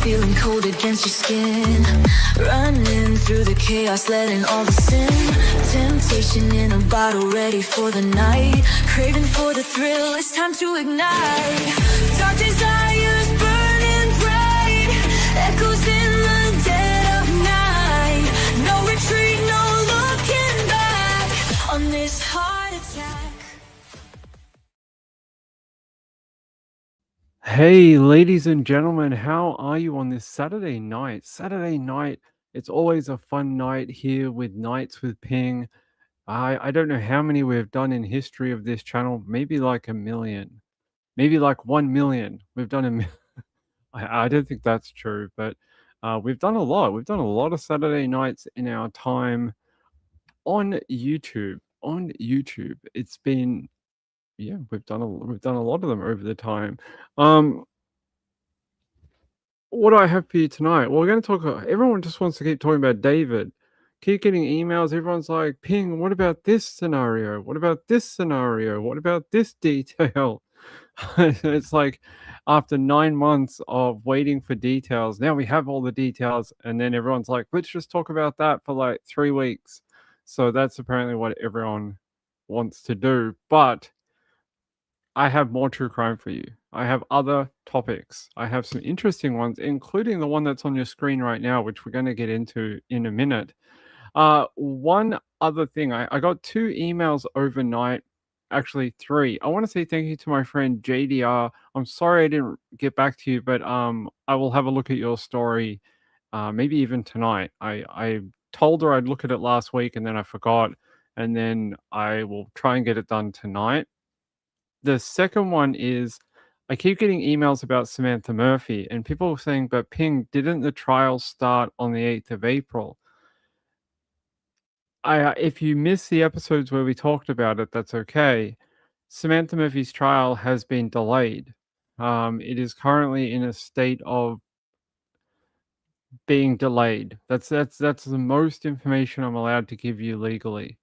feeling cold against your skin. Running through the chaos, letting all the sin. Temptation in a bottle, ready for the night. Craving for the thrill, it's time to ignite. Dark desires burning bright, echoes in the dead of night. No retreat, no looking back on this heart attack. Hey, ladies and gentlemen, how are you on this Saturday night? Saturday night, it's always a fun night here with Nights with Ping. I don't know how many we've done in history of this channel, maybe like 1,000,000, maybe like 1,000,000. We've done I don't think that's true, but we've done a lot. We've done a lot of Saturday nights in our time on YouTube. On YouTube, it's been we've done a lot of them over the time. What do I have for you tonight? Well, we're going to talk. Everyone just wants to keep talking about David. Keep getting emails. Everyone's like, "Ping, what about this scenario? What about this scenario? What about this detail?" It's like after 9 months of waiting for details, now we have all the details, and then everyone's like, "Let's just talk about that for like 3 weeks." So that's apparently what everyone wants to do. But I have more true crime for you. I have other topics. I have some interesting ones, including the one that's on your screen right now, which we're going to get into in a minute. One other thing, I got 2 emails overnight, actually 3. I want to say thank you to my friend JDR. I'm sorry I didn't get back to you, but I will have a look at your story, maybe even tonight. I told her I'd look at it last week, and then I forgot, and then I will try and get it done tonight. The second one is I keep getting emails about Samantha Murphy, and people are saying, but Ping, didn't the trial start on the 8th of April? If you missed the episodes where we talked about it, that's okay. Samantha Murphy's trial has been delayed. It is currently in a state of being delayed. That's the most information I'm allowed to give you legally.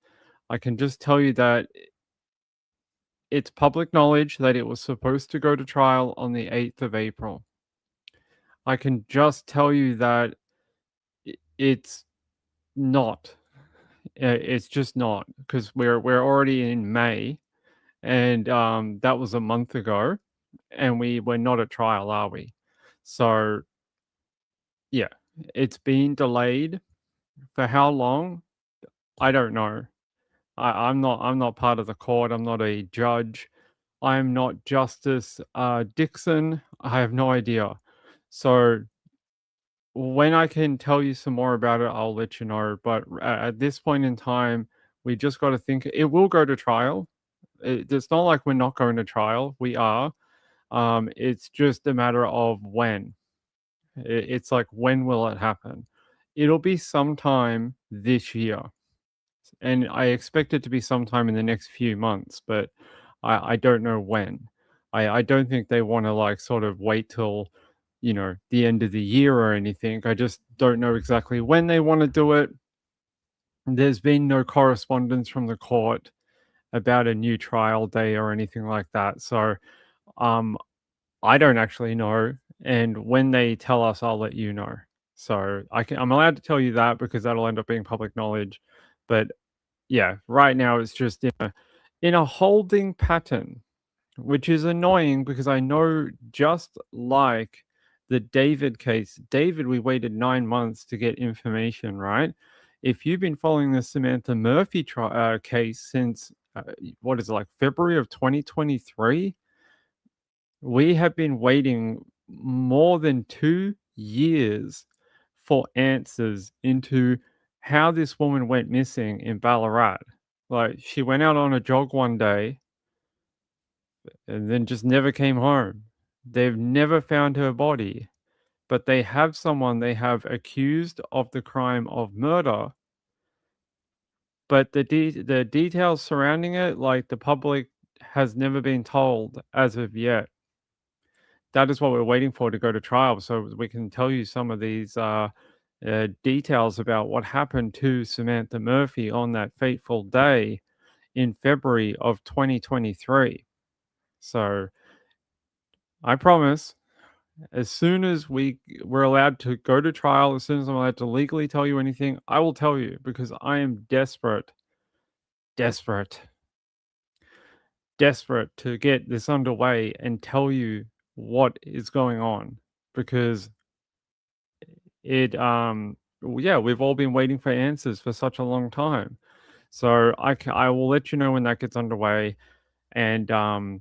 I can just tell you that it's public knowledge that it was supposed to go to trial on the 8th of April. I can just tell you that it's not. It's just not, because we're already in May, and that was a month ago, and we're not at trial, are we? So yeah, it's been delayed. For how long? I don't know. I'm not part of the court. I'm not a judge. I'm not Justice Dixon. I have no idea. So when I can tell you some more about it, I'll let you know. But at this point in time, we just got to think it will go to trial. It's not like we're not going to trial. We are. It's just a matter of when. It's like, when will it happen? It'll be sometime this year. And I expect it to be sometime in the next few months, but I don't know when. I don't think they want to like sort of wait till, the end of the year or anything. I just don't know exactly when they want to do it. There's been no correspondence from the court about a new trial day or anything like that. So I don't actually know. And when they tell us, I'll let you know. So I'm allowed to tell you that because that'll end up being public knowledge. But yeah, right now it's just in a holding pattern, which is annoying because I know, just like the David case, David, we waited 9 months to get information, right? If you've been following the Samantha Murphy case since, what is it, like February of 2023, we have been waiting more than 2 years for answers into how this woman went missing in Ballarat. Like, she went out on a jog one day and then just never came home. They've never found her body, but they have someone they have accused of the crime of murder. But the details surrounding it, like, the public has never been told as of yet. That is what we're waiting for to go to trial, so we can tell you some of these details about what happened to Samantha Murphy on that fateful day in February of 2023. So I promise As soon as we're allowed to go to trial, as soon as I'm allowed to legally tell you anything, I will tell you because I am desperate, desperate to get this underway and tell you what is going on because yeah, we've all been waiting for answers for such a long time. So I will let you know when that gets underway. And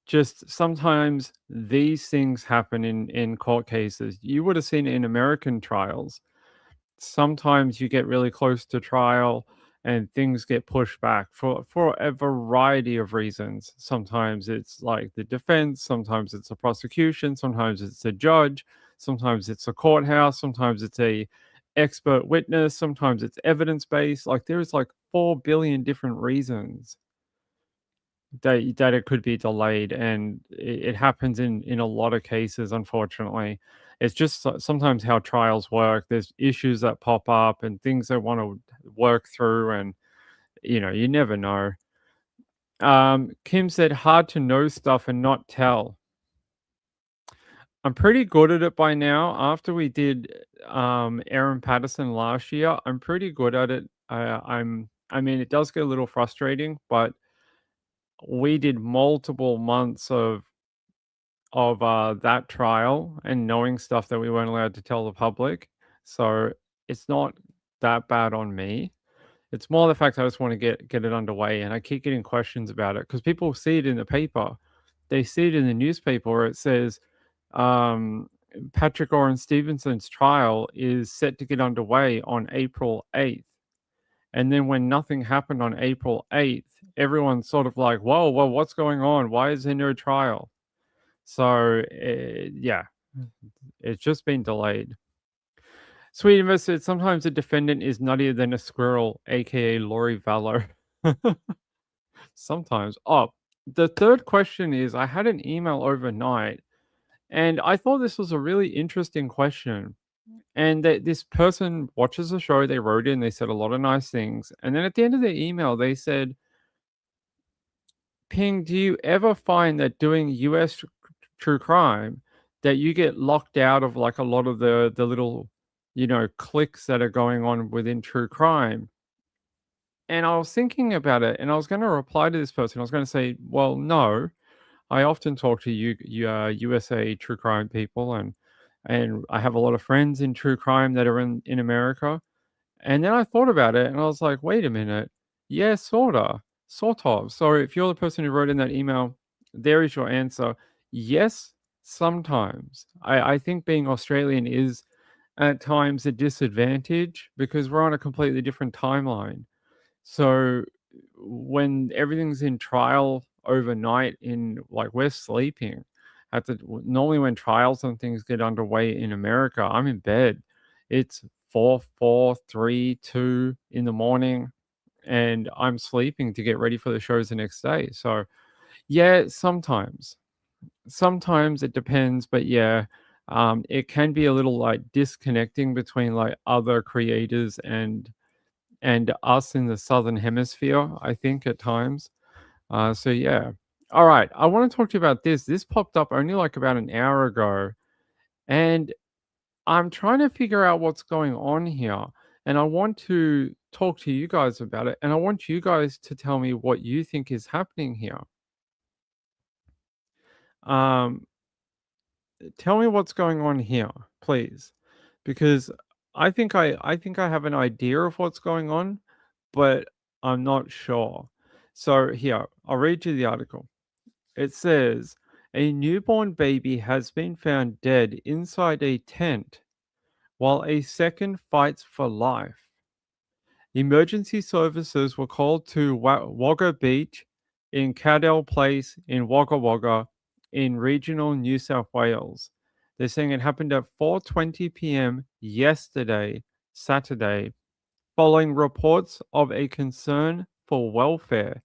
just sometimes these things happen in court cases. You would have seen it in American trials. Sometimes you get really close to trial and things get pushed back for a variety of reasons. Sometimes it's like the defense, sometimes it's a prosecution, sometimes it's a judge, sometimes it's a courthouse, sometimes it's a expert witness, sometimes it's evidence based. Like there's like 4 billion different reasons that it could be delayed, and it happens in a lot of cases, unfortunately. It's just sometimes how trials work. There's issues that pop up and things they want to work through, and you never know. Kim said, "Hard to know stuff and not tell." I'm pretty good at it by now. After we did Aaron Patterson last year, I'm pretty good at it. I mean, it does get a little frustrating, but we did multiple months of that trial and knowing stuff that we weren't allowed to tell the public. So it's not that bad on me. It's more the fact I just want to get it underway, and I keep getting questions about it because people see it in the paper. They see it in the newspaper where it says um, Patrick Oren Stevenson's trial is set to get underway on April 8th. And then when nothing happened on April 8th, everyone's sort of like, whoa, well, what's going on? Why is there no trial? So, yeah, it's just been delayed. Sweet invested. Sometimes a defendant is nuttier than a squirrel, aka Lori Vallow. Sometimes. Oh, the third question is I had an email overnight and I thought this was a really interesting question. And that this person watches the show, they wrote in, they said a lot of nice things. And then at the end of the email, they said, Ping, do you ever find that doing US true crime that you get locked out of like a lot of the little, clicks that are going on within true crime? And I was thinking about it and I was going to reply to this person. I was going to say, well, no, I often talk to USA true crime people and I have a lot of friends in true crime that are in America. And then I thought about it and I was like, wait a minute. Yeah, sorta. Sort of. So if you're the person who wrote in that email, there is your answer. Yes, sometimes. I think being Australian is at times a disadvantage because we're on a completely different timeline. So when everything's in trial overnight in like we're sleeping normally when trials and things get underway in America, I'm in bed. It's 4, 3, 2 in the morning and I'm sleeping to get ready for the shows the next day. So yeah, sometimes it depends, but yeah, it can be a little like disconnecting between like other creators and us in the southern hemisphere, I think at times. So yeah. All right, I want to talk to you about this. This popped up only like about an hour ago, and I'm trying to figure out what's going on here. And I want to talk to you guys about it, and I want you guys to tell me what you think is happening here. Um, tell me what's going on here, please, because I think I have an idea of what's going on, but I'm not sure. So here, I'll read you the article. It says a newborn baby has been found dead inside a tent while a second fights for life. Emergency services were called to Wagga Beach in Cadell Place in Wagga Wagga in regional New South Wales. They're saying it happened at 4:20 p.m. yesterday, Saturday, following reports of a concern for welfare.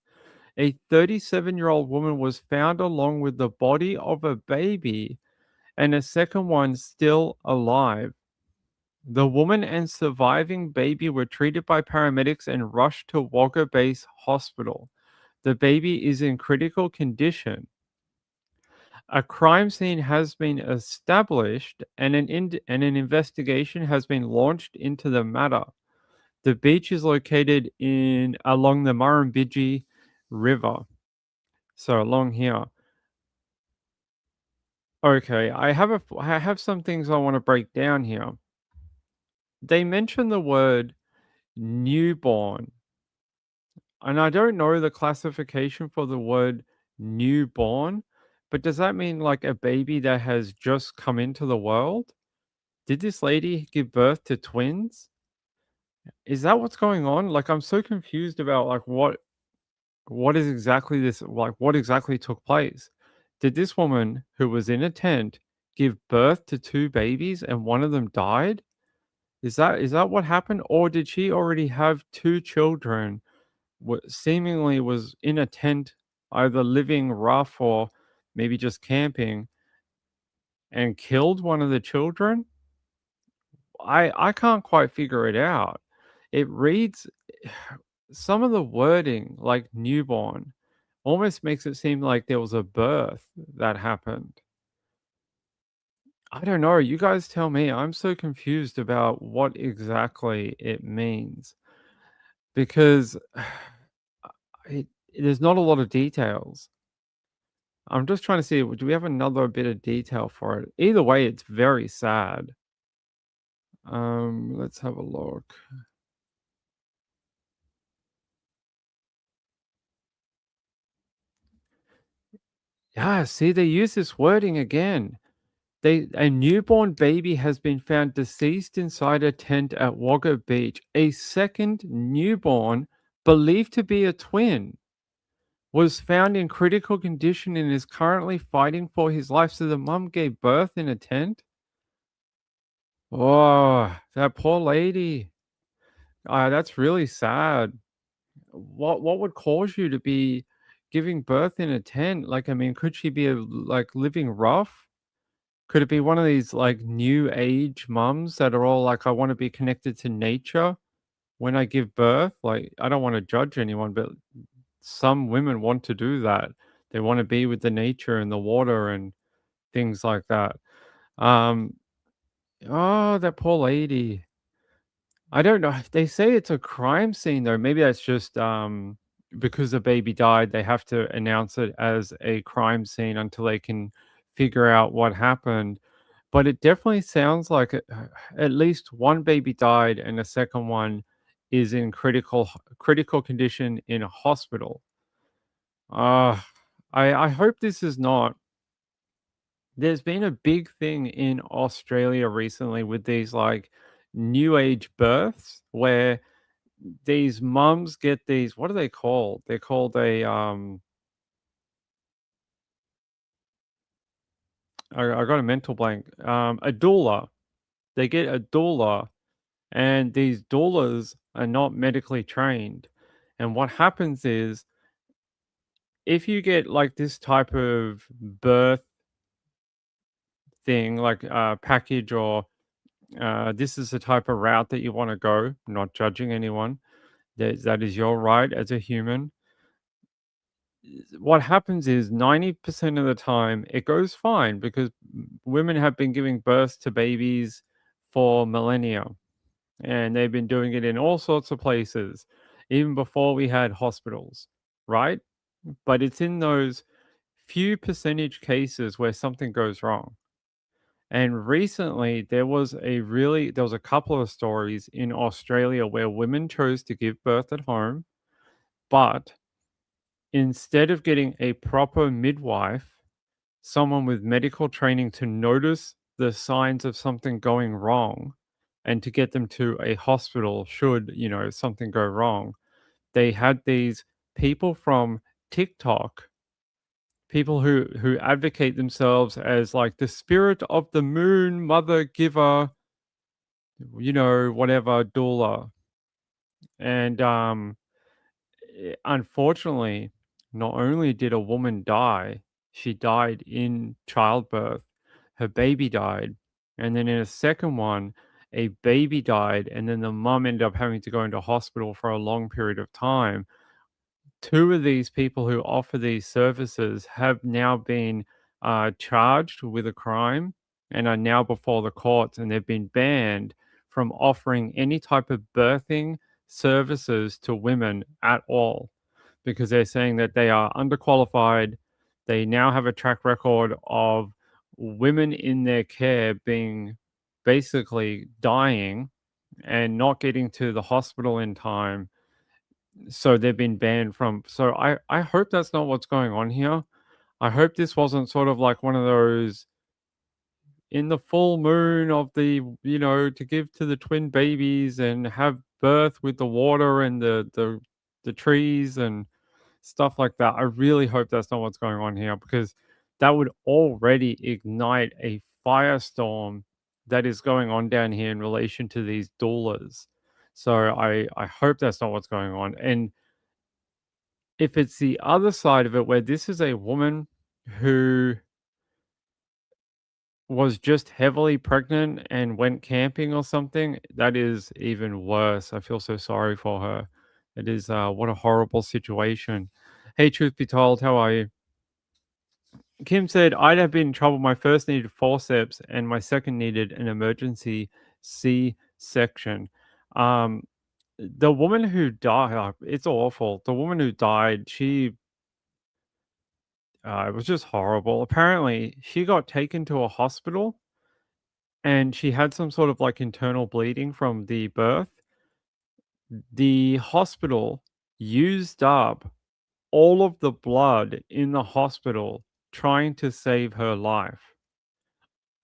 A 37-year-old woman was found along with the body of a baby and a second one still alive. The woman and surviving baby were treated by paramedics and rushed to Wagga Base Hospital. The baby is in critical condition. A crime scene has been established and an investigation has been launched into the matter. The beach is located in along the Murrumbidgee River. So along here. Okay, I have some things I want to break down here. They mention the word newborn, and I don't know the classification for the word newborn, but does that mean like a baby that has just come into the world? Did this lady give birth to twins? Is that what's going on? Like, I'm so confused about like what is exactly this like what exactly took place. Did this woman who was in a tent give birth to two babies and one of them died? Is that what happened, or did she already have two children? What seemingly was in a tent, either living rough or maybe just camping, and killed one of the children? I can't quite figure it out. It reads some of the wording, like newborn, almost makes it seem like there was a birth that happened. I don't know. You guys tell me. I'm so confused about what exactly it means because it, there's not a lot of details. I'm just trying to see, do we have another bit of detail for it? Either way, it's very sad. Let's have a look. Yeah, see, they use this wording again. A newborn baby has been found deceased inside a tent at Wagga Beach. A second newborn, believed to be a twin, was found in critical condition and is currently fighting for his life. So the mum gave birth in a tent? Oh, that poor lady. That's really sad. What would cause you to be giving birth in a tent? Like, I mean, could she be like living rough? Could it be one of these like new age mums that are all like, I want to be connected to nature when I give birth? Like, I don't want to judge anyone, but some women want to do that. They want to be with the nature and the water and things like that. Um, oh, that poor lady. I don't know. They say it's a crime scene though. Maybe that's just because the baby died, they have to announce it as a crime scene until they can figure out what happened. But it definitely sounds like at least one baby died and the second one is in critical condition in a hospital. Uh I hope this is not. There's been a big thing in Australia recently with these like new age births where these mums get these, what are they called? They're called I got a mental blank. A doula. They get a doula, and these doulas are not medically trained. And what happens is if you get like this type of birth thing, like package, or this is the type of route that you want to go, not judging anyone. That is your right as a human. What happens is 90% of the time it goes fine because women have been giving birth to babies for millennia and they've been doing it in all sorts of places, even before we had hospitals, right? But it's in those few percentage cases where something goes wrong. And recently there was a couple of stories in Australia where women chose to give birth at home, but instead of getting a proper midwife, someone with medical training to notice the signs of something going wrong and to get them to a hospital should, something go wrong. They had these people from TikTok, people who advocate themselves as like the spirit of the moon, mother giver, whatever doula. And unfortunately, not only did a woman die, she died in childbirth. Her baby died. And then in a second one, a baby died. And then the mum ended up having to go into hospital for a long period of time. Two of these people who offer these services have now been charged with a crime and are now before the courts, and they've been banned from offering any type of birthing services to women at all because they're saying that they are underqualified. They now have a track record of women in their care being basically dying and not getting to the hospital in time. So they've been banned from. So I hope that's not what's going on here. I hope this wasn't sort of like one of those in the full moon of the, to give to the twin babies and have birth with the water and the trees and stuff like that. I really hope that's not what's going on here because that would already ignite a firestorm that is going on down here in relation to these doulas. So I hope that's not what's going on. And if it's the other side of it where this is a woman who was just heavily pregnant and went camping or something, that is even worse. I feel so sorry for her. It is what a horrible situation. Hey, truth be told, how are you? Kim said, I'd have been in trouble. My first needed forceps and my second needed an emergency C section. Um, the woman who died, it's awful. The woman who died, it was just horrible. Apparently, she got taken to a hospital and she had some sort of like internal bleeding from the birth. The hospital used up all of the blood in the hospital trying to save her life.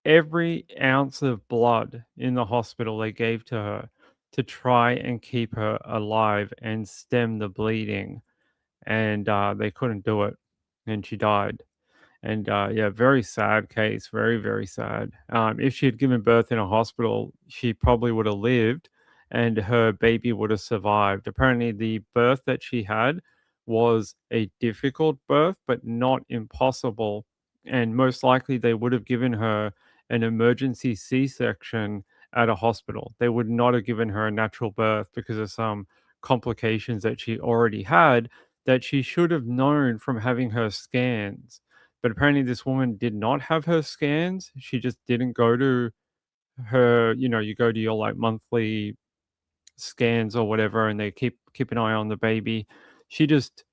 Every ounce of blood in the hospital they gave to her to try and keep her alive and stem the bleeding. And they couldn't do it. And she died. And yeah, very sad case, very, very sad. If she had given birth in a hospital, she probably would have lived and her baby would have survived. Apparently, the birth that she had was a difficult birth, but not impossible. And most likely, they would have given her an emergency C section at a hospital. They would not have given her a natural birth because of some complications that she already had that she should have known from having her scans, but apparently this woman did not have her scans. She just didn't go to her, you go to your like monthly scans or whatever and they keep an eye on the baby. She just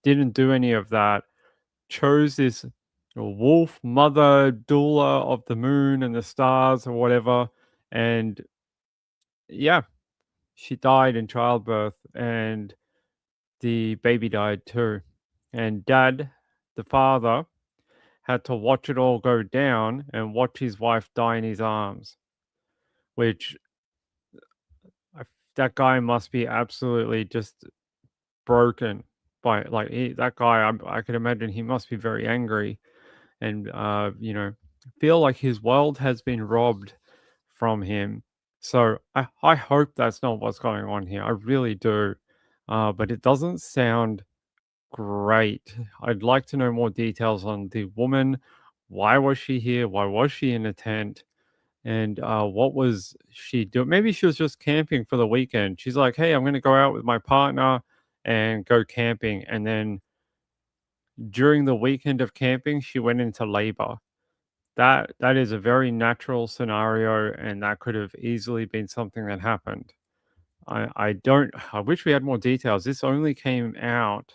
didn't do any of that. Chose this wolf mother doula of the moon and the stars or whatever. And yeah, she died in childbirth and the baby died too. And dad, the father, had to watch it all go down and watch his wife die in his arms, which that guy must be absolutely just broken by like that guy. I could imagine he must be very angry and feel like his world has been robbed from him. So I hope that's not what's going on here. I really do. But it doesn't sound great. I'd like to know more details on the woman. Why was she here? Why was she in a tent? And what was she doing? Maybe she was just camping for the weekend. She's like, hey, I'm going to go out with my partner and go camping. And then during the weekend of camping, she went into labor. That is a very natural scenario, and that could have easily been something that happened. I wish we had more details. This only came out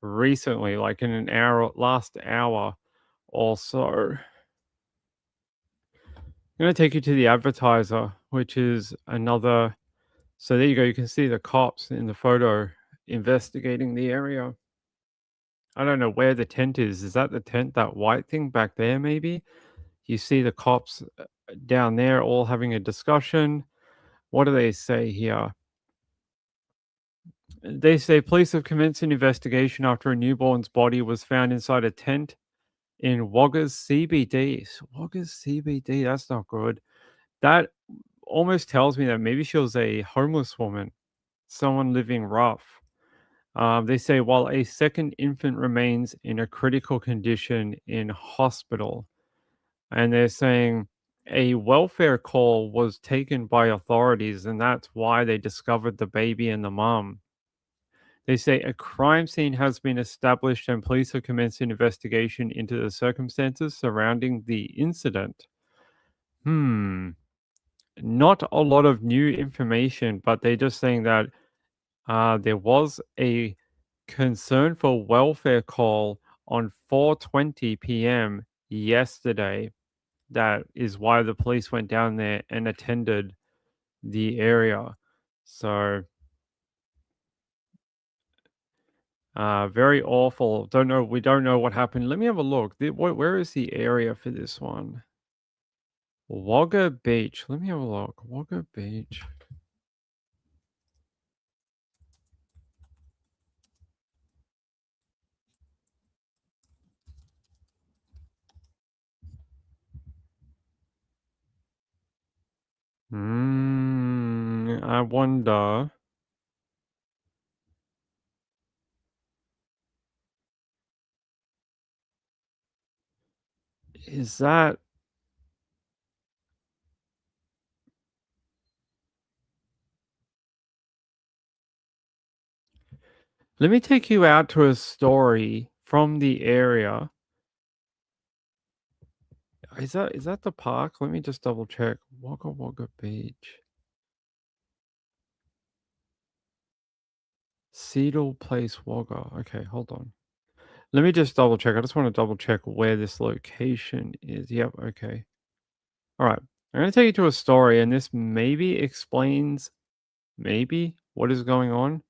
recently, like in an hour, last hour or so. I'm going to take you to the advertiser, which is another. So there you go. You can see the cops in the photo investigating the area. I don't know where the tent is. Is that the tent, that white thing back there, maybe? You see the cops down there all having a discussion. What do they say here? They say police have commenced an investigation after a newborn's body was found inside a tent in Wagga's CBD. Wagga's CBD, that's not good. That almost tells me that maybe she was a homeless woman, someone living rough. They say while a second infant remains in a critical condition in hospital, and they're saying a welfare call was taken by authorities, and that's why they discovered the baby and the mom. They say a crime scene has been established and police have commenced an investigation into the circumstances surrounding the incident. Not a lot of new information, but they're just saying that there was a concern for welfare call on 4:20 p.m. yesterday. That is why the police went down there and attended the area. So, very awful. We don't know what happened. Let me have a look. Where is the area for this one? Wagga Beach. Let me have a look. Wagga Beach. I wonder. Is that Let me take you out to a story from the area. Is that the park? Let me just double check. Wagga Wagga Beach. Cedar Place, Wagga. Okay, hold on. Let me just double check. I just want to double check where this location is. Yep, okay. All right. I'm going to take you to a story, and this maybe explains what is going on.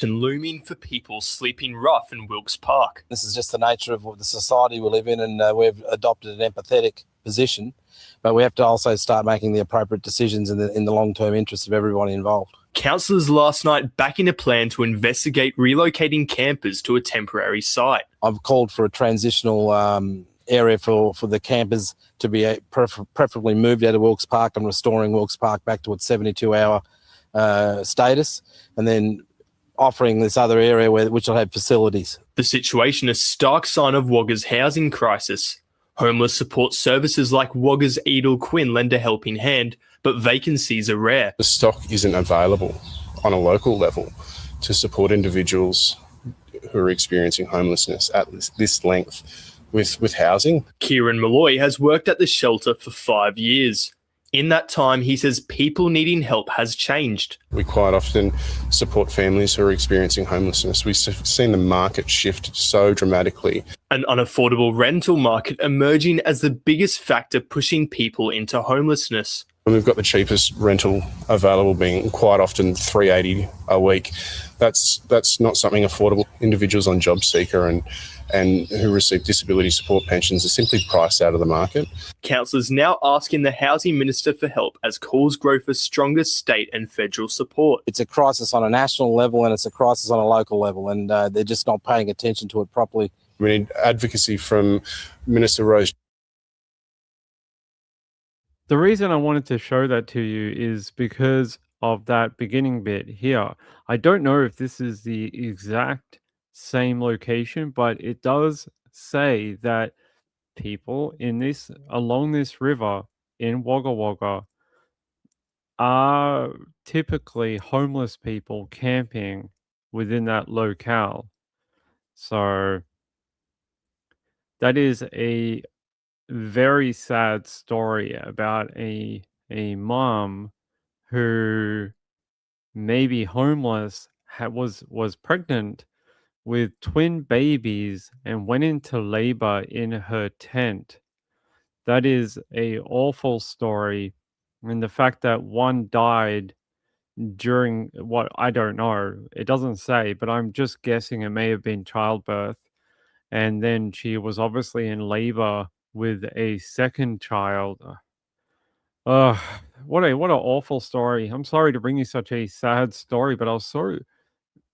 And looming for people sleeping rough in Wilkes Park. This is just the nature of the society we live in, and we've adopted an empathetic position, but we have to also start making the appropriate decisions in the long-term interest of everybody involved. Councillors last night backing a plan to investigate relocating campers to a temporary site. I've called for a transitional area for the campers to be preferably moved out of Wilkes Park and restoring Wilkes Park back to its 72-hour status, and then offering this other area which will have facilities. The situation is a stark sign of Wagga's housing crisis. Homeless support services like Wagga's Edel Quinn lend a helping hand, but vacancies are rare. The stock isn't available on a local level to support individuals who are experiencing homelessness at this length with housing. Kieran Malloy has worked at the shelter for 5 years. In that time, he says people needing help has changed. We quite often support families who are experiencing homelessness. We've seen the market shift so dramatically. An unaffordable rental market emerging as the biggest factor pushing people into homelessness. And we've got the cheapest rental available being quite often $380 a week. That's not something affordable. Individuals on JobSeeker and who receive disability support pensions are simply priced out of the market. Councillors now asking the Housing Minister for help as calls grow for stronger state and federal support. It's a crisis on a national level and it's a crisis on a local level, and they're just not paying attention to it properly. We need advocacy from Minister Rose. The reason I wanted to show that to you is because of that beginning bit here. I don't know if this is the exact same location, but it does say that people along this river in Wagga Wagga are typically homeless people camping within that locale. So that is a very sad story about a mom who may be homeless, was pregnant with twin babies and went into labor in her tent. That is a awful story, and the fact that one died during what I don't know, it doesn't say, but I'm just guessing it may have been childbirth, and then she was obviously in labor with a second child. What an awful story. I'm sorry to bring you such a sad story, but I was so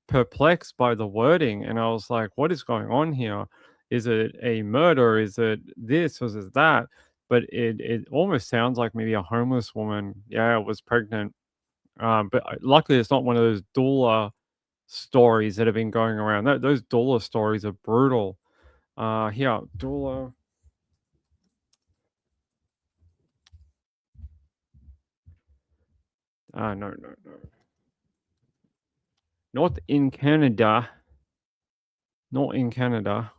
perplexed by the wording, and I was like, what is going on here? Is it a murder? Is it this? Is it that? But it almost sounds like maybe a homeless woman, was pregnant. But luckily it's not one of those doula stories that have been going around. Those doula stories are brutal. Here, doula. No. Not in Canada. Not in Canada.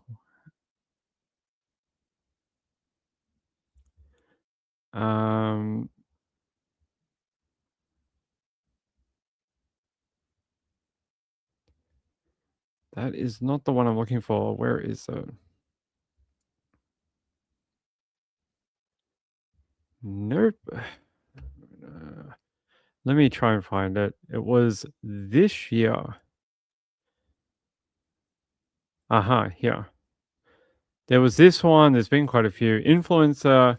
That is not the one I'm looking for. Where is it? Nope. Let me try and find it. It was this year. Here. There was this one. There's been quite a few. Influencer.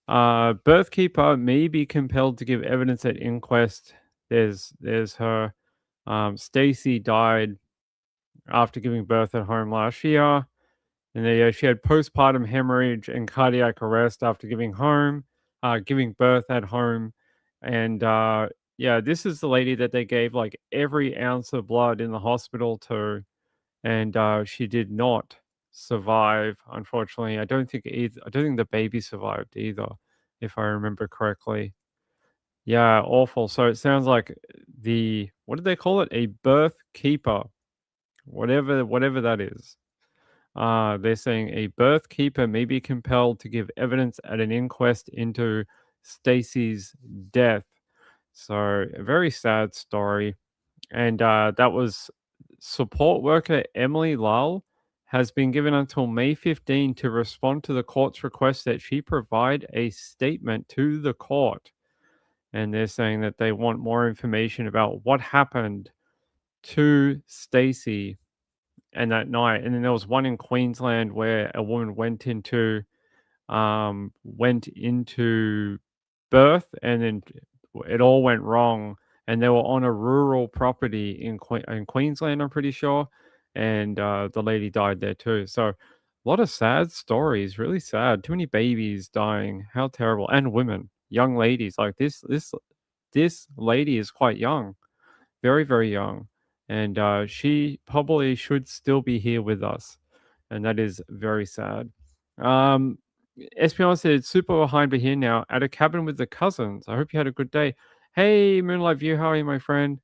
Birth keeper may be compelled to give evidence at inquest. There's her. Stacy died after giving birth at home last year. And she had postpartum hemorrhage and cardiac arrest after giving birth at home. And this is the lady that they gave like every ounce of blood in the hospital to, and she did not survive. Unfortunately, I don't think the baby survived either, if I remember correctly. Yeah, awful. So it sounds like what did they call it? A birth keeper, whatever that is. They're saying a birth keeper may be compelled to give evidence at an inquest into Stacy's death. So a very sad story. And that was support worker Emily Lull has been given until May 15 to respond to the court's request that she provide a statement to the court. And they're saying that they want more information about what happened to Stacy and that night. And then there was one in Queensland where a woman went into birth, and then it all went wrong. And they were on a rural property in Queensland, I'm pretty sure, and the lady died there too. So a lot of sad stories, really sad. Too many babies dying. How terrible. And women, young ladies. Like this lady is quite young, very, very young. And she probably should still be here with us. And that is very sad. Espion said, super behind, but here now at a cabin with the cousins. I hope you had a good day. Hey, Moonlight View, how are you, my friend?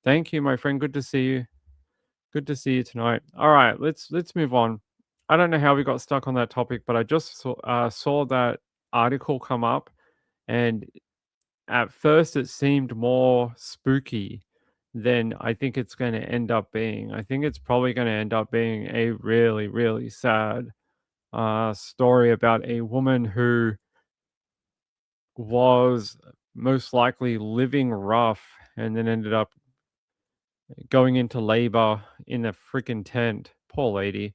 Thank you, my friend. Good to see you. Good to see you tonight. All right, let's move on. I don't know how we got stuck on that topic, but I just saw that article come up, and at first it seemed more spooky than I think it's going to end up being. I think it's probably going to end up being a really, really sad story about a woman who was most likely living rough and then ended up going into labor in a freaking tent. Poor lady.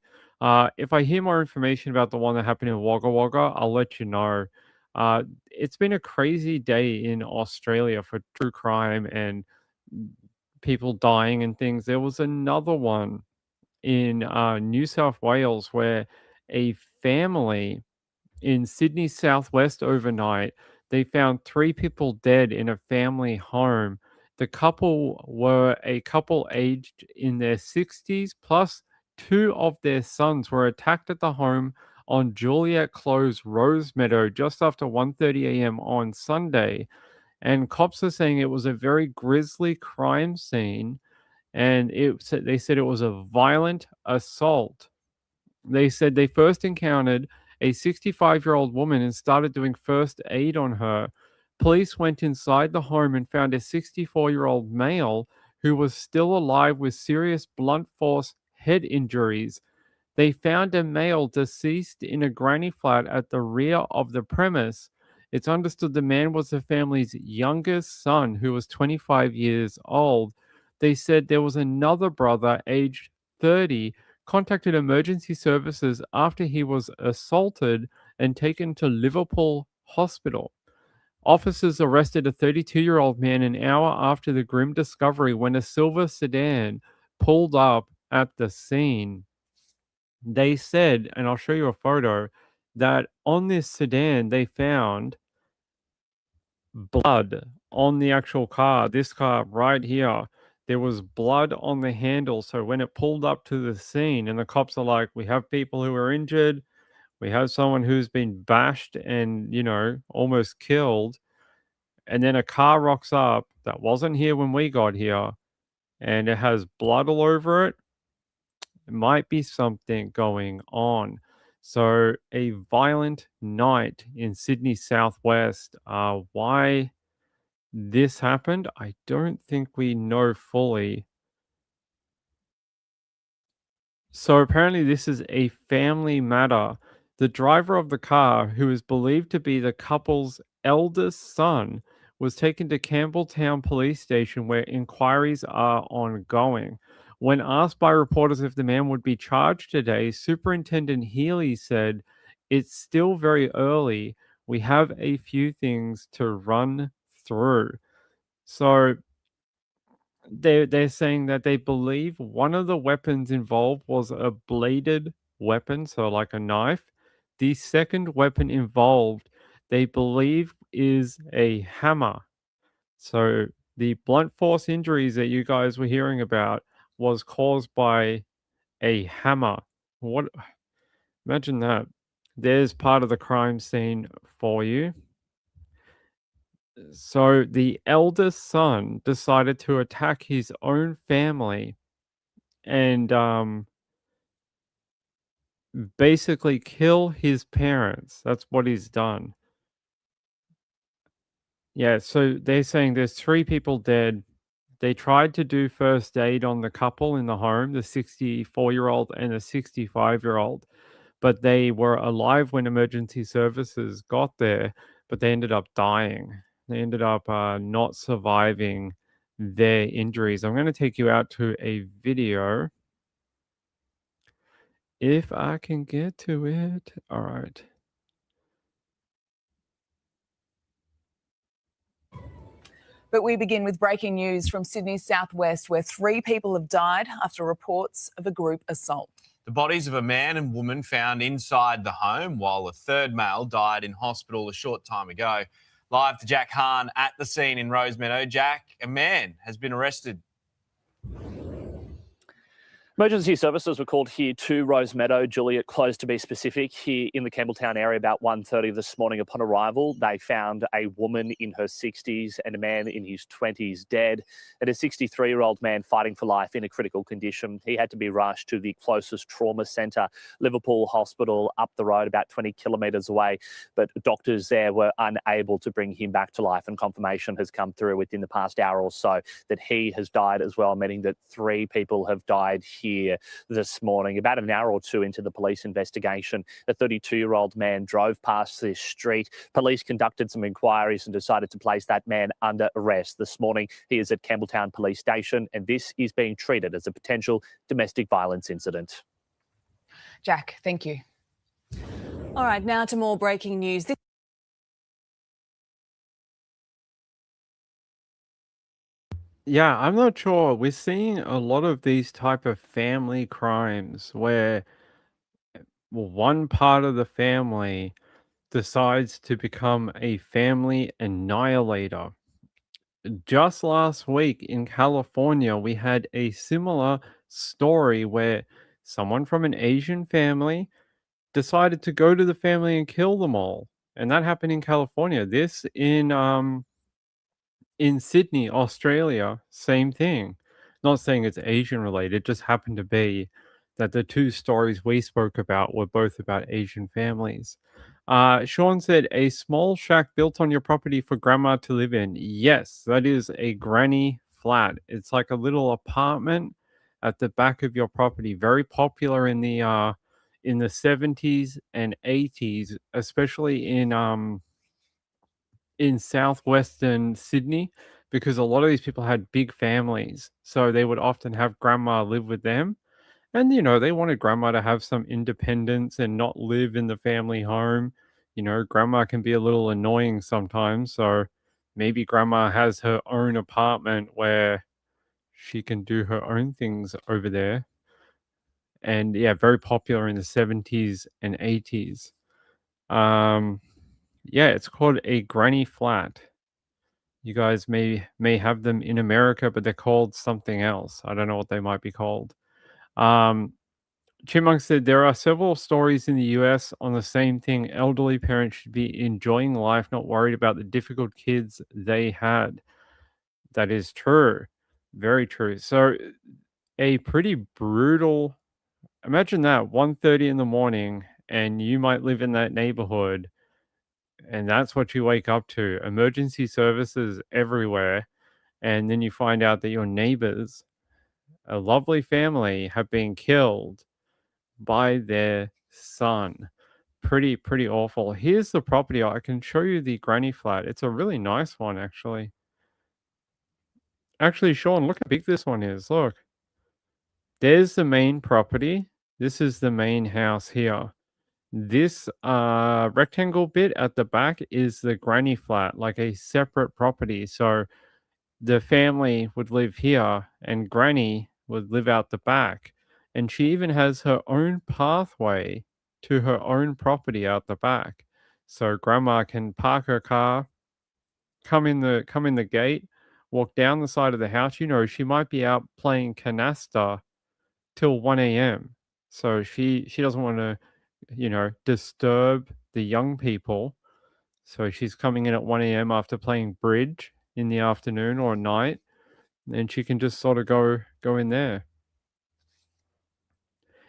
If I hear more information about the one that happened in Wagga Wagga, I'll let you know. It's been a crazy day in Australia for true crime and people dying and things. There was another one in New South Wales where a family in Sydney Southwest overnight, they found 3 people dead in a family home. The couple were a couple aged in their 60s, plus 2 of their sons were attacked at the home on Juliet Close, Rosemeadow, just after 1:30 a.m. on Sunday. And cops are saying it was a very grisly crime scene, and they said it was a violent assault. They said they first encountered a 65-year-old woman and started doing first aid on her. Police went inside the home and found a 64-year-old male who was still alive with serious blunt force head injuries. They found a male deceased in a granny flat at the rear of the premise. It's understood the man was the family's youngest son, who was 25 years old. They said there was another brother, aged 30, contacted emergency services after he was assaulted and taken to Liverpool Hospital. Officers arrested a 32-year-old man an hour after the grim discovery when a silver sedan pulled up at the scene. They said, and I'll show you a photo, that on this sedan they found blood on the actual car. This car right here, there was blood on the handle. So when it pulled up to the scene, and the cops are like, we have people who are injured, we have someone who's been bashed and, almost killed. and then a car rocks up that wasn't here when we got here, and it has blood all over it. It might be something going on. So a violent night in Sydney Southwest. Why this happened, I don't think we know fully. So apparently this is a family matter. The driver of the car, who is believed to be the couple's eldest son, was taken to Campbelltown Police Station where inquiries are ongoing. When asked by reporters if the man would be charged today, Superintendent Healy said, "It's still very early. We have a few things to run through." So they're saying that they believe one of the weapons involved was a bladed weapon, so like a knife. The second weapon involved, they believe, is a hammer. So the blunt force injuries that you guys were hearing about was caused by a hammer. What? Imagine that. There's part of the crime scene for you. So the eldest son decided to attack his own family and basically kill his parents. That's what he's done. Yeah, so they're saying there's 3 people dead. They tried to do first aid on the couple in the home, the 64-year-old and the 65-year-old, but they were alive when emergency services got there, but they ended up dying. They ended up not surviving their injuries. I'm going to take you out to a video if I can get to it. All right. But we begin with breaking news from Sydney's southwest, where 3 people have died after reports of a group assault. The bodies of a man and woman found inside the home, while a third male died in hospital a short time ago. Live to Jack Hahn at the scene in Rosemeadow. Jack, a man has been arrested. Emergency services were called here to Rosemeadow, Juliet Close to be specific, here in the Campbelltown area about 1:30 this morning. Upon arrival, they found a woman in her 60s and a man in his 20s dead, and a 63-year-old man fighting for life in a critical condition. He had to be rushed to the closest trauma centre, Liverpool Hospital, up the road about 20 kilometres away, but doctors there were unable to bring him back to life, and confirmation has come through within the past hour or so that he has died as well, meaning that 3 people have died here this morning. About an hour or 2 into the police investigation, a 32-year-old man drove past this street. Police conducted some inquiries and decided to place that man under arrest. This morning, he is at Campbelltown Police Station, and this is being treated as a potential domestic violence incident. Jack, thank you. All right, now to more breaking news. Yeah, I'm not sure. We're seeing a lot of these type of family crimes where one part of the family decides to become a family annihilator. Just last week in California, we had a similar story where someone from an Asian family decided to go to the family and kill them all. And that happened in California. This in Sydney, Australia, same thing. Not saying it's Asian related, it just happened to be that the 2 stories we spoke about were both about Asian families. Sean said, a small shack built on your property for grandma to live in. Yes, that is a granny flat. It's like a little apartment at the back of your property. Very popular in the 70s and 80s, especially in southwestern Sydney, because a lot of these people had big families. So they would often have grandma live with them. And, they wanted grandma to have some independence and not live in the family home. Grandma can be a little annoying sometimes. So maybe grandma has her own apartment where she can do her own things over there. And yeah, very popular in the 70s and 80s. Yeah, it's called a granny flat. You guys may have them in America, but they're called something else. I don't know what they might be called. Chipmunk said there are several stories in the US on the same thing. Elderly parents should be enjoying life, not worried about the difficult kids they had. That is true. Very true. So a pretty brutal, imagine that 1:30 in the morning and you might live in that neighborhood and that's what you wake up to. Emergency services everywhere. And then you find out that your neighbors, a lovely family, have been killed by their son. Pretty awful. Here's the property. I can show you the granny flat. It's a really nice one, actually. Actually, Sean, look how big this one is. Look. There's the main property. This is the main house here. This rectangle bit at the back is the granny flat, like a separate property. So the family would live here and granny would live out the back. And she even has her own pathway to her own property out the back. So grandma can park her car, come in the gate, walk down the side of the house. You know, she might be out playing canasta till 1 a.m. So she doesn't want to, you know, disturb the young people. So she's coming in at 1 a.m. after playing bridge in the afternoon or night, and she can just sort of go in there.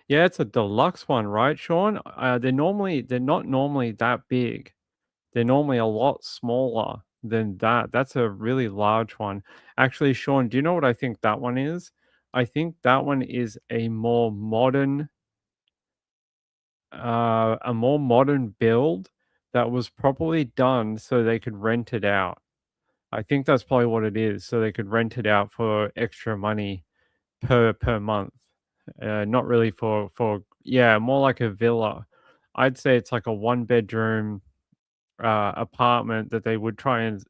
Yeah, it's a deluxe one, right, Sean? They're not normally that big. They're normally a lot smaller than that. That's a really large one. Actually, Sean, do you know what I think that one is? I think that one is a more modern build that was probably done so they could rent it out. I think that's probably what it is, so they could rent it out for extra money per month. Not really for yeah, more like a villa. I'd say it's like a one-bedroom apartment that they would try and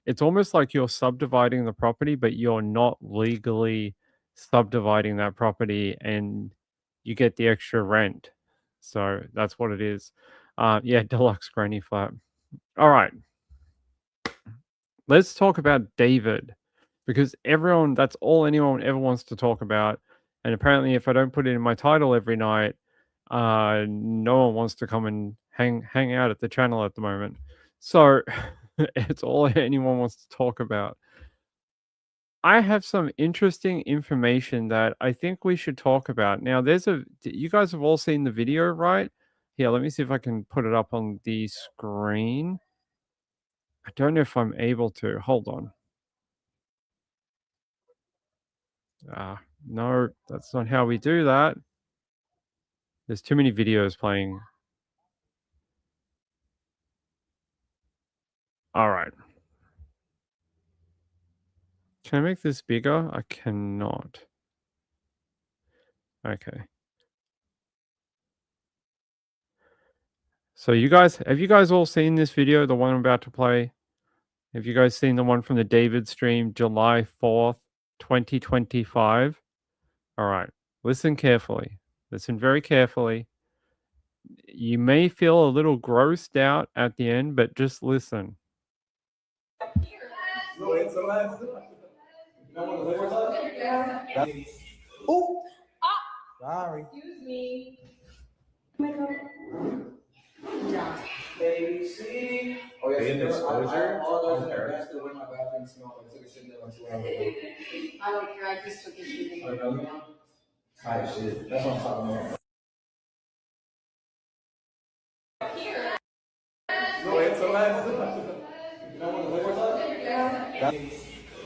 it's almost like you're subdividing the property, but you're not legally subdividing that property and you get the extra rent. So that's what it is. Yeah, deluxe granny flat. All right. Let's talk about David because that's all anyone ever wants to talk about. And apparently, if I don't put it in my title every night, no one wants to come and hang out at the channel at the moment. So it's all anyone wants to talk about. I have some interesting information that I think we should talk about. Now, you guys have all seen the video, right? Here, let me see if I can put it up on the screen. I don't know if I'm able to. Hold on. No, that's not how we do that. There's too many videos playing. All right. Can I make this bigger? I cannot. Okay. So have you guys all seen this video, the one I'm about to play? Have you guys seen the one from the David stream, July 4th, 2025? All right. Listen carefully. Listen very carefully. You may feel a little grossed out at the end, but just listen. Oh, sorry. Excuse me. ABC. Oh yeah, being disclosure. I apologize in advance for when my bathroom smelled. I took a shit there like 2 hours ago. I don't care. I just took a shit. Tight shit. That's what I'm talking about. No, it's so nice. You don't want to live with us?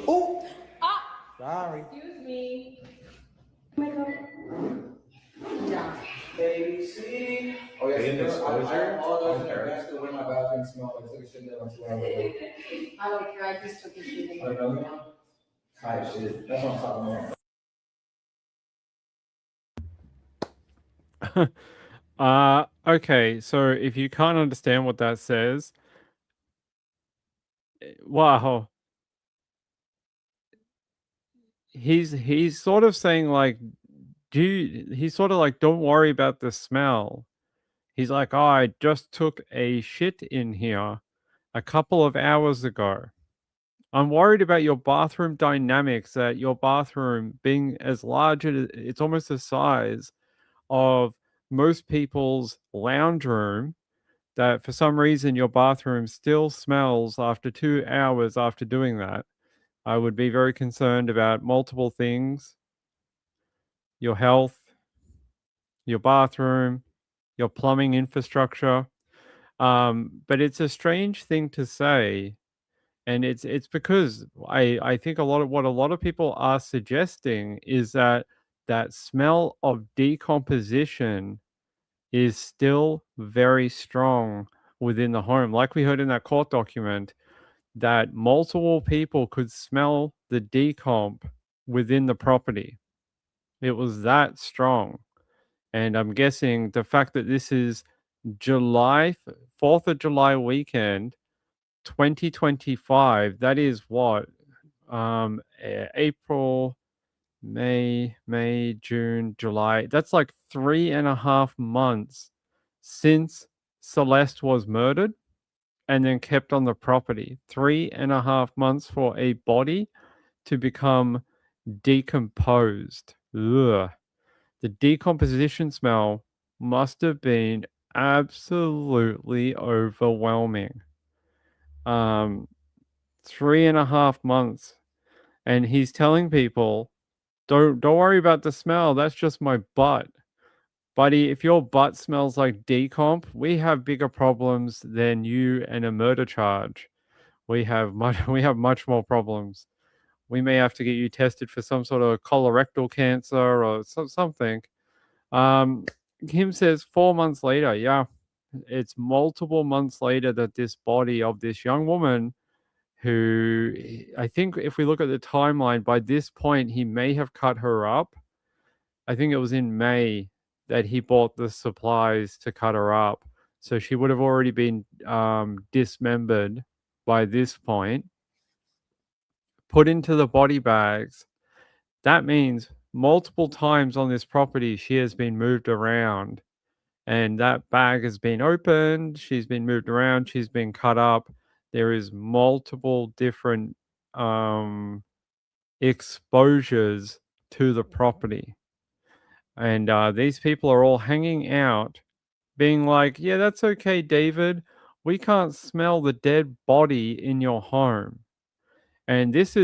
Oh, sorry. Excuse me. ABC. Oh yeah, being disclosure. I apologize in advance for when my bathroom smelled. I took a shit there like 2 hours ago. I don't care. I just took a shit. Tight shit. That's what I'm talking about. Okay, so if you can't understand what that says, wow. He's sort of saying like, he's sort of like, don't worry about the smell. He's like, oh, I just took a shit in here a couple of hours ago. I'm worried about your bathroom dynamics, that your bathroom being as large as it's almost the size of most people's lounge room that for some reason your bathroom still smells after 2 hours after doing that, I would be very concerned about multiple things: your health, your bathroom, your plumbing infrastructure. But it's a strange thing to say, and it's because I think a lot of people are suggesting is that that smell of decomposition is still very strong within the home. Like we heard in that court document, that multiple people could smell the decomp within the property. It was that strong. And I'm guessing the fact that this is July 4th of July weekend 2025, that is what April, May, June, July. That's like 3.5 months since Celeste was murdered and then kept on the property. 3.5 months for a body to become decomposed. Ugh. The decomposition smell must have been absolutely overwhelming. 3.5 months. And he's telling people, don't worry about the smell. That's just my butt. Buddy, if your butt smells like decomp, we have bigger problems than you and a murder charge. We have much more problems. We may have to get you tested for some sort of colorectal cancer or something. Kim says 4 months later. Yeah, it's multiple months later that this body of this young woman, who I think if we look at the timeline, by this point he may have cut her up. I think it was in May that he bought the supplies to cut her up. So she would have already been dismembered by this point, put into the body bags. That means multiple times on this property she has been moved around, and that bag has been opened, she's been moved around, she's been cut up. There is multiple different exposures to the property. And these people are all hanging out, being like, yeah, that's okay, David. We can't smell the dead body in your home. And this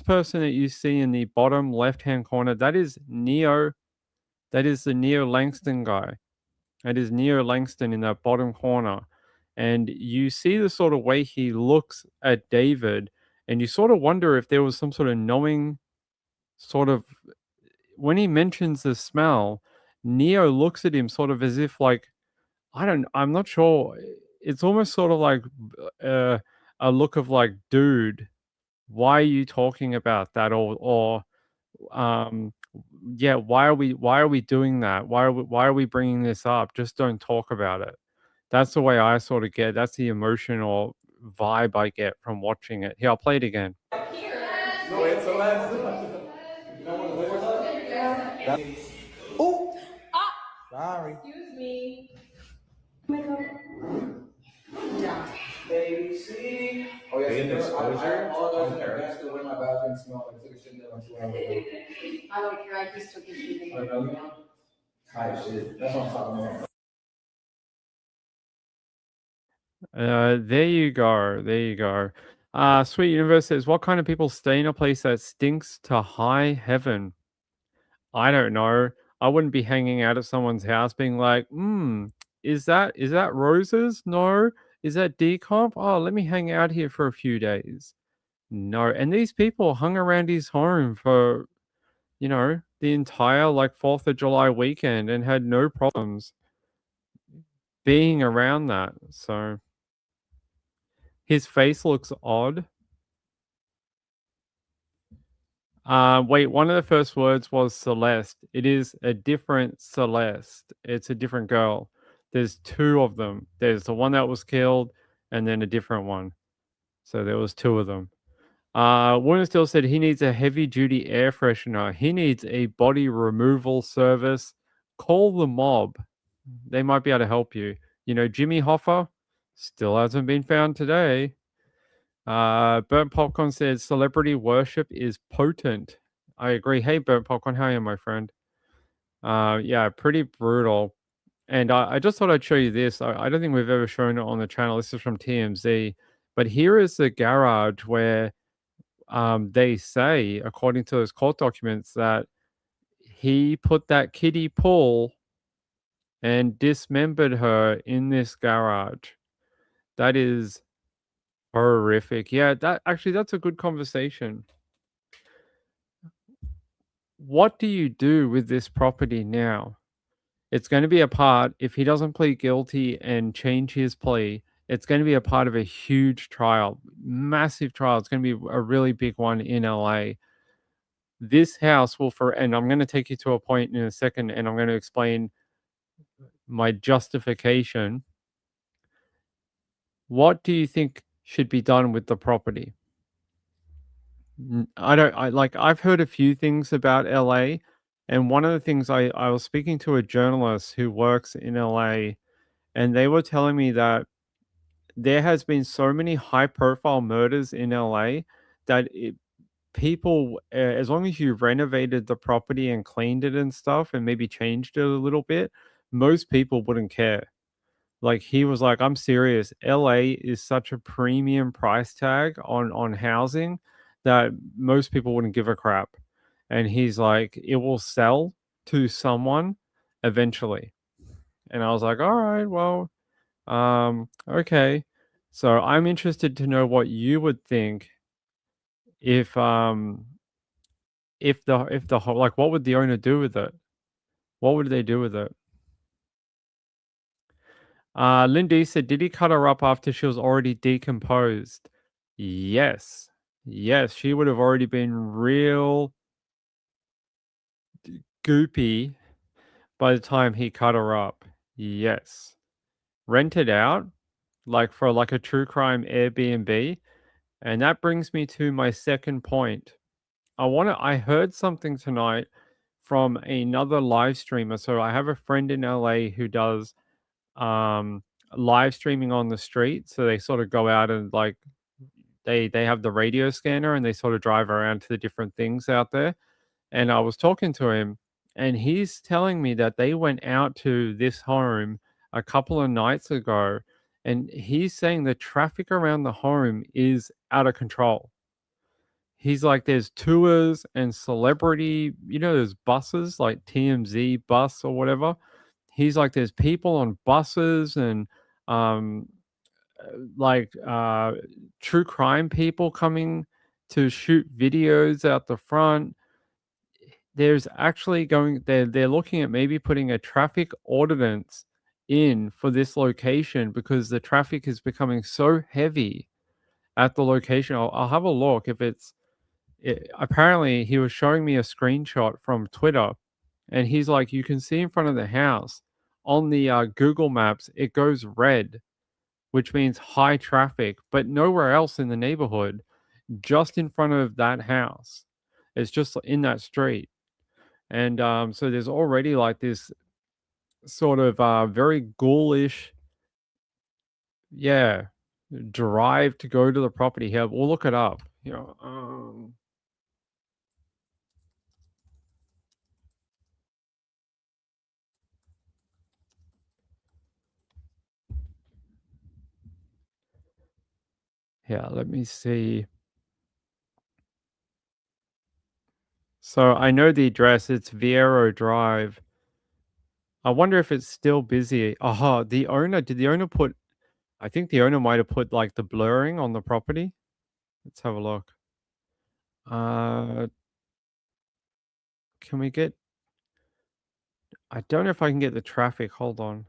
person that you see in the bottom left-hand corner, that is Neo. That is the Neo Langston guy. That is Neo Langston in that bottom corner. And you see the sort of way he looks at David, and you sort of wonder if there was some sort of knowing sort of, when he mentions the smell, Neo looks at him sort of as if like, I'm not sure. It's almost sort of like a look of like, dude, why are you talking about that? Or yeah, why are we doing that? Why are we bringing this up? Just don't talk about it. That's the way I sort of get. That's the emotional vibe I get from watching it. Here, I'll play it again. No, it's the last. You don't want to wait for Oh! Sorry. Excuse me. Baby, see? Oh, yeah, Being exposure, I apologize in advance for the way my bathroom smelled. I took a shit there on 2 hours ago. I don't care. I just took a shit. Type shit. That's what I'm talking about. There you go. There you go. Sweet Universe says, what kind of people stay in a place that stinks to high heaven? I don't know. I wouldn't be hanging out at someone's house being like, is that roses? No. Is that decomp? Oh, let me hang out here for a few days. No. And these people hung around his home for, the entire like 4th of July weekend and had no problems being around that. So his face looks odd. Wait, one of the first words was Celeste. It is a different Celeste. It's a different girl. There's 2 of them. There's the one that was killed and then a different one. So there was 2 of them. Warner still said he needs a heavy-duty air freshener. He needs a body removal service. Call the mob. They might be able to help you. Jimmy Hoffa still hasn't been found today. Burnt Popcorn says celebrity worship is potent. I agree. Hey, Burnt Popcorn, how are you, my friend? Yeah, pretty brutal. And I just thought I'd show you this. I don't think we've ever shown it on the channel. This is from TMZ. But here is the garage where they say, according to those court documents, that he put that kiddie pool and dismembered her in this garage. That is horrific. Yeah, that's a good conversation. What do you do with this property now? It's going to be a part, if he doesn't plead guilty and change his plea, it's going to be a part of a huge trial, massive trial. It's going to be a really big one in LA. This house will and I'm going to take you to a point in a second, and I'm going to explain my justification. What do you think should be done with the property? I've heard a few things about LA, and one of the things I was speaking to a journalist who works in LA, and they were telling me that there has been so many high profile murders in LA that people, as long as you renovated the property and cleaned it and stuff and maybe changed it a little bit, most people wouldn't care. Like, he was like, I'm serious. LA is such a premium price tag on housing that most people wouldn't give a crap. And he's like, it will sell to someone eventually. And I was like, all right, well, okay. So I'm interested to know what you would think if the whole, like, what would the owner do with it? What would they do with it? Lindy said, did he cut her up after she was already decomposed? Yes. Yes, she would have already been real goopy by the time he cut her up. Yes. Rented out, like for like a true crime Airbnb. And that brings me to my second point. I heard something tonight from another live streamer. So I have a friend in LA who does live streaming on the street. So they sort of go out and, like, they have the radio scanner and they sort of drive around to the different things out there. And I was talking to him, and he's telling me that they went out to this home a couple of nights ago, and he's saying the traffic around the home is out of control. He's like, there's tours and celebrity, there's buses like TMZ bus or whatever. He's like, there's people on buses and um like true crime people coming to shoot videos out the front. There's actually they're looking at maybe putting a traffic ordinance in for this location because the traffic is becoming so heavy at the location. I'll have a look if apparently he was showing me a screenshot from Twitter, and he's like, you can see in front of the house on the Google Maps, it goes red, which means high traffic, but nowhere else in the neighborhood, just in front of that house. It's just in that street. And so there's already like this sort of very ghoulish, yeah, drive to go to the property here. We'll look it up. Yeah, let me see. So I know the address. It's Viero Drive. I wonder if it's still busy. Aha, did the owner put, I think the owner might have put like the blurring on the property. Let's have a look. Can we get, I don't know if I can get the traffic. Hold on.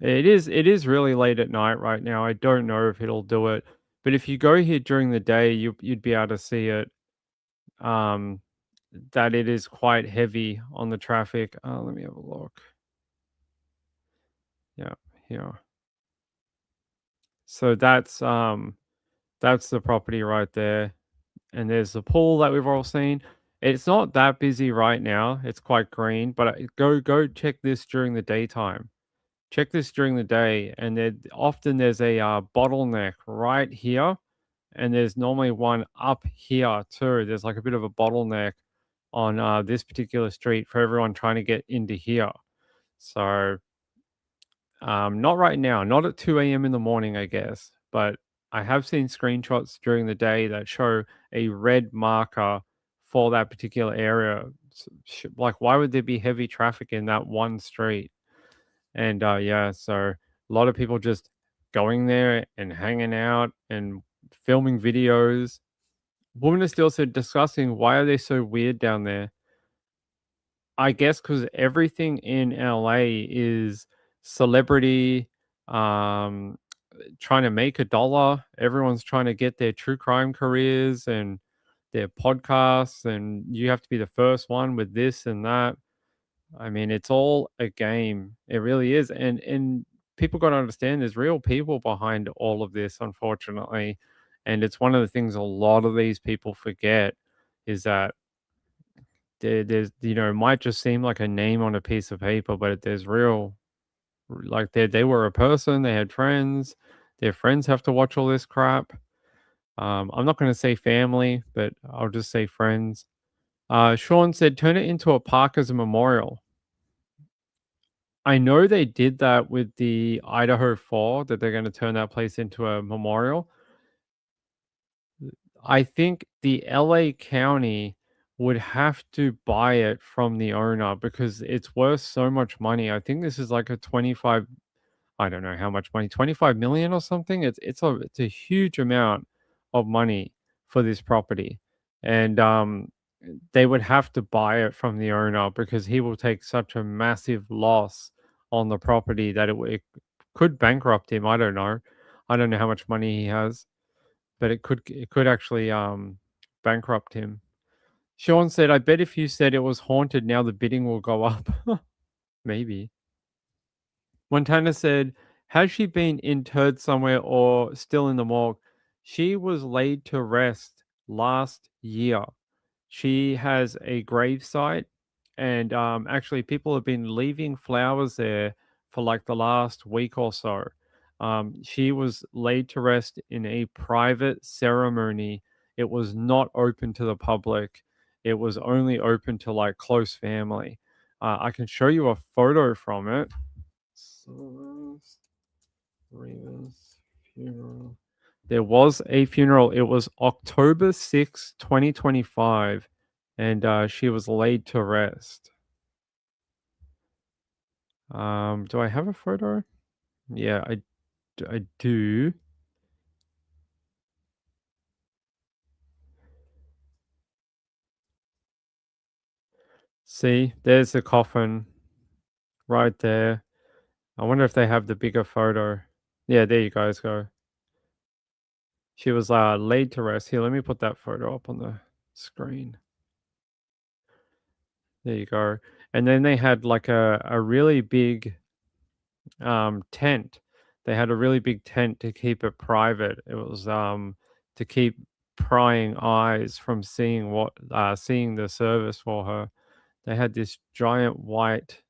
It is really late at night right now. I don't know if it'll do it, but if you go here during the day, you'd be able to see it. That it is quite heavy on the traffic. Let me have a look. Yeah, here. So that's the property right there. and there's the pool that we've all seen. It's not that busy right now. It's quite green, but go check this during the daytime. Check this during the day, and there's a bottleneck right here, and there's normally one up here too. There's like a bit of a bottleneck on this particular street for everyone trying to get into here. So not right now, not at 2 a.m. in the morning, I guess, but I have seen screenshots during the day that show a red marker for that particular area. Like, why would there be heavy traffic in that one street? And yeah, so a lot of people just going there and hanging out and filming videos. Women are still discussing why are they so weird down there. I guess because everything in LA is celebrity, trying to make $1. Everyone's trying to get their true crime careers and their podcasts, and you have to be the first one with this and that. I mean, it's all a game. It really is. And people got to understand there's real people behind all of this, unfortunately. And it's one of the things a lot of these people forget is that there's, it might just seem like a name on a piece of paper, but there's real, like they were a person, they had friends, their friends have to watch all this crap. I'm not going to say family, but I'll just say friends. Sean said, turn it into a park as a memorial. I know they did that with the Idaho 4, that they're going to turn that place into a memorial. I think the LA County would have to buy it from the owner because it's worth so much money. I think this is like a 25, I don't know how much money, 25 million or something. It's a huge amount of money for this property. And they would have to buy it from the owner because he will take such a massive loss on the property that it could bankrupt him. I don't know. I don't know how much money he has, but it could actually bankrupt him. Sean said, I bet if you said it was haunted, now the bidding will go up. Maybe. Montana said, has she been interred somewhere or still in the morgue? She was laid to rest last year. She has a grave site, and actually, people have been leaving flowers there for like the last week or so. She was laid to rest in a private ceremony. It was not open to the public. It was only open to like close family. I can show you a photo from it. Celeste Rivas funeral. There was a funeral. It was October 6, 2025, and she was laid to rest. Do I have a photo? Yeah, I do. See, there's the coffin right there. I wonder if they have the bigger photo. Yeah, there you guys go. She was laid to rest. Here, let me put that photo up on the screen. There you go. And then they had like a really big tent. They had a really big tent to keep it private. It was to keep prying eyes from seeing the service for her. They had this giant white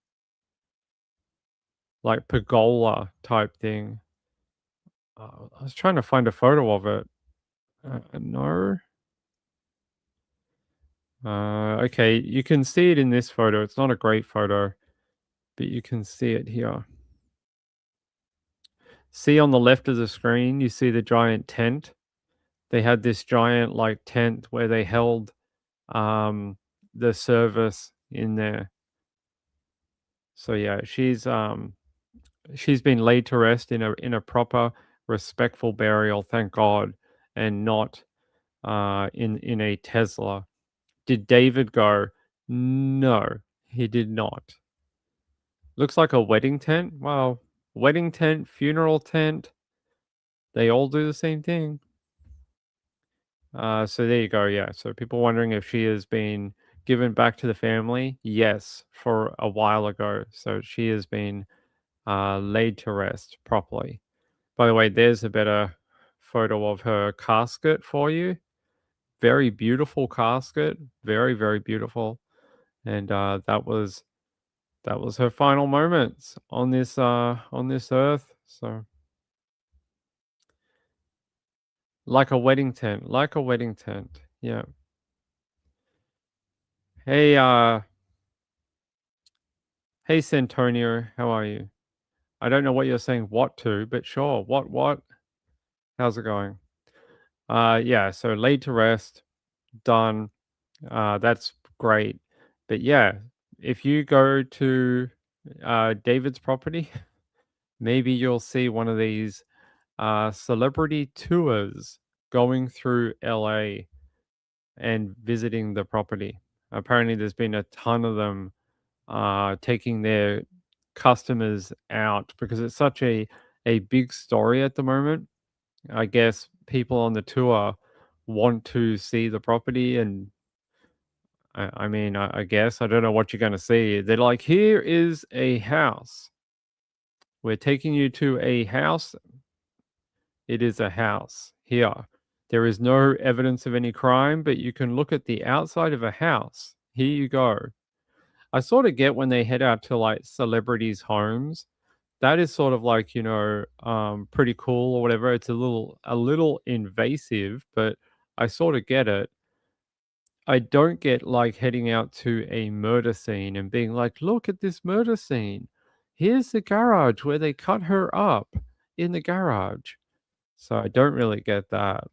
like pergola type thing. I was trying to find a photo of it. No. Okay, you can see it in this photo. It's not a great photo, but you can see it here. See on the left of the screen, you see the giant tent. They had this giant like tent where they held the service in there. So yeah, she's been laid to rest in a proper respectful burial, thank God, and not in a Tesla. Did David go? No, he did not. Looks like a wedding tent. Well, wedding tent, funeral tent, they all do the same thing. So there you go. Yeah. So people wondering if she has been given back to the family. Yes, for a while ago. So she has been laid to rest properly. By the way, there's a better photo of her casket for you. very beautiful casket, very, very beautiful. And that was her final moments on this earth. So like a wedding tent, Yeah. Hey, hey, Santonio, how are you? I don't know what you're saying what to, but sure. What? How's it going? Yeah, so laid to rest, done. That's great. But yeah, if you go to David's property, maybe you'll see one of these celebrity tours going through LA and visiting the property. Apparently, there's been a ton of them taking their customers out because it's such a big story at the moment. I guess people on the tour want to see the property, and I mean, I guess I don't know what you're going to see. They're like, here is a house. We're taking you to a house. It is a house here. There is no evidence of any crime, but you can look at the outside of a house. Here you go. I sort of get when they head out to like celebrities' homes. That is sort of like, pretty cool or whatever. It's a little invasive, but I sort of get it. I don't get like heading out to a murder scene and being like, look at this murder scene. Here's the garage where they cut her up in the garage. So I don't really get that.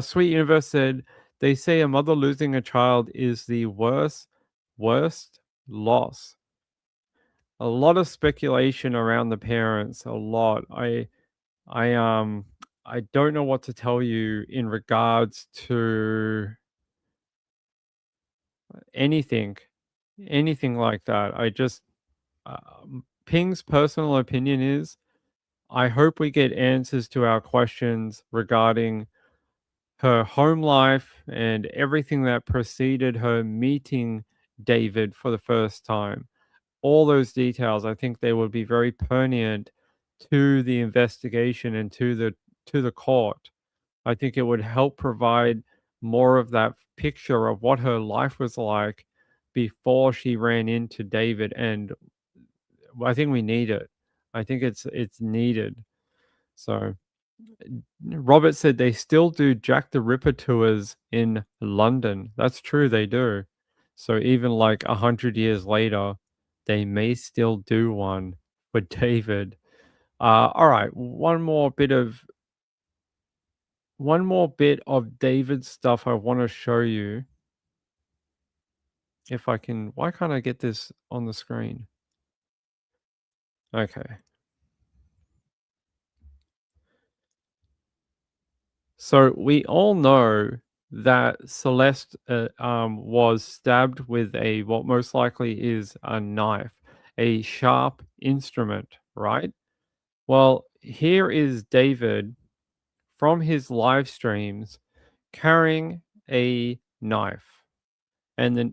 Sweet Universe said, they say a mother losing a child is the worst loss. A lot of speculation around the parents, a lot. I don't know what to tell you in regards to anything like that. I just Ping's personal opinion is I hope we get answers to our questions regarding her home life and everything that preceded her meeting David for the first time. All those details, I think they would be very pertinent to the investigation and to the court. I think it would help provide more of that picture of what her life was like before she ran into David, and I think we need it. I think it's needed. So Robert said they still do Jack the Ripper tours in London. That's true, they do. So even like 100 years later, they may still do one for David. All right, one more bit of David's stuff I want to show you. If I can, why can't I get this on the screen? Okay. So we all know that Celeste was stabbed with what most likely is a knife, a sharp instrument, right? Well, here is David from his live streams carrying a knife. And then,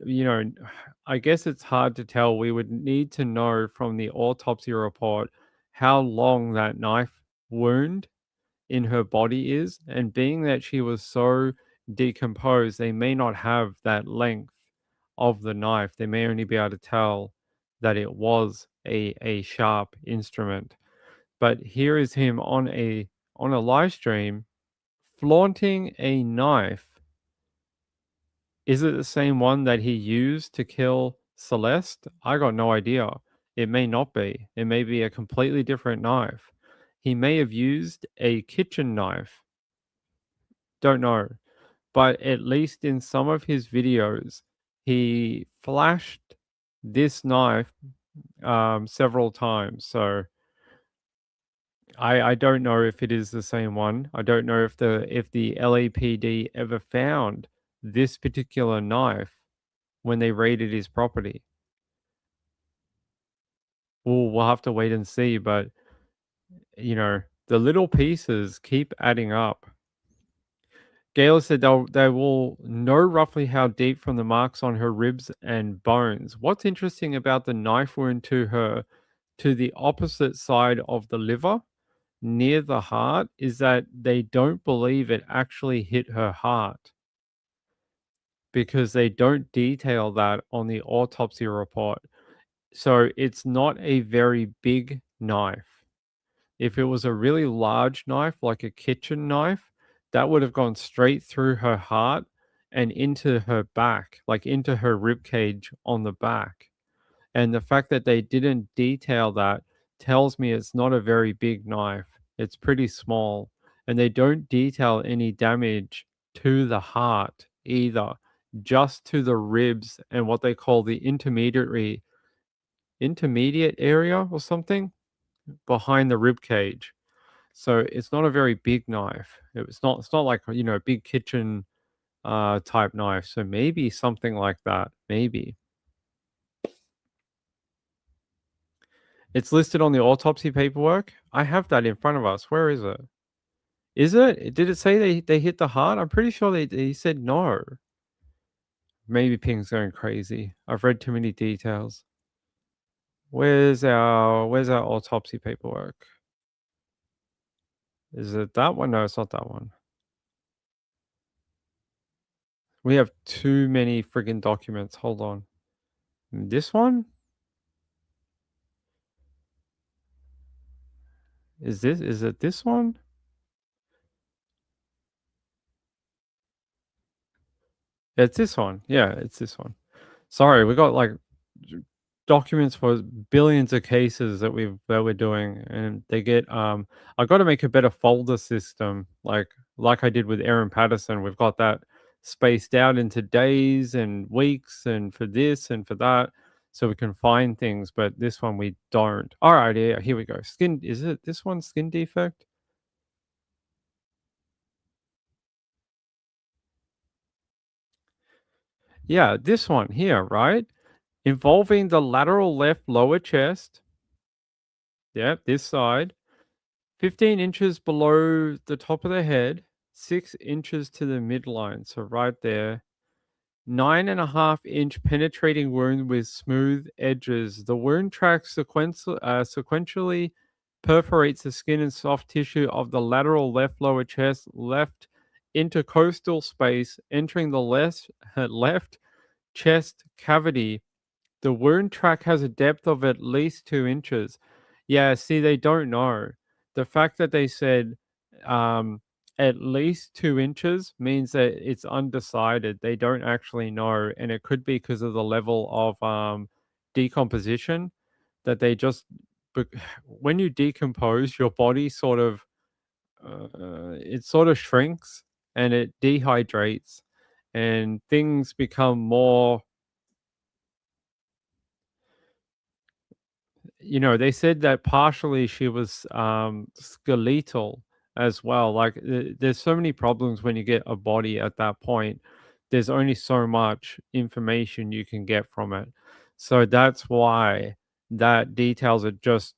I guess it's hard to tell. We would need to know from the autopsy report how long that knife wound in her body is. And being that she was so decomposed, they may not have that length of the knife. They may only be able to tell that it was a sharp instrument. But here is him on a live stream flaunting a knife. Is it the same one that he used to kill Celeste? I got no idea. It may not be. It may be a completely different knife. He may have used a kitchen knife. Don't know. But at least in some of his videos, he flashed this knife several times. So I don't know if it is the same one. I don't know if the LAPD ever found this particular knife when they raided his property. We'll have to wait and see, but the little pieces keep adding up. Gail said they will know roughly how deep from the marks on her ribs and bones. What's interesting about the knife wound to the opposite side of the liver, near the heart is that they don't believe it actually hit her heart because they don't detail that on the autopsy report. So it's not a very big knife. If it was a really large knife, like a kitchen knife, that would have gone straight through her heart and into her back, like into her rib cage on the back. And the fact that they didn't detail that tells me it's not a very big knife. It's pretty small. And they don't detail any damage to the heart either, just to the ribs and what they call the intermediate area or something behind the rib cage. So it's not a very big knife. It's not like, a big kitchen type knife. So maybe something like that. Maybe. It's listed on the autopsy paperwork. I have that in front of us. Where is it? Is it? Did it say they hit the heart? I'm pretty sure they said no. Maybe Ping's going crazy. I've read too many details. Where's our autopsy paperwork? Is it that one? No, it's not that one. We have too many friggin' documents. Hold on. This one? Is it this one? It's this one. Yeah, it's this one. Sorry, we got like documents for billions of cases that we're doing, and they get I got to make a better folder system, like I did with Aaron Patterson. We've got that spaced out into days and weeks, and for this and for that, so we can find things. But this one we don't. All right, yeah, here we go. Skin. Is it this one? Skin defect. Yeah, this one here, right? Involving the lateral left lower chest. Yep, this side. 15 inches below the top of the head, 6 inches to the midline. So right there. 9.5-inch penetrating wound with smooth edges. The wound track sequentially perforates the skin and soft tissue of the lateral left lower chest, left intercostal space, entering the left chest cavity. The wound track has a depth of at least 2 inches. Yeah, see, they don't know. The fact that they said at least 2 inches means that it's undecided. They don't actually know. And it could be because of the level of decomposition that they just, when you decompose, your body sort of, it sort of shrinks and it dehydrates and things become more. They said that partially she was skeletal as well. Like there's so many problems when you get a body at that point. There's only so much information you can get from it. So that's why that details it just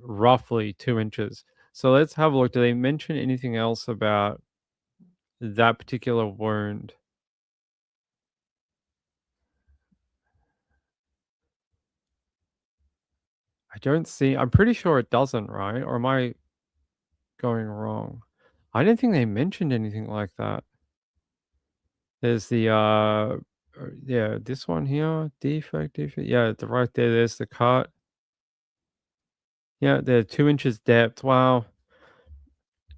roughly 2 inches. So let's have a look. Do they mention anything else about that particular wound? I don't see. I'm pretty sure it doesn't, right? Or am I going wrong? I didn't think they mentioned anything like that. There's the yeah, this one here, defect. Yeah, the right there. There's the cut. Yeah, they're 2 inches depth. Wow,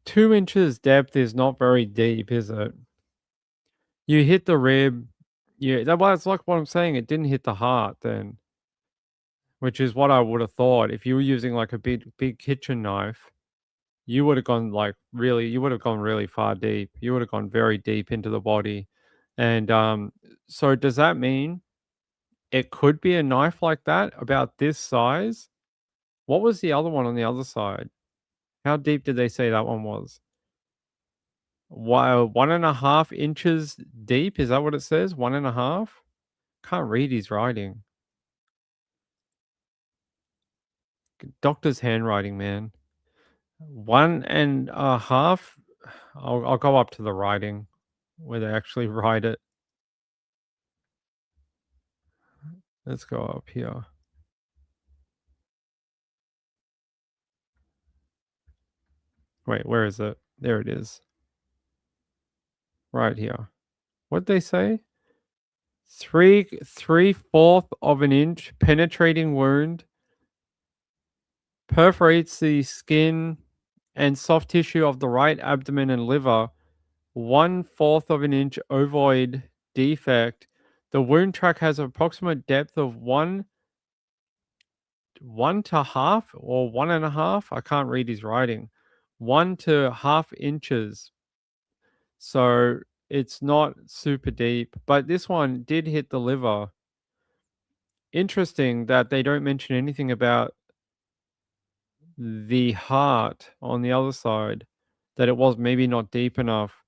2 inches depth is not very deep, is it? You hit the rib. Yeah, that's like what I'm saying. It didn't hit the heart then, which is what I would have thought. If you were using like a big kitchen knife, you would have gone you would have gone really far deep. You would have gone very deep into the body. And so does that mean it could be a knife like that about this size? What was the other one on the other side? How deep did they say that one was? Wow, 1.5 inches deep? Is that what it says? 1.5? Can't read his writing. Doctor's handwriting, man. 1.5. I'll go up to the writing where they actually write it. Let's go up here. Wait, where is it? There it is. Right here. What'd they say? 3/4 of an inch penetrating wound perforates the skin and soft tissue of the right abdomen and liver. 1/4 of an inch ovoid defect. The wound track has approximate depth of one to half or 1.5. I can't read his writing. 1 to half inches. So it's not super deep, but this one did hit the liver. Interesting that they don't mention anything about the heart on the other side, that it was maybe not deep enough.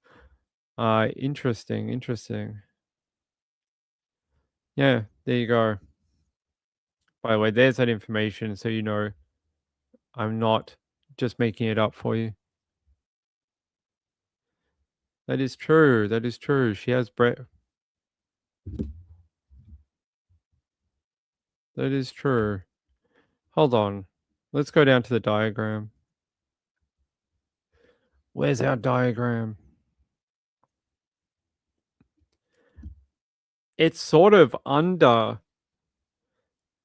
Interesting. Yeah, there you go. By the way, there's that information, so you know I'm not just making it up for you. That is true. That is true. She has That is true. Hold on. Let's go down to the diagram. Where's our diagram? It's sort of under.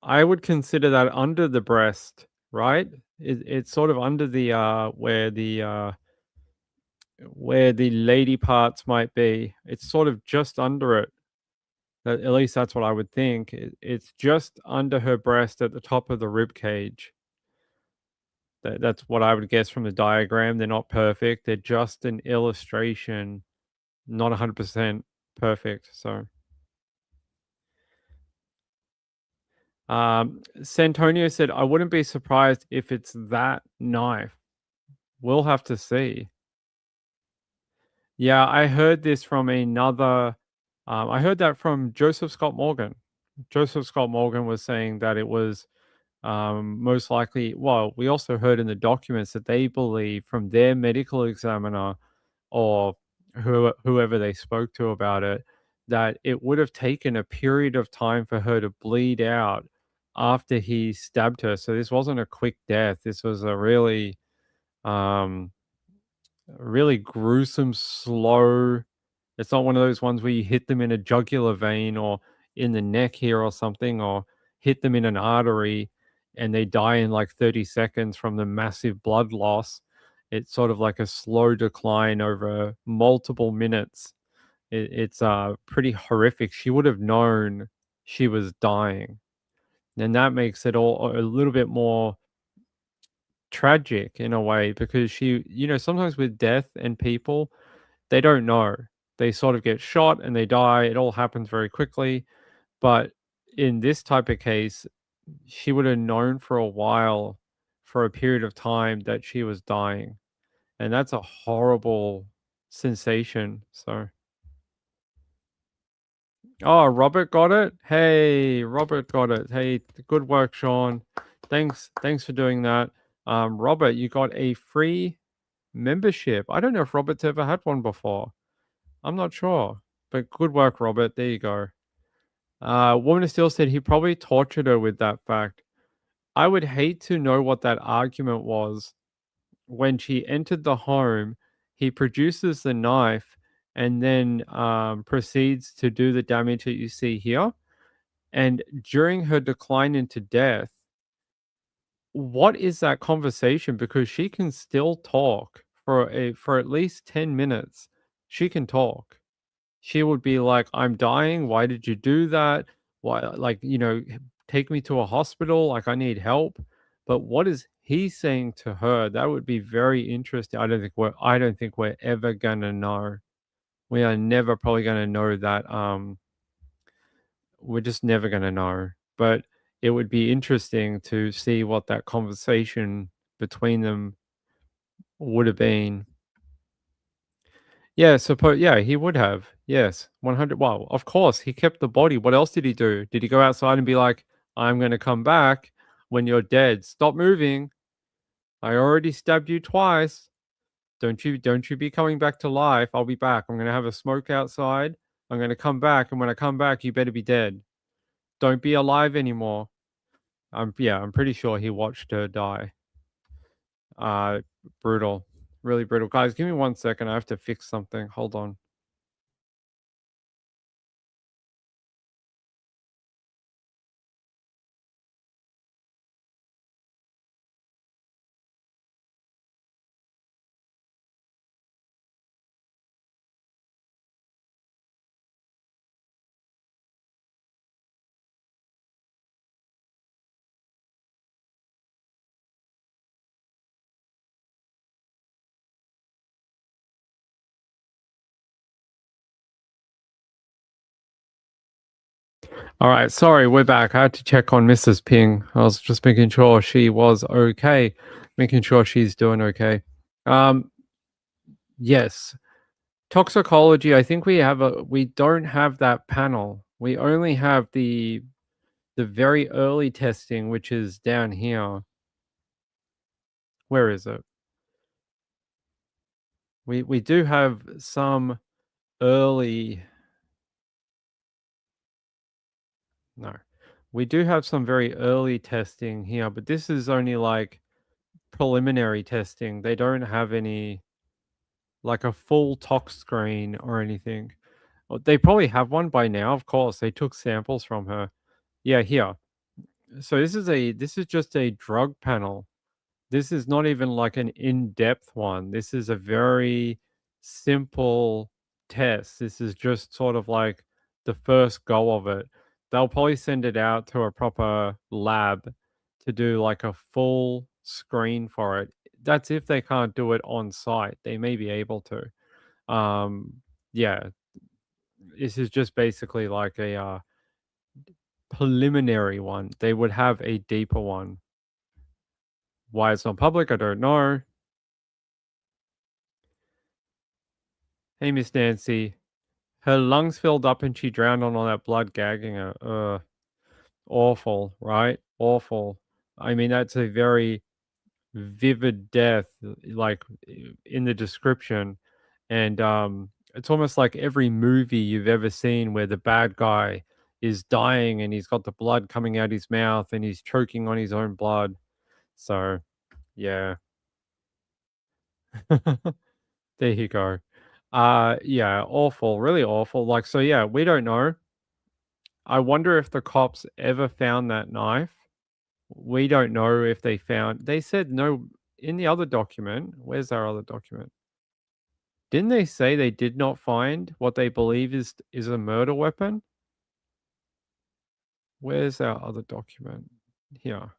I would consider that under the breast, right? It's sort of under the where the lady parts might be. It's sort of just under it. At least that's what I would think. It's just under her breast at the top of the rib cage. That's what I would guess from the diagram. They're not perfect. They're just an illustration, not 100% perfect. So, Santonio said, I wouldn't be surprised if it's that knife. We'll have to see. Yeah, I heard this from another. I heard that from Joseph Scott Morgan. Joseph Scott Morgan was saying that it was most likely. Well, we also heard in the documents that they believe from their medical examiner or whoever they spoke to about it, that it would have taken a period of time for her to bleed out after he stabbed her. So this wasn't a quick death. This was a really really gruesome, slow. It's not one of those ones where you hit them in a jugular vein or in the neck here or something, or hit them in an artery and they die in like 30 seconds from the massive blood loss. It's sort of like a slow decline over multiple minutes. It's pretty horrific. She would have known she was dying. And that makes it all a little bit more tragic in a way, because sometimes with death and people, they don't know. They sort of get shot and they die. It all happens very quickly. But in this type of case, she would have known for a while, for a period of time, that she was dying. And that's a horrible sensation. So, oh, Robert got it. Hey, Robert got it. Hey, good work, Sean. Thanks for doing that. Robert, you got a free membership. I don't know if Robert's ever had one before. I'm not sure, but good work, Robert. There you go. Woman of Steel said he probably tortured her with that fact. I would hate to know what that argument was. When she entered the home, he produces the knife and then proceeds to do the damage that you see here. And during her decline into death, what is that conversation? Because she can still talk for at least 10 minutes. She can talk. She would be like, I'm dying. Why did you do that? Why, like, take me to a hospital. Like, I need help. But what is he saying to her? That would be very interesting. I don't think we're ever gonna know. We are never probably gonna know that. We're just never gonna know. But it would be interesting to see what that conversation between them would have been. Yeah, he would have. Yes, 100. Well, of course, he kept the body. What else did he do? Did he go outside and be like, I'm going to come back when you're dead? Stop moving. I already stabbed you twice. Don't you be coming back to life. I'll be back. I'm going to have a smoke outside. I'm going to come back, and when I come back, you better be dead. Don't be alive anymore. I'm pretty sure he watched her die. Brutal. really brutal. Guys, give me 1 second. I have to fix something. Hold on. All right, sorry, we're back. I had to check on Mrs. Ping. I was just making sure she was okay, making sure she's doing okay. Yes, toxicology. I think we don't have that panel. We only have the very early testing, which is down here. Where is it? We do have some early. No, we do have some very early testing here, but this is only like preliminary testing. They don't have any like a full tox screen or anything. They probably have one by now, of course. They took samples from her. Yeah, here. So this is just a drug panel. This is not even like an in-depth one. This is a very simple test. This is just sort of like the first go of it. They'll probably send it out to a proper lab to do like a full screen for it. That's if they can't do it on site. They may be able to. Yeah, this is just basically like a preliminary one. They would have a deeper one. Why it's not public, I don't know. Hey, Miss Nancy. Her lungs filled up and she drowned on all that blood gagging her. Awful, right? Awful. I mean, that's a very vivid death, like in the description. And it's almost like every movie you've ever seen where the bad guy is dying and he's got the blood coming out his mouth and he's choking on his own blood. So, yeah. There you go. Yeah, awful, really awful. Like, so yeah, we don't know. I wonder if the cops ever found that knife. We don't know if they said no in the other document. Where's our other document? Didn't they say they did not find what they believe is a murder weapon? Where's our other document? Here.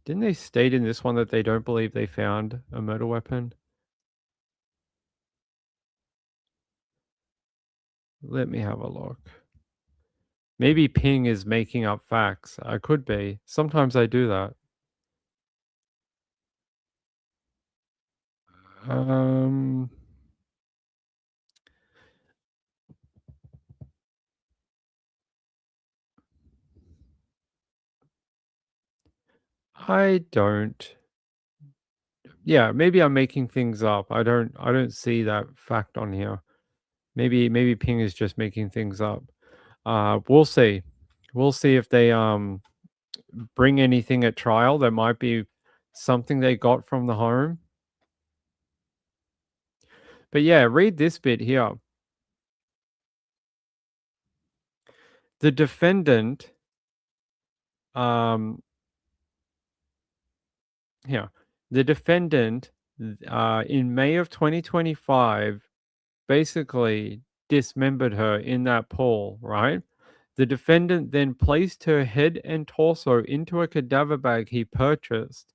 Didn't they state in this one that they don't believe they found a murder weapon? Let me have a look. Maybe Ping is making up facts. I could be. Sometimes I do that. I don't. Yeah, maybe I'm making things up. I don't see that fact on here. Maybe Ping is just making things up. We'll see. We'll see if they bring anything at trial. There might be something they got from the home. But yeah, read this bit here. The defendant here. The defendant in May of 2025 basically dismembered her in that pool, right? The defendant then placed her head and torso into a cadaver bag he purchased,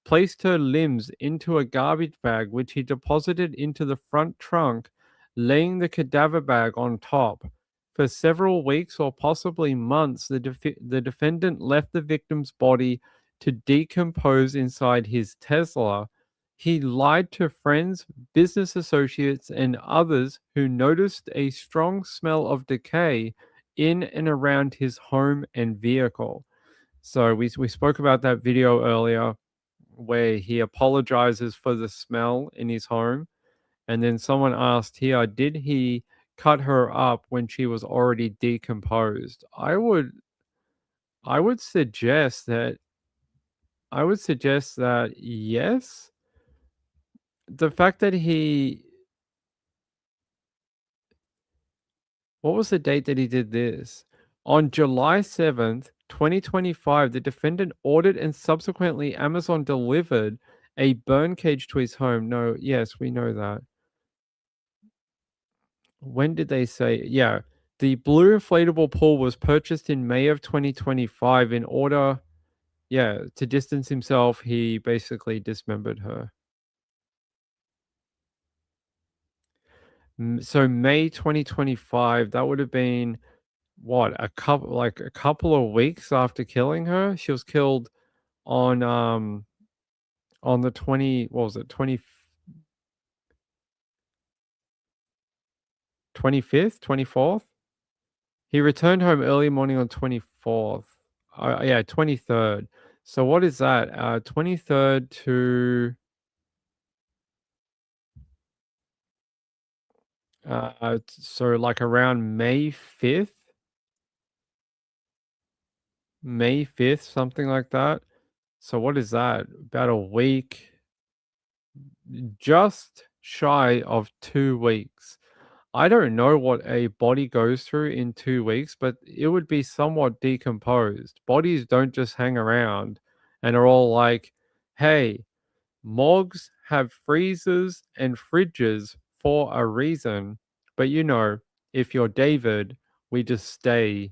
placed her limbs into a garbage bag which he deposited into the front trunk, laying the cadaver bag on top. For several weeks or possibly months, the defendant left the victim's body to decompose inside his Tesla. He lied to friends, business associates, and others who noticed a strong smell of decay in and around his home and vehicle. So we spoke about that video earlier where he apologizes for the smell in his home. And then someone asked here, did he cut her up when she was already decomposed? I would I would suggest that yes. The fact that what was the date that he did this? On July 7th, 2025, the defendant ordered and subsequently Amazon delivered a burn cage to his home. No, yes, we know that. When did they say? Yeah. The blue inflatable pool was purchased in May of 2025 in order, to distance himself. He basically dismembered her. So May 2025, that would have been what, a couple of weeks after killing her. She was killed on the 20, what was it, 25th, 24th. He returned home early morning on 24th. Yeah, 23rd. So what is that? 23rd to so like around May 5th. May 5th, something like that. So what is that? About a week, just shy of 2 weeks. I don't know what a body goes through in 2 weeks, but it would be somewhat decomposed. Bodies don't just hang around and are all like, hey, morgues have freezers and fridges for a reason. But if you're David, we just stay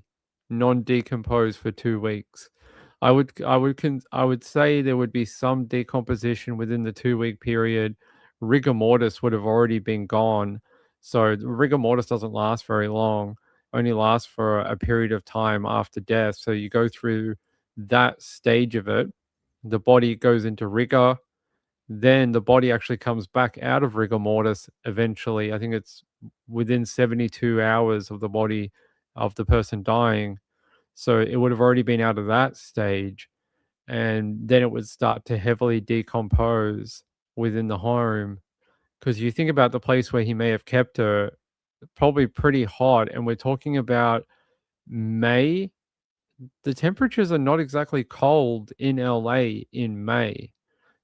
non-decomposed for 2 weeks. I would say there would be some decomposition within the 2-week period. Rigor mortis would have already been gone. So rigor mortis doesn't last very long, only lasts for a period of time after death. So you go through that stage of it. The body goes into rigor. Then the body actually comes back out of rigor mortis eventually. I think it's within 72 hours of the person dying. So it would have already been out of that stage. And then it would start to heavily decompose within the home. Because you think about the place where he may have kept her, probably pretty hot. And we're talking about May. The temperatures are not exactly cold in LA in May.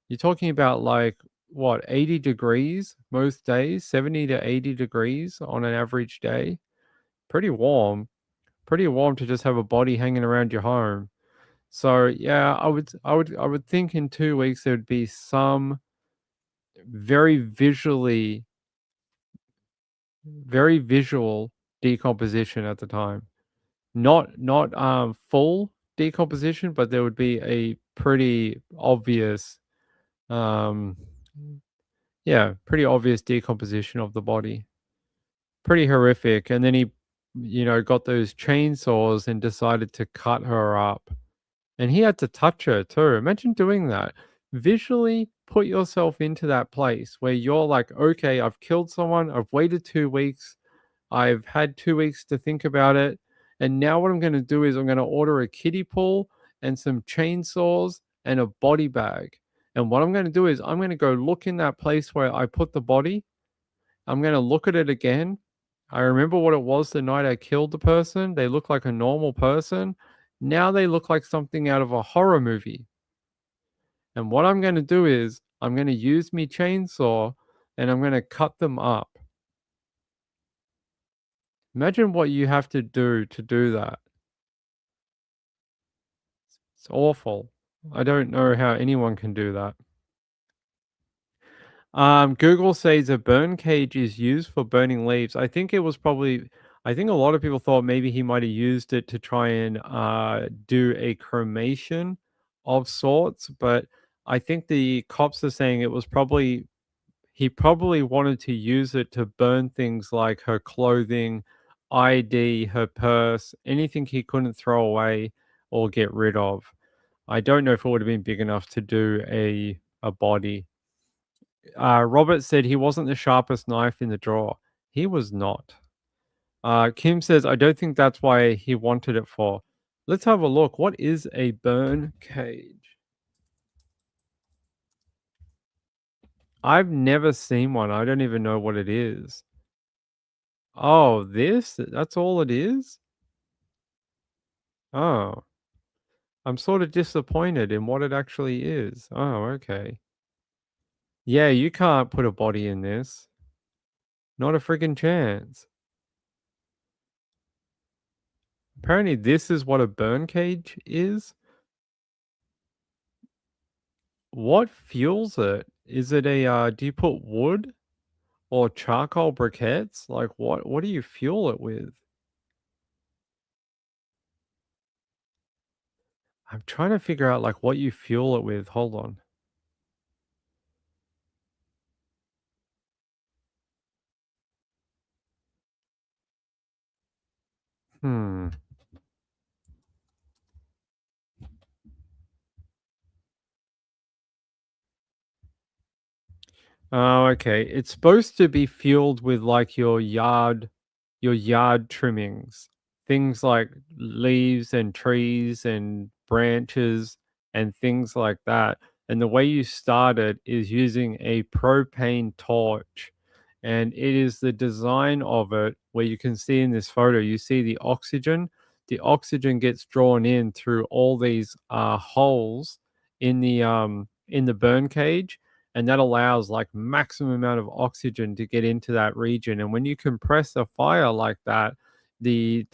You're talking about like what, 80 degrees most days, 70 to 80 degrees on an average day. Pretty warm to just have a body hanging around your home. So yeah, I would think in 2 weeks there would be some very visual decomposition at the time. Not full decomposition, but there would be a pretty obvious pretty obvious decomposition of the body. Pretty horrific. And then he got those chainsaws and decided to cut her up. And he had to touch her too. Imagine doing that. Visually put yourself into that place where you're like, okay, I've killed someone. I've waited 2 weeks. I've had 2 weeks to think about it. And now what I'm going to do is I'm going to order a kiddie pool and some chainsaws and a body bag. And what I'm going to do is I'm going to go look in that place where I put the body. I'm going to look at it again. I remember what it was the night I killed the person. They look like a normal person. Now they look like something out of a horror movie. And what I'm going to do is I'm going to use my chainsaw and I'm going to cut them up. Imagine what you have to do that. It's awful. I don't know how anyone can do that. Google says a burn cage is used for burning leaves. I think a lot of people thought maybe he might have used it to try and do a cremation of sorts, but I think the cops are saying he probably wanted to use it to burn things like her clothing, ID, her purse, anything he couldn't throw away or get rid of. I don't know if it would have been big enough to do a body. Robert said he wasn't the sharpest knife in the drawer. He was not. Kim says, I don't think that's why he wanted it for. Let's have a look. What is a burn cage? I've never seen one. I don't even know what it is. Oh, this? That's all it is? Oh. I'm sort of disappointed in what it actually is. Oh, okay. Yeah, you can't put a body in this. Not a friggin' chance. Apparently this is what a burn cage is. What fuels it? Is it a, do you put wood or charcoal briquettes? Like what do you fuel it with? I'm trying to figure out like what you fuel it with. Hold on. Hmm. Oh, okay. It's supposed to be fueled with like your yard trimmings. Things like leaves and trees and branches and things like that. And the way you start it is using a propane torch. And it is the design of it where you can see in this photo, you see the oxygen. The oxygen gets drawn in through all these holes in the burn cage, and that allows like maximum amount of oxygen to get into that region. And when you compress a fire like that, the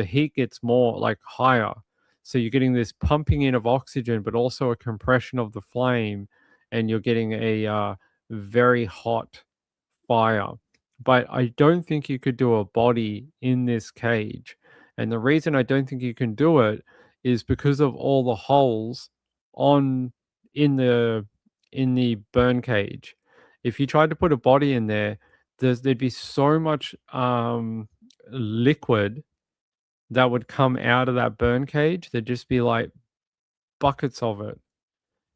heat gets more like higher, so you're getting this pumping in of oxygen but also a compression of the flame, and you're getting a very hot fire. But I don't think you could do a body in this cage, and the reason I don't think you can do it is because of all the holes on in the burn cage. If you tried to put a body in there, there'd be so much liquid that would come out of that burn cage. There'd just be like buckets of it.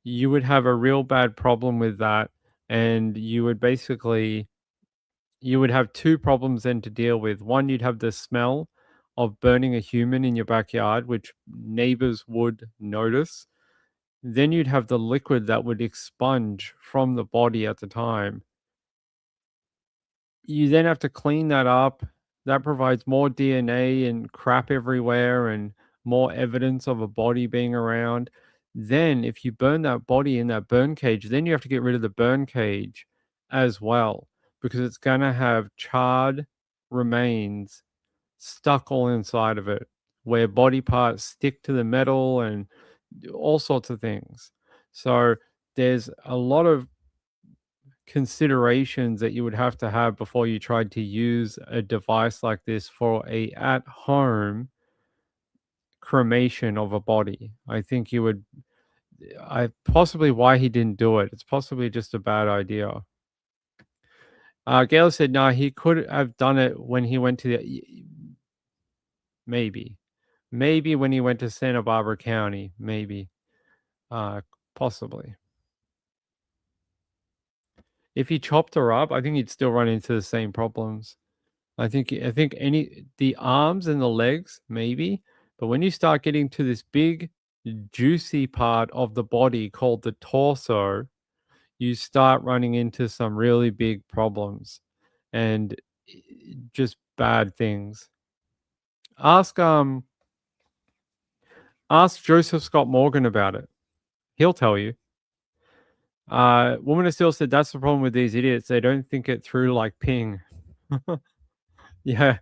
You would have a real bad problem with that, and you would have two problems then to deal with. One, you'd have the smell of burning a human in your backyard, which neighbors would notice. Then you'd have the liquid that would expunge from the body at the time. You then have to clean that up. That provides more DNA and crap everywhere and more evidence of a body being around. Then, if you burn that body in that burn cage, then you have to get rid of the burn cage as well, because it's going to have charred remains stuck all inside of it, where body parts stick to the metal and all sorts of things. So, there's a lot of considerations that you would have to have before you tried to use a device like this for a at-home cremation of a body. I think you would possibly why he didn't do it. It's possibly just a bad idea. Gail said, no, he could have done it when he went to maybe when he went to Santa Barbara County, maybe, possibly. If he chopped her up, I think he'd still run into the same problems. I think the arms and the legs, maybe, but when you start getting to this big, juicy part of the body called the torso, you start running into some really big problems and just bad things. Ask Joseph Scott Morgan about it. He'll tell you. Woman of Steel said that's the problem with these idiots. They don't think it through like Ping. Yeah.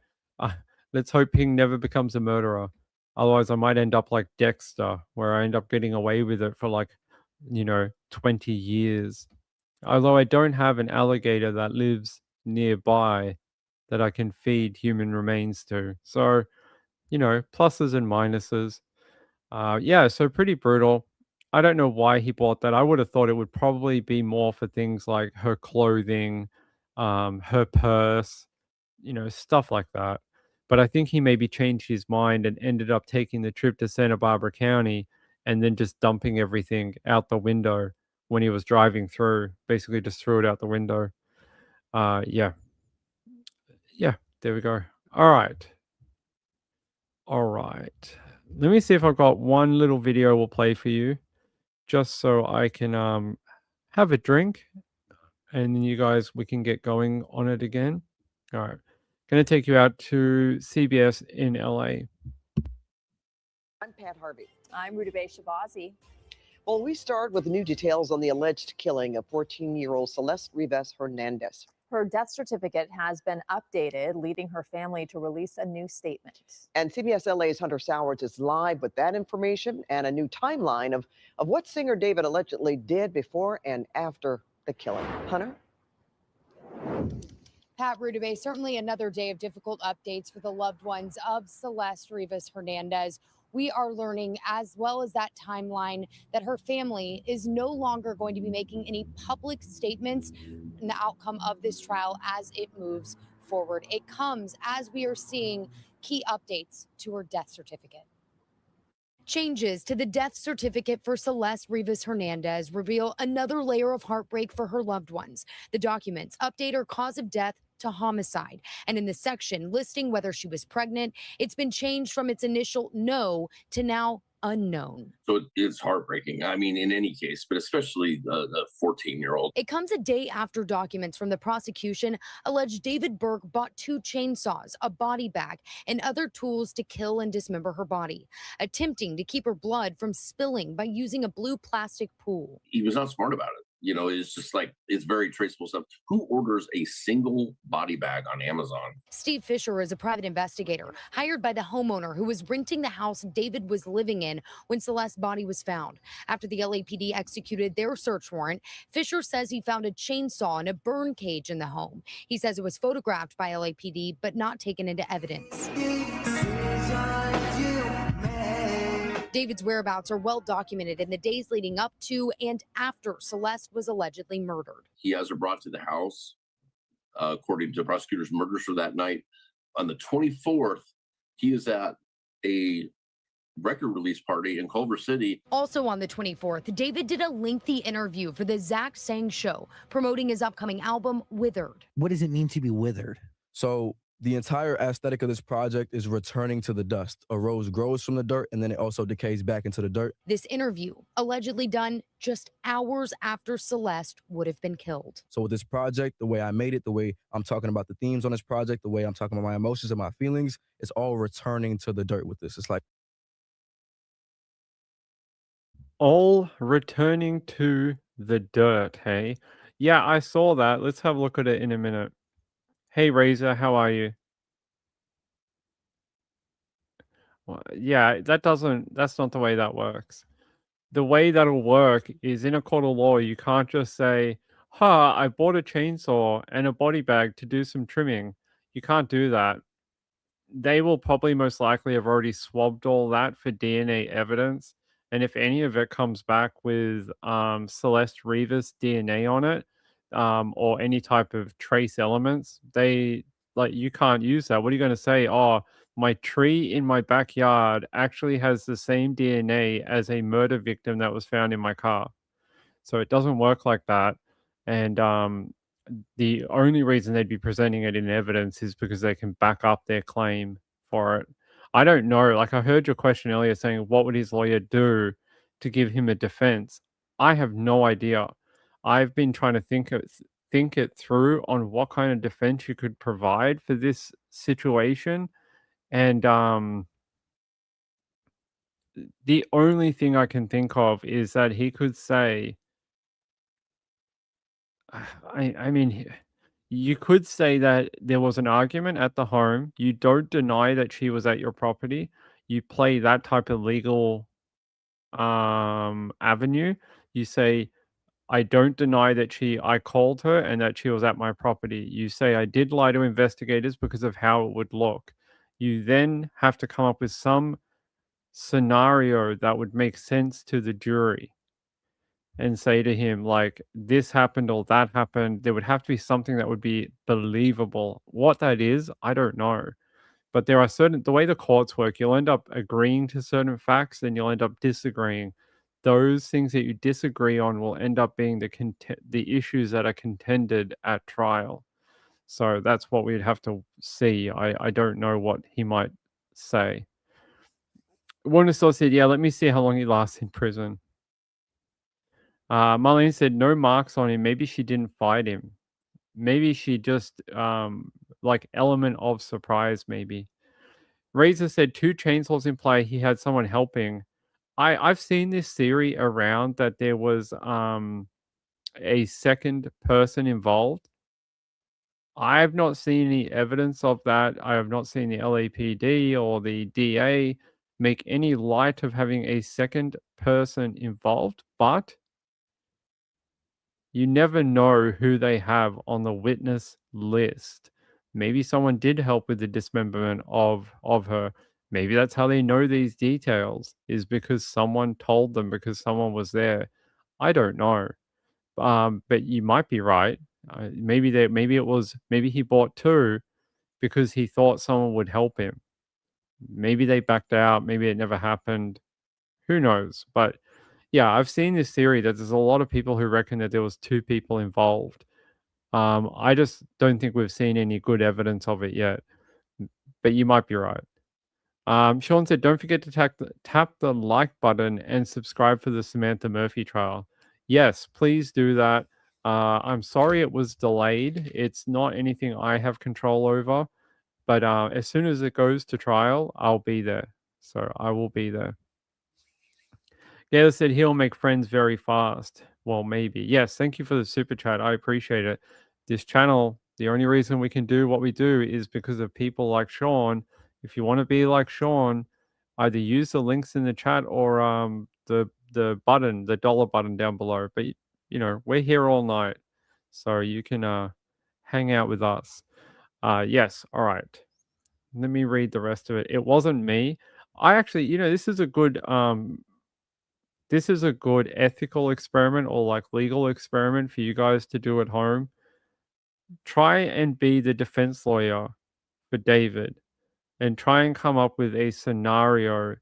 Let's hope Ping never becomes a murderer. Otherwise, I might end up like Dexter, where I end up getting away with it for like, 20 years. Although I don't have an alligator that lives nearby that I can feed human remains to. So, pluses and minuses. Yeah, so pretty brutal. I don't know why he bought that. I would have thought it would probably be more for things like her clothing, her purse, stuff like that. But I think he maybe changed his mind and ended up taking the trip to Santa Barbara County and then just dumping everything out the window when he was driving through. Basically, just threw it out the window. Yeah. Yeah, there we go. All right. Let me see if I've got one little video we'll play for you, just so I can have a drink, and then we can get going on it again. All right. Going to take you out to CBS in LA. I'm Pat Harvey. I'm Rutabe Shabazi. Well, we start with new details on the alleged killing of 14-year-old Celeste Rivas Hernandez. Her death certificate has been updated, leading her family to release a new statement. And CBS LA's Hunter Sowers is live with that information and a new timeline of what singer David allegedly did before and after the killing. Hunter? Pat Rutabe, certainly another day of difficult updates for the loved ones of Celeste Rivas Hernandez. We are learning, as well as that timeline, that her family is no longer going to be making any public statements in the outcome of this trial as it moves forward. It comes as we are seeing key updates to her death certificate. Changes to the death certificate for Celeste Rivas Hernandez reveal another layer of heartbreak for her loved ones. The documents update her cause of death to homicide. And in the section listing whether she was pregnant, it's been changed from its initial no to now unknown. So it's heartbreaking. I mean, in any case, but especially the 14-year-old. It comes a day after documents from the prosecution allege David Burke bought 2 chainsaws, a body bag, and other tools to kill and dismember her body, attempting to keep her blood from spilling by using a blue plastic pool. He was not smart about it. You know, it's just like, it's very traceable stuff. Who orders a single body bag on Amazon? Steve Fisher is a private investigator hired by the homeowner who was renting the house David was living in when Celeste's body was found. After the LAPD executed their search warrant, Fisher says he found a chainsaw and a burn cage in the home. He says it was photographed by LAPD but not taken into evidence. David's whereabouts are well documented in the days leading up to and after Celeste was allegedly murdered. He has her brought to the house, according to prosecutors' murders for that night. On the 24th, he is at a record release party in Culver City. Also on the 24th, David did a lengthy interview for the Zach Sang Show, promoting his upcoming album, Withered. What does it mean to be withered? So the entire aesthetic of this project is returning to the dust. A rose grows from the dirt and then it also decays back into the dirt. This interview, allegedly done just hours after Celeste would have been killed. So with this project, the way I made it, the way I'm talking about the themes on this project, the way I'm talking about my emotions and my feelings, it's all returning to the dirt with this. It's like all returning to the dirt, hey? Yeah, I saw that. Let's have a look at it in a minute. Hey, Razor, how are you? Well, yeah, that's not the way that works. The way that'll work is in a court of law, you can't just say, I bought a chainsaw and a body bag to do some trimming. You can't do that. They will probably most likely have already swabbed all that for DNA evidence. And if any of it comes back with Celeste Rivas DNA on it, or any type of trace elements, you can't use that. What are you going to say? Oh, my tree in my backyard actually has the same DNA as a murder victim that was found in my car. So it doesn't work like that. And the only reason they'd be presenting it in evidence is because they can back up their claim for it. I don't know. Like, I heard your question earlier saying, what would his lawyer do to give him a defense? I have no idea. I've been trying to think it through on what kind of defense you could provide for this situation. And the only thing I can think of is that he could say, I mean, you could say that there was an argument at the home. You don't deny that she was at your property. You play that type of legal avenue. You say, I don't deny that I called her and that she was at my property. You say, I did lie to investigators because of how it would look. You then have to come up with some scenario that would make sense to the jury and say to him, like, this happened or that happened. There would have to be something that would be believable. What that is, I don't know. But there are the way the courts work, you'll end up agreeing to certain facts, then you'll end up disagreeing. Those things that you disagree on will end up being the issues that are contended at trial. So that's what we'd have to see. I don't know what he might say. One still said, yeah, let me see how long he lasts in prison. Marlene said, no marks on him. Maybe she didn't fight him. Maybe she just, like, element of surprise, maybe. Razor said 2 chainsaws imply he had someone helping. I've seen this theory around that there was a second person involved. I have not seen any evidence of that. I have not seen the LAPD or the DA make any light of having a second person involved, but you never know who they have on the witness list. Maybe someone did help with the dismemberment of her. Maybe that's how they know these details, is because someone told them, because someone was there. I don't know. But you might be right. Maybe he bought 2 because he thought someone would help him. Maybe they backed out. Maybe it never happened. Who knows? But yeah, I've seen this theory that there's a lot of people who reckon that there was 2 people involved. I just don't think we've seen any good evidence of it yet. But you might be right. Sean said, don't forget to tap the like button and subscribe for the Samantha Murphy trial. Yes, please do that. I'm sorry it was delayed. It's not anything I have control over. But as soon as it goes to trial, I'll be there. So I will be there. Gail said he'll make friends very fast. Well, maybe. Yes, thank you for the super chat. I appreciate it. This channel, the only reason we can do what we do is because of people like Sean. If you want to be like Sean, either use the links in the chat or the button, the dollar button down below. But you know, we're here all night, so you can hang out with us. Yes, all right. Let me read the rest of it. It wasn't me. I actually, you know, this is a good ethical experiment or like legal experiment for you guys to do at home. Try and be the defense lawyer for David and try and come up with a scenario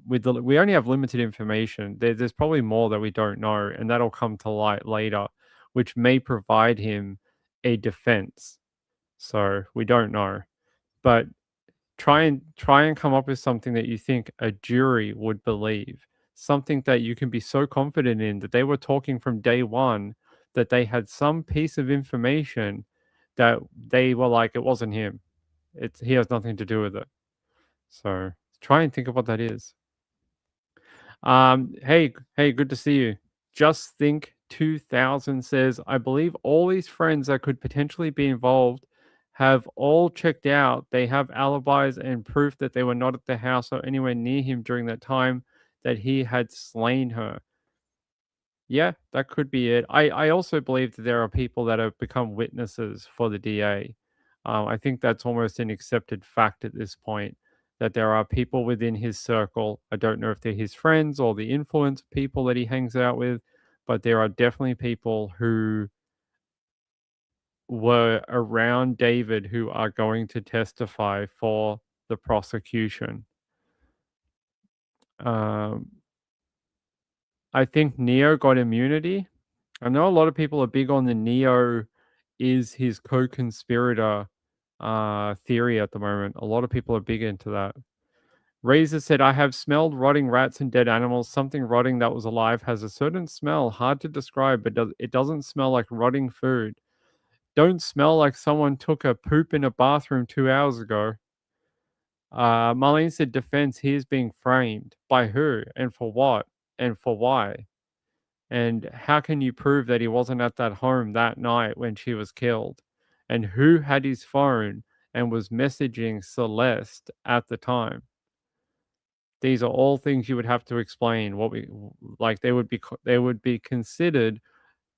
we only have limited information. There's probably more that we don't know, and that'll come to light later, which may provide him a defense. So we don't know. But try and come up with something that you think a jury would believe, something that you can be so confident in that they were talking from day one, that they had some piece of information that they were like, it wasn't him, he has nothing to do with it. So try and think of what that is. Hey, good to see you. Just Think 2000 says, I believe all these friends that could potentially be involved have all checked out. They have alibis and proof that they were not at the house or anywhere near him during that time that he had slain her. Yeah, that could be it. I also believe that there are people that have become witnesses for the DA. I think that's almost an accepted fact at this point, that there are people within his circle. I don't know if they're his friends or the influence people that he hangs out with, but there are definitely people who were around David who are going to testify for the prosecution. I think Neo got immunity. I know a lot of people are big on the Neo is his co-conspirator theory at the moment. A lot of people are big into that. Razor said, I have smelled rotting rats and dead animals. Something rotting that was alive has a certain smell, hard to describe, but it doesn't smell like rotting food. Don't smell like someone took a poop in a bathroom 2 hours ago. Marlene said, defense, he is being framed. By who? And for what? And for why? And how can you prove that he wasn't at that home that night when she was killed? And who had his phone and was messaging Celeste at the time? These are all things you would have to explain. They would be considered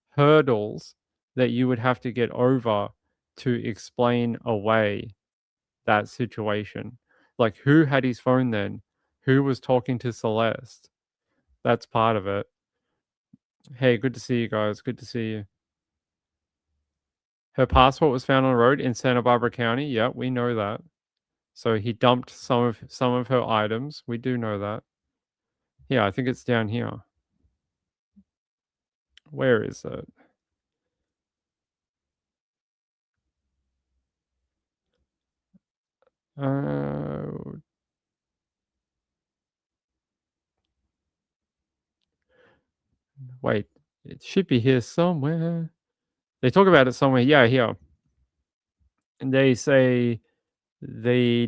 hurdles that you would have to get over to explain away that situation. Like, who had his phone then? Who was talking to Celeste? That's part of it. Hey, good to see you guys. Good to see you. Her passport was found on the road in Santa Barbara County. Yeah, we know that. So he dumped some of her items. We do know that. Yeah, I think it's down here. Where is it? Wait, it should be here somewhere. They talk about it somewhere. Yeah, here. And they say the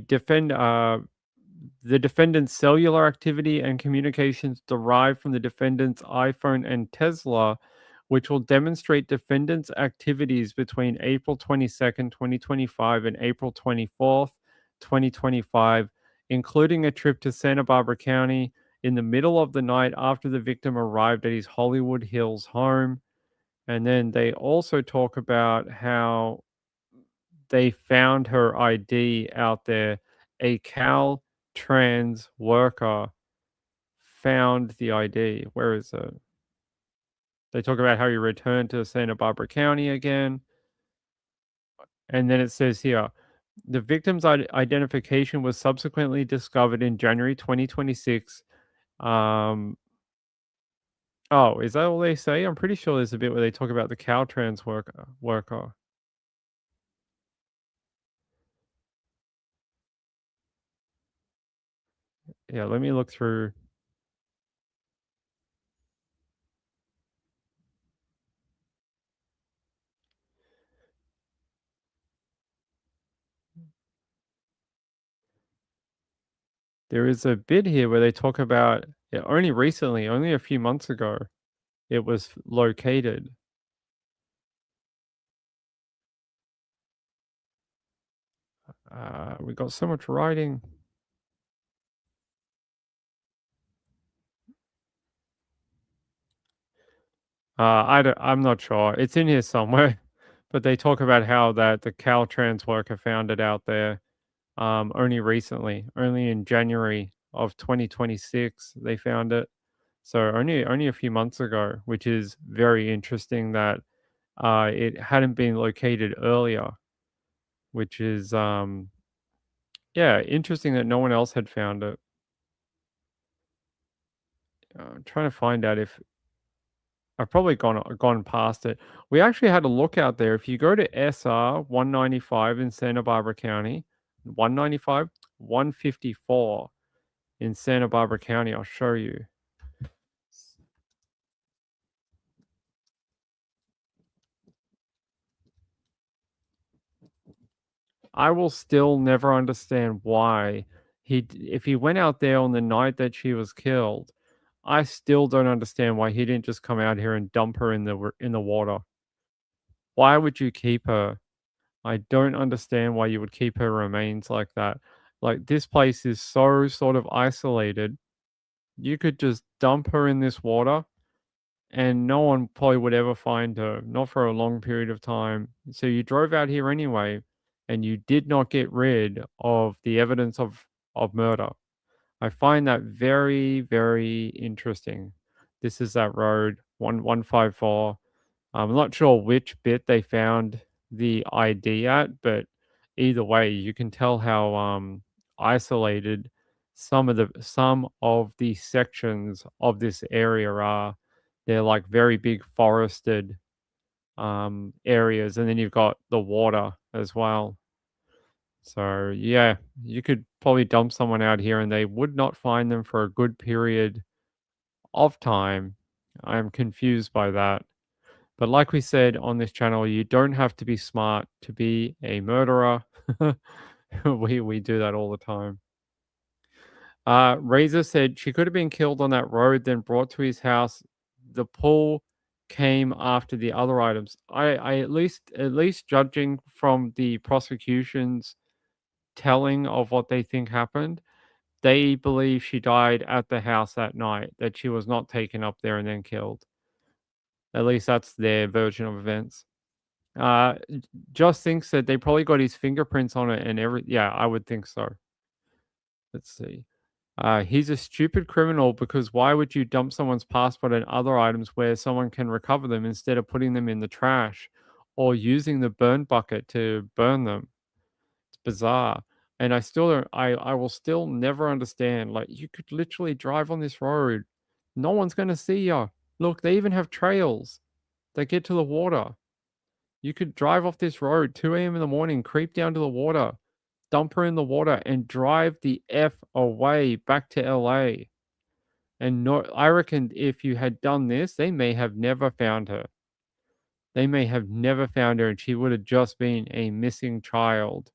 The defendant's cellular activity and communications derived from the defendant's iPhone and Tesla, which will demonstrate defendant's activities between April 22nd, 2025 and April 24th, 2025, including a trip to Santa Barbara County in the middle of the night after the victim arrived at his Hollywood Hills home. And then they also talk about how they found her ID out there. A Cal trans worker found the ID. Where is it? They talk about how he returned to Santa Barbara County again. And then it says here, the victim's identification was subsequently discovered in January 2026. Oh, is that all they say? I'm pretty sure there's a bit where they talk about the Cal trans worker. Yeah, let me look through. There is a bit here where they talk about only recently, only a few months ago, it was located. We got so much writing. I'm not sure. It's in here somewhere, but they talk about how that the Cal trans worker found it out there only recently, only in January of 2026 they found it. So only a few months ago, which is very interesting that it hadn't been located earlier, which is yeah, interesting that no one else had found it. I'm trying to find out if I've probably gone past it. We actually had a look out there. If you go to SR 195 in Santa Barbara County, 195, 154 in Santa Barbara County, I'll show you. I will still never understand why if he went out there on the night that she was killed, I still don't understand why he didn't just come out here and dump her in the water. Why would you keep her? I don't understand why you would keep her remains like that. Like, this place is so sort of isolated. You could just dump her in this water and no one probably would ever find her, not for a long period of time. So you drove out here anyway, and you did not get rid of the evidence of murder. I find that very, very interesting. This is that road, 154. I'm not sure which bit they found the ID at, but either way, you can tell how isolated some of the sections of this area are. They're like very big forested areas, and then you've got the water as well. So yeah, you could probably dump someone out here and they would not find them for a good period of time. I'm confused by that. But like we said on this channel, you don't have to be smart to be a murderer. we do that all the time. Razor said she could have been killed on that road, then brought to his house. The pull came after the other items. I at least judging from the prosecution's telling of what they think happened, they believe she died at the house that night, that she was not taken up there and then killed. At least that's their version of events. Josh thinks that they probably got his fingerprints on it and yeah, I would think so. Let's see. He's a stupid criminal because why would you dump someone's passport and other items where someone can recover them instead of putting them in the trash or using the burn bucket to burn them? It's bizarre. And I will still never understand. Like, you could literally drive on this road. No one's going to see you. Look, they even have trails that get to the water. You could drive off this road 2 a.m. in the morning, creep down to the water, dump her in the water, and drive the F away back to LA. And I reckon if you had done this, they may have never found her. They may have never found her, and she would have just been a missing child.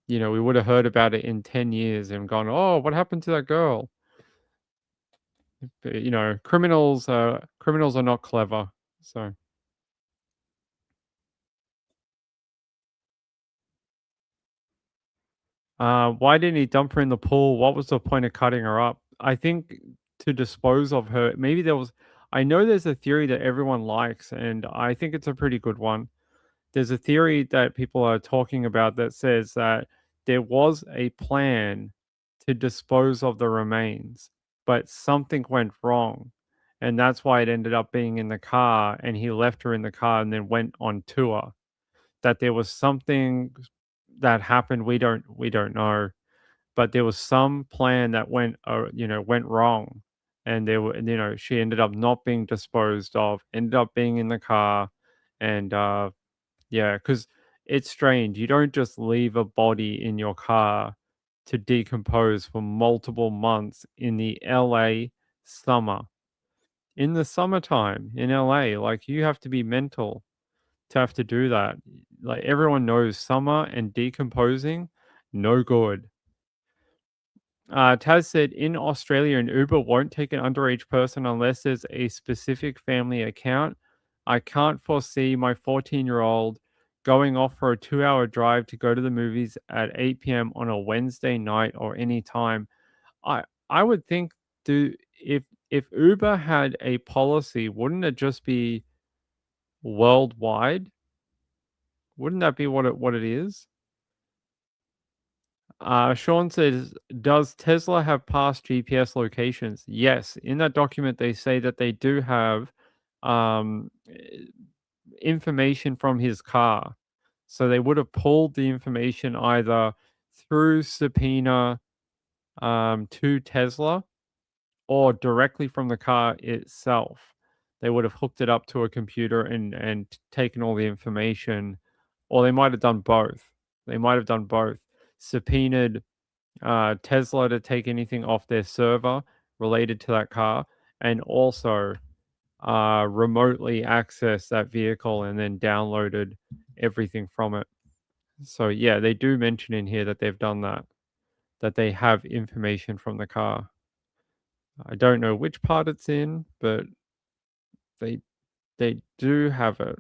we would have heard about it in 10 years and gone, oh, what happened to that girl? But, criminals are not clever. So why didn't he dump her in the pool? What was the point of cutting her up? I think to dispose of her. Maybe I know there's a theory that everyone likes, and I think it's a pretty good one. There's a theory that people are talking about that says that there was a plan to dispose of the remains, but something went wrong. And that's why it ended up being in the car, and he left her in the car and then went on tour. That there was something that happened, we don't know, but there was some plan that went wrong, and she ended up not being disposed of, ended up being in the car, and yeah, because it's strange. You don't just leave a body in your car to decompose for multiple months in the LA summer. In the summertime in LA, like, you have to be mental to have to do that. Like, everyone knows summer and decomposing, no good. Taz said in Australia, an Uber won't take an underage person unless there's a specific family account. I can't foresee my 14-year-old going off for a 2-hour drive to go to the movies at 8 p.m. on a Wednesday night or any time. I would think, if Uber had a policy, wouldn't it just be worldwide? Wouldn't that be what it is? Sean says, does Tesla have past GPS locations? Yes. In that document, they say that they do have information from his car. So they would have pulled the information either through subpoena to Tesla or directly from the car itself. They would have hooked it up to a computer and taken all the information, or they might have done both. Subpoenaed Tesla to take anything off their server related to that car, and also remotely access that vehicle and then downloaded everything from it. So yeah, they do mention in here that they've done that they have information from the car. I don't know which part it's in, but they do have it.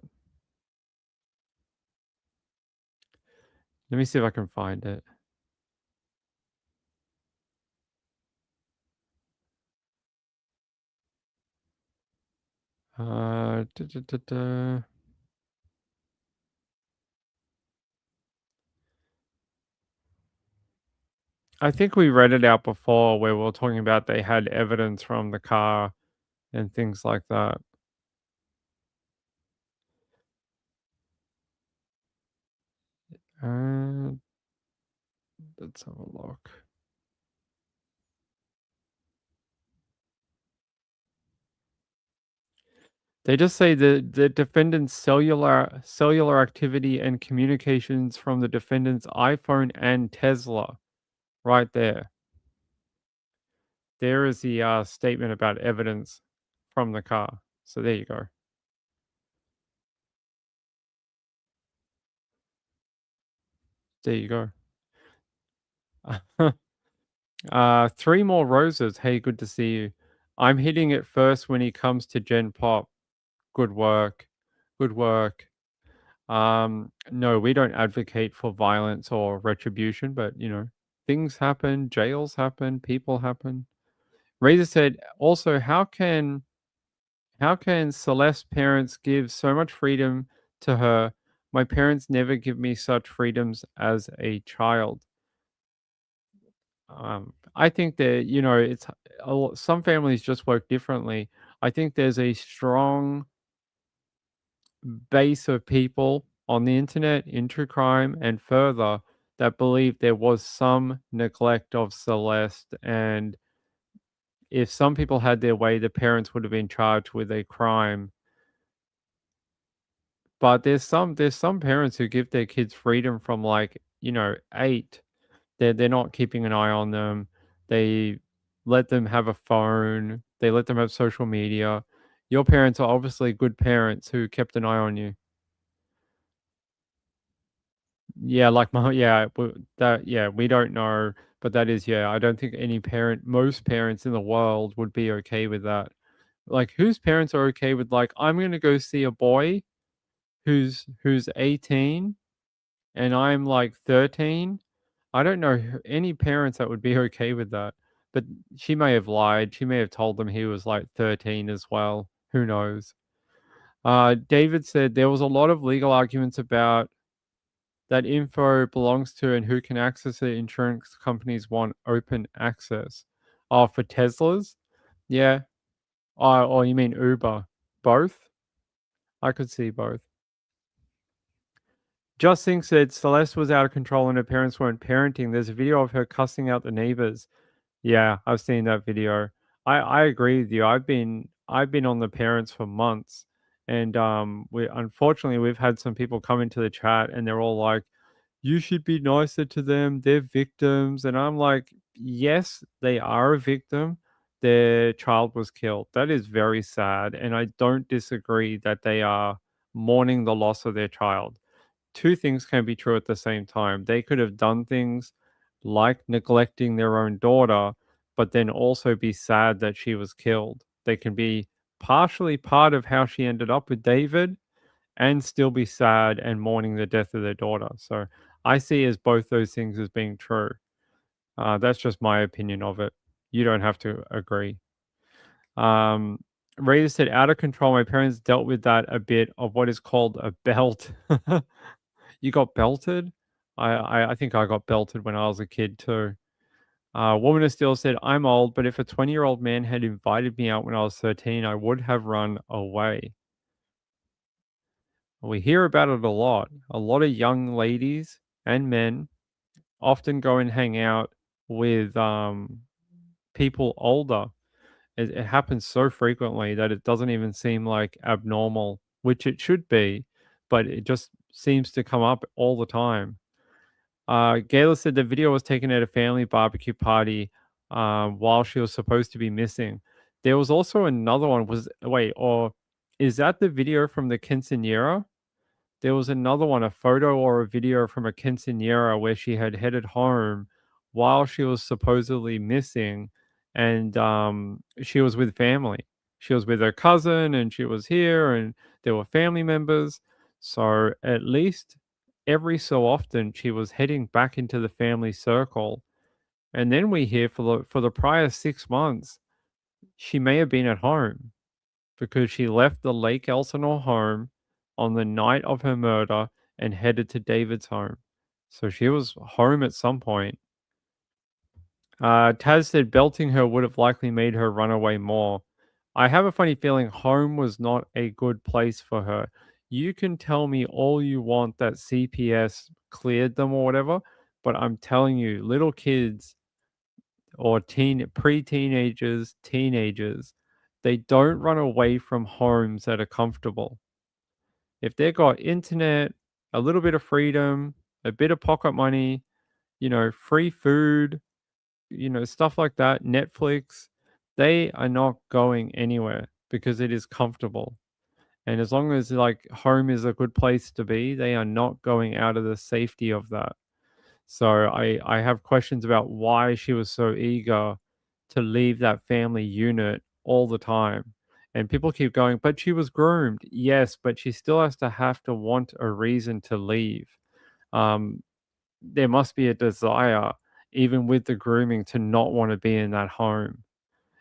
Let me see if I can find it. Da, da, da, da. I think we read it out before where we were talking about they had evidence from the car and things like that. Let's have a look. They just say the defendant's cellular activity and communications from the defendant's iPhone and Tesla, right there. There is the statement about evidence from the car. So there you go. There you go. 3 more roses. Hey, good to see you. I'm hitting it first when he comes to Gen Pop. Good work. Good work. No, we don't advocate for violence or retribution, but things happen, jails happen, people happen. Razor said, also, how can Celeste's parents give so much freedom to her? My parents never give me such freedoms as a child. I think that it's some families just work differently. I think there's a strong base of people on the internet, in true crime and further, that believe there was some neglect of Celeste, and if some people had their way, the parents would have been charged with a crime. But there's some parents who give their kids freedom from 8. They're not keeping an eye on them. They let them have a phone. They let them have social media. Your parents are obviously good parents who kept an eye on you. Yeah, like we don't know, but that is I don't think most parents in the world would be okay with that. Like, whose parents are okay with, like, I'm gonna go see a boy who's 18 and I'm like 13? I don't know any parents that would be okay with that. But she may have lied. She may have told them he was like 13 as well. Who knows? David said there was a lot of legal arguments about that info belongs to and who can access it. Insurance companies want open access. Oh, for Teslas? Yeah. Or you mean Uber? Both? I could see both. Just Sing said Celeste was out of control and her parents weren't parenting. There's a video of her cussing out the neighbors. Yeah, I've seen that video. I agree with you. I've been on the parents for months, and we unfortunately we've had some people come into the chat and they're all like, "You should be nicer to them. They're victims." And I'm like, "Yes, they are a victim. Their child was killed. That is very sad, and I don't disagree that they are mourning the loss of their child. Two things can be true at the same time. They could have done things like neglecting their own daughter, but then also be sad that she was killed. They can be partially part of how she ended up with David and still be sad and mourning the death of their daughter. So I see as both those things as being true. That's just my opinion of it. You don't have to agree. Rita said, out of control. My parents dealt with that a bit of what is called a belt. You got belted? I think I got belted when I was a kid too. Woman of Steel said, I'm old, but if a 20-year-old man had invited me out when I was 13, I would have run away. We hear about it a lot. A lot of young ladies and men often go and hang out with people older. It happens so frequently that it doesn't even seem like abnormal, which it should be, but it just seems to come up all the time. Gayla said the video was taken at a family barbecue party while she was supposed to be missing. There was also another one. Or is that the video from the quinceanera? There was another one, a photo or a video from a quinceanera where she had headed home while she was supposedly missing, and she was with family. She was with her cousin, and she was here, and there were family members. So at least every so often, she was heading back into the family circle. And then we hear for the prior 6 months, she may have been at home because she left the Lake Elsinore home on the night of her murder and headed to David's home. So she was home at some point. Taz said belting her would have likely made her run away more. I have a funny feeling home was not a good place for her. You can tell me all you want that CPS cleared them or whatever, but I'm telling you, little kids or pre-teenagers, teenagers, they don't run away from homes that are comfortable. If they've got internet, a little bit of freedom, a bit of pocket money, free food, stuff like that, Netflix, they are not going anywhere because it is comfortable. And as long as like home is a good place to be, they are not going out of the safety of that. So I have questions about why she was so eager to leave that family unit all the time. And people keep going, but she was groomed. Yes, but she still have to want a reason to leave. There must be a desire, even with the grooming, to not want to be in that home.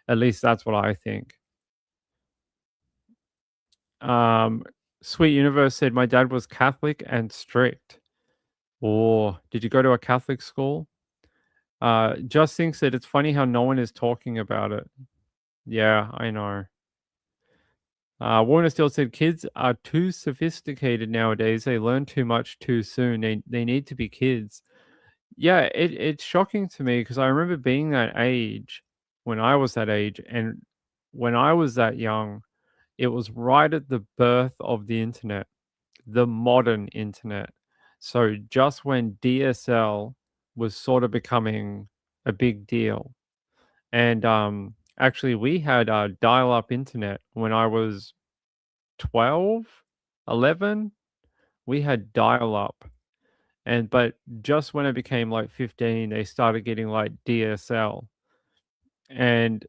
At least that's what I think. Sweet Universe said, my dad was Catholic and strict. Or did you go to a Catholic school? Just Think said, it's funny how no one is talking about it. Yeah, I know. Warner still said, kids are too sophisticated nowadays. They learn too much too soon. They need to be kids. Yeah, it's shocking to me because I remember being that age when I was that age. And when I was that young, it was right at the birth of the internet, the modern internet. So just when DSL was sort of becoming a big deal. And actually, we had dial-up internet when I was 12, 11. We had dial-up. But just when I became like 15, they started getting like DSL. And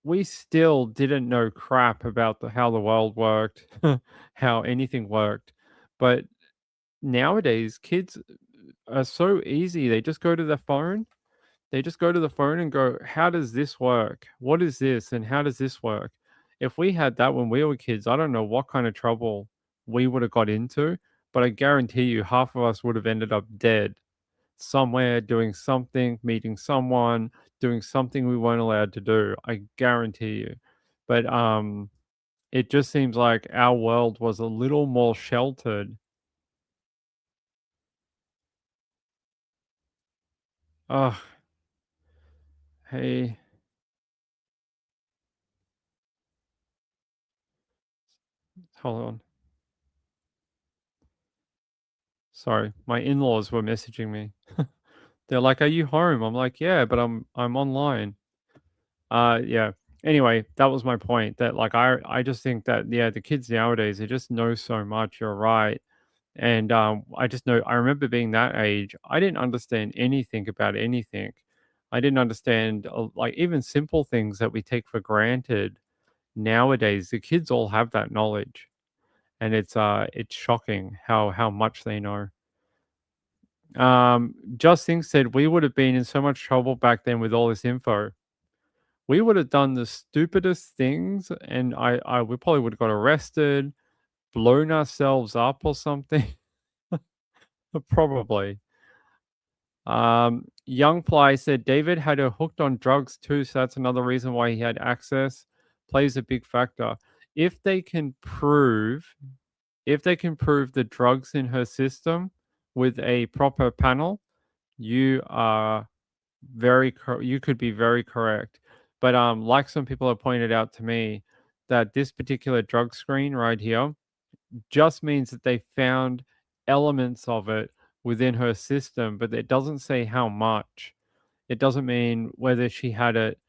we still didn't know crap about how the world worked, how anything worked. But nowadays, kids are so easy. They just go to their phone. They just go to the phone and go, how does this work? What is this? And how does this work? If we had that when we were kids, I don't know what kind of trouble we would have got into, but I guarantee you half of us would have ended up dead somewhere doing something, meeting someone, doing something we weren't allowed to do. I guarantee you. But it just seems like our world was a little more sheltered. Ugh. Hey. Hold on. Sorry, my in-laws were messaging me. They're like, "Are you home?" I'm like, "Yeah, but I'm online." Yeah. Anyway, that was my point. That like I just think that yeah, the kids nowadays they just know so much. You're right, and I just know. I remember being that age. I didn't understand anything about anything. I didn't understand like even simple things that we take for granted nowadays. The kids all have that knowledge, and it's shocking how much they know. Justin said we would have been in so much trouble back then with all this info. We would have done the stupidest things, and we probably would have got arrested, blown ourselves up or something. Probably. Young Fly said David had her hooked on drugs too, so that's another reason why he had access. Plays a big factor. If they can prove, the drugs in her system with a proper panel, you are you could be very correct. But like some people have pointed out to me, that this particular drug screen right here just means that they found elements of it within her system, but it doesn't say how much. It doesn't mean whether she had it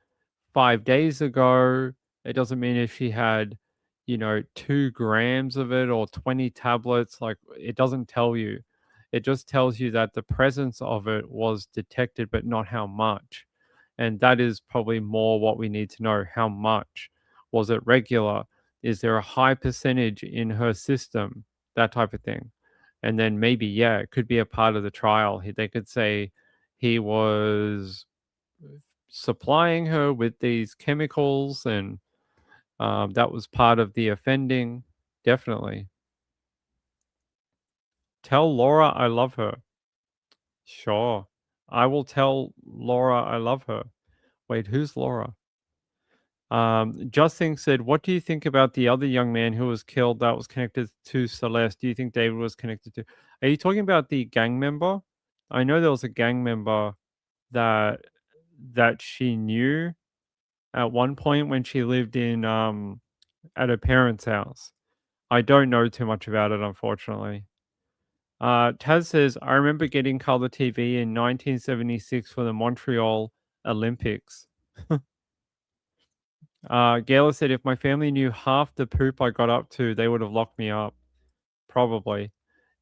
5 days ago. It doesn't mean if she had, 2 grams of it or 20 tablets. Like, it doesn't tell you. It just tells you that the presence of it was detected, but not how much. And that is probably more what we need to know. How much? Was it regular? Is there a high percentage in her system? That type of thing. And then maybe, yeah, it could be a part of the trial. They could say he was supplying her with these chemicals, and that was part of the offending. Definitely. Tell Laura I love her. Sure. I will tell Laura I love her. Wait, who's Laura? Justin said, what do you think about the other young man who was killed that was connected to Celeste? Do you think David was connected to? Are you talking about the gang member? I know there was a gang member that she knew at one point when she lived in at her parents' house. I don't know too much about it, unfortunately. Taz says, I remember getting color TV in 1976 for the Montreal Olympics. Gayla said, if my family knew half the poop I got up to, they would have locked me up. Probably.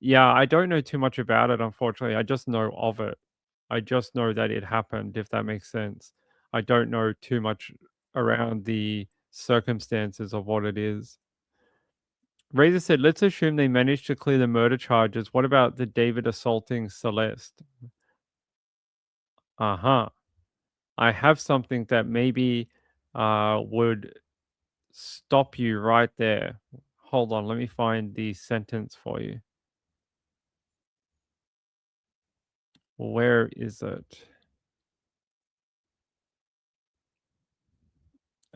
Yeah, I don't know too much about it, unfortunately. I just know of it. I just know that it happened, if that makes sense. I don't know too much around the circumstances of what it is. Razor said, let's assume they managed to clear the murder charges. What about the David assaulting Celeste? Uh-huh. I have something that maybe would stop you right there. Hold on, let me find the sentence for you. Where is it?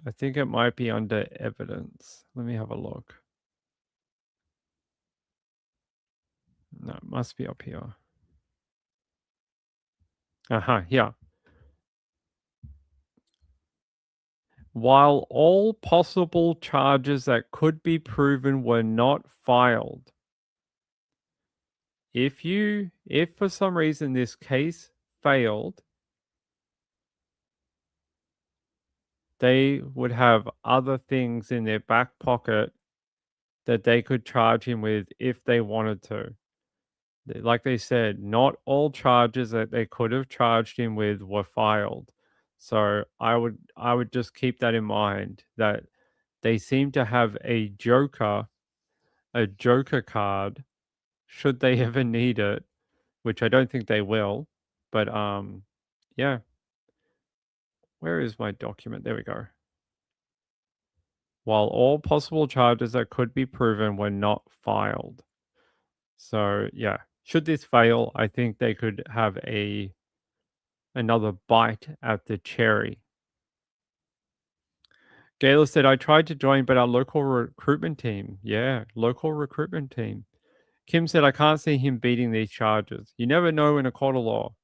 I think it might be under evidence. Let me have a look. No, it must be up here. Yeah. While all possible charges that could be proven were not filed, if for some reason this case failed, they would have other things in their back pocket that they could charge him with if they wanted to. Like they said, not all charges that they could have charged him with were filed. So I would just keep that in mind, that they seem to have a joker card should they ever need it, which I don't think they will. But yeah. Where is my document? There we go. While all possible charges that could be proven were not filed. So yeah, should this fail, I think they could have another bite at the cherry. Gayla said, I tried to join, but our local recruitment team. Yeah, local recruitment team. Kim said, I can't see him beating these charges. You never know in a court of law.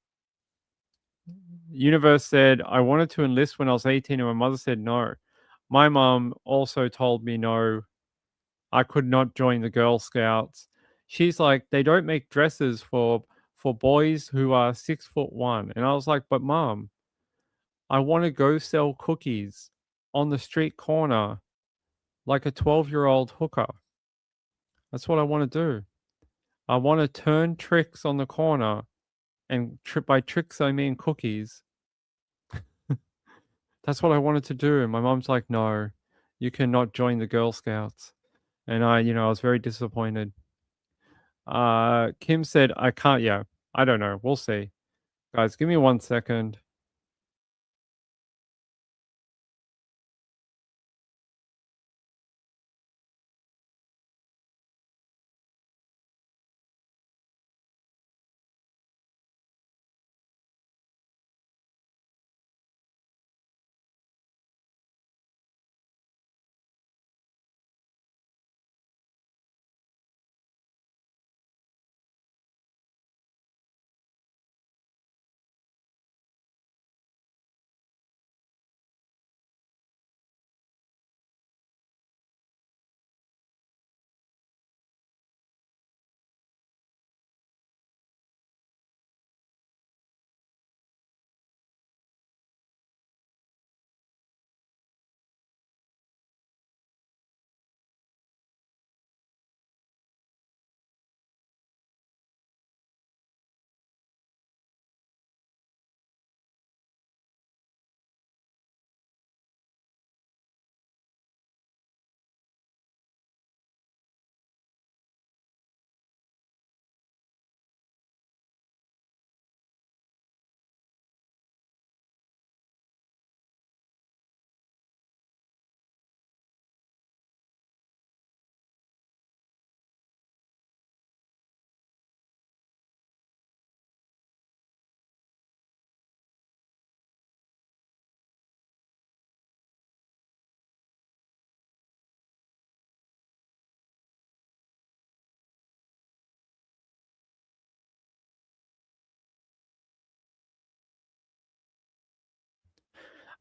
Universe said, I wanted to enlist when I was 18 and my mother said no. My mom also told me no. I could not join the Girl Scouts. She's like, they don't make dresses for boys who are 6'1". And I was like, but mom, I want to go sell cookies on the street corner like a 12-year-old hooker. That's what I want to do. I want to turn tricks on the corner, and by tricks I mean cookies. That's what I wanted to do. And my mom's like, no, you cannot join the Girl Scouts. And I was very disappointed. Kim said, I can't. Yeah, I don't know. We'll see. Guys, give me 1 second.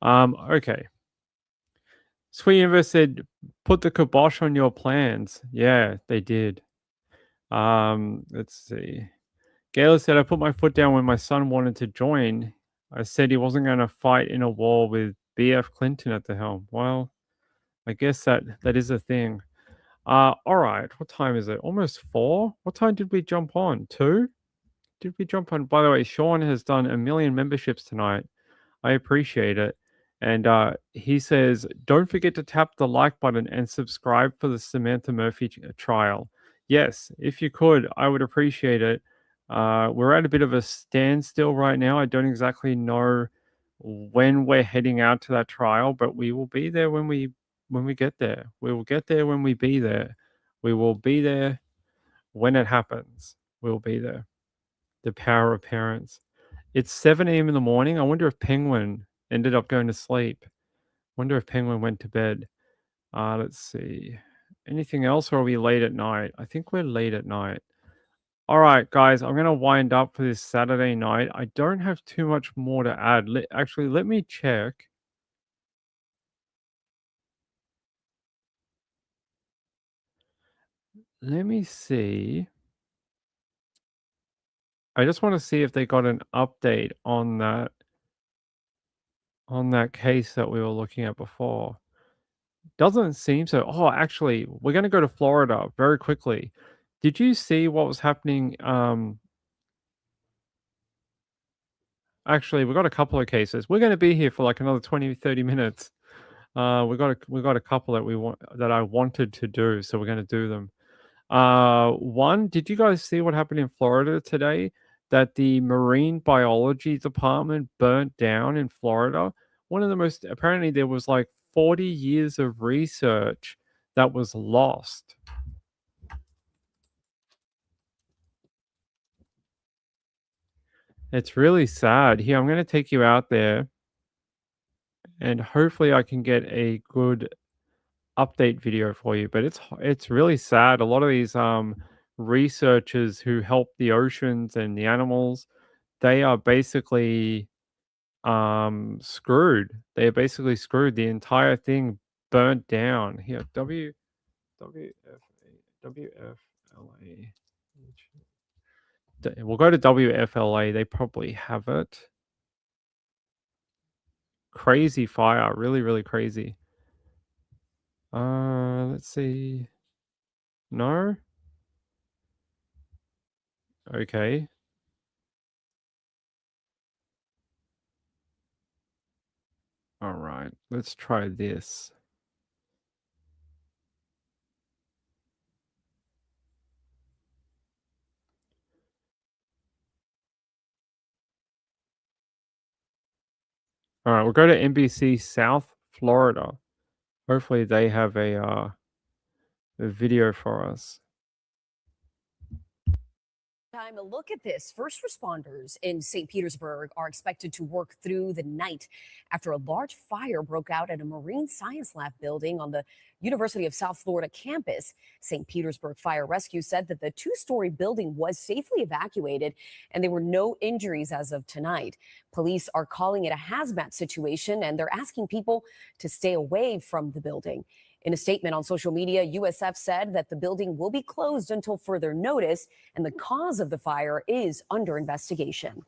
Okay. Sweet Universe said, put the kibosh on your plans. Yeah, they did. Let's see. Gayla said, I put my foot down when my son wanted to join. I said he wasn't going to fight in a war with BF Clinton at the helm. Well, I guess that is a thing. All right. What time is it? Almost 4? What time did we jump on? 2? Did we jump on? By the way, Sean has done 1 million memberships tonight. I appreciate it. And he says, don't forget to tap the like button and subscribe for the Samantha Murphy trial. Yes, if you could, I would appreciate it. We're at a bit of a standstill right now. I don't exactly know when we're heading out to that trial, but we will be there when we get there. We will get there when we be there. We will be there when it happens. We'll be there. The power of parents. It's 7 a.m. in the morning. I wonder if Penguin ended up going to sleep. Wonder if Penguin went to bed. Let's see. Anything else, or are we late at night? I think we're late at night. All right, guys, I'm going to wind up for this Saturday night. I don't have too much more to add. Actually, let me check. Let me see. I just want to see if they got an update on that case that we were looking at before. Doesn't seem so. Oh, actually, we're going to go to Florida very quickly. Did you see what was happening? Actually, we've got a couple of cases. We're going to be here for like another 20, 30 minutes. We got a couple that I wanted to do, so we're going to do them. One, did you guys see what happened in Florida today? That the marine biology department burnt down in Florida. One of the most, apparently there was like 40 years of research that was lost. It's really sad. Here, I'm going to take you out there and hopefully I can get a good update video for you, but it's really sad. A lot of these researchers who help the oceans and the animals, they are basically screwed. They are basically screwed. The entire thing burnt down. Here, WFLA. We'll go to WFLA. They probably have it. Crazy fire. Really, really crazy. Let's see. No? Okay. All right. Let's try this. All right, we'll go to NBC South Florida. Hopefully they have a video for us. Time to look at this. First responders in St. Petersburg are expected to work through the night after a large fire broke out at a marine science lab building on the University of South Florida campus. St. Petersburg Fire Rescue said that the two-story building was safely evacuated and there were no injuries as of tonight. Police are calling it a hazmat situation and they're asking people to stay away from the building. In a statement on social media, USF said that the building will be closed until further notice, and the cause of the fire is under investigation.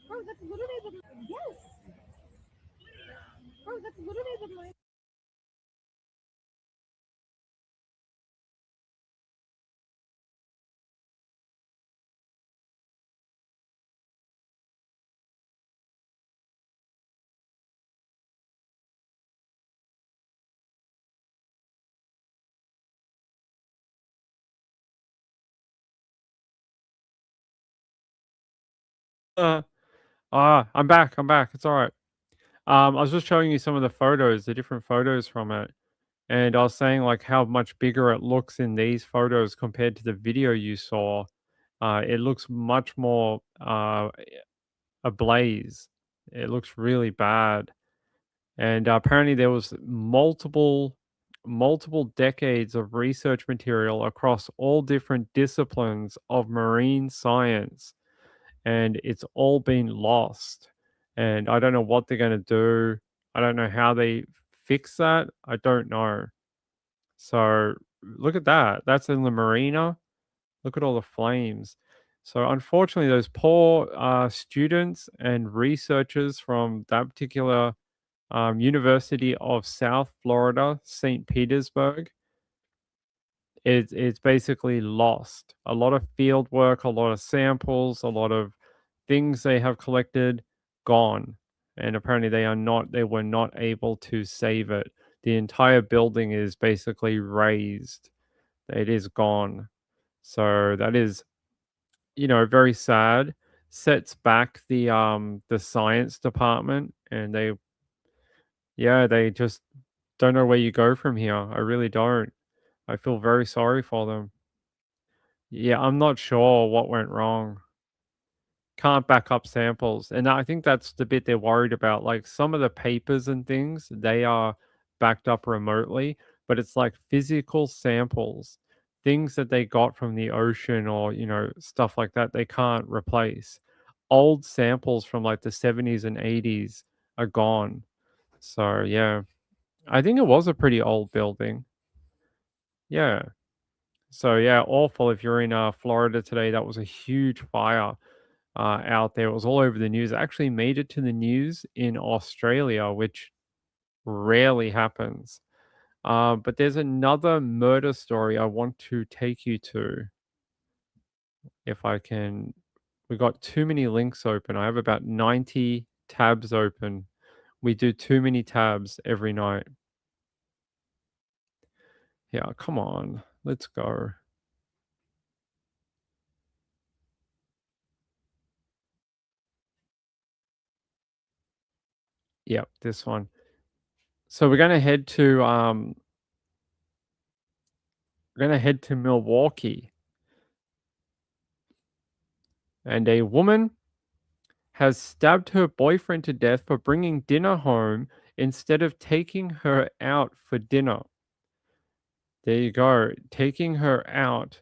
Bro, that's literally the yes. Bro, that's literally the I'm back. I'm back. It's all right. I was just showing you some of the photos, the different photos from it. And I was saying like how much bigger it looks in these photos compared to the video you saw. It looks much more ablaze. It looks really bad. And apparently there was multiple decades of research material across all different disciplines of marine science, and it's all been lost. And I don't know what they're going to do. I don't know how they fix that. I don't know. So look at that. That's in the marina. Look at all the flames. So unfortunately, those poor students and researchers from that particular University of South Florida, St. Petersburg, it's basically lost. A lot of field work, a lot of samples, a lot of things they have collected, gone. And apparently they were not able to save it. The entire building is basically razed. It is gone. So that is, very sad. Sets back the science department, and they just don't know where you go from here. I really don't. I feel very sorry for them. Yeah, I'm not sure what went wrong. Can't back up samples. And I think that's the bit they're worried about. Like some of the papers and things, they are backed up remotely, but it's like physical samples, things that they got from the ocean or, stuff like that, they can't replace. old samples from like the 70s and 80s are gone. So yeah, I think it was a pretty old building. Yeah. So yeah, awful. If you're in Florida today, that was a huge fire out there. It was all over the news. It actually made it to the news in Australia, which rarely happens. But there's another murder story I want to take you to. If I can, we got too many links open. I have about 90 tabs open. We do too many tabs every night. Yeah, come on. Let's go. Yep, this one. So we're gonna head to Milwaukee. And a woman has stabbed her boyfriend to death for bringing dinner home instead of taking her out for dinner. There you go. Taking her out.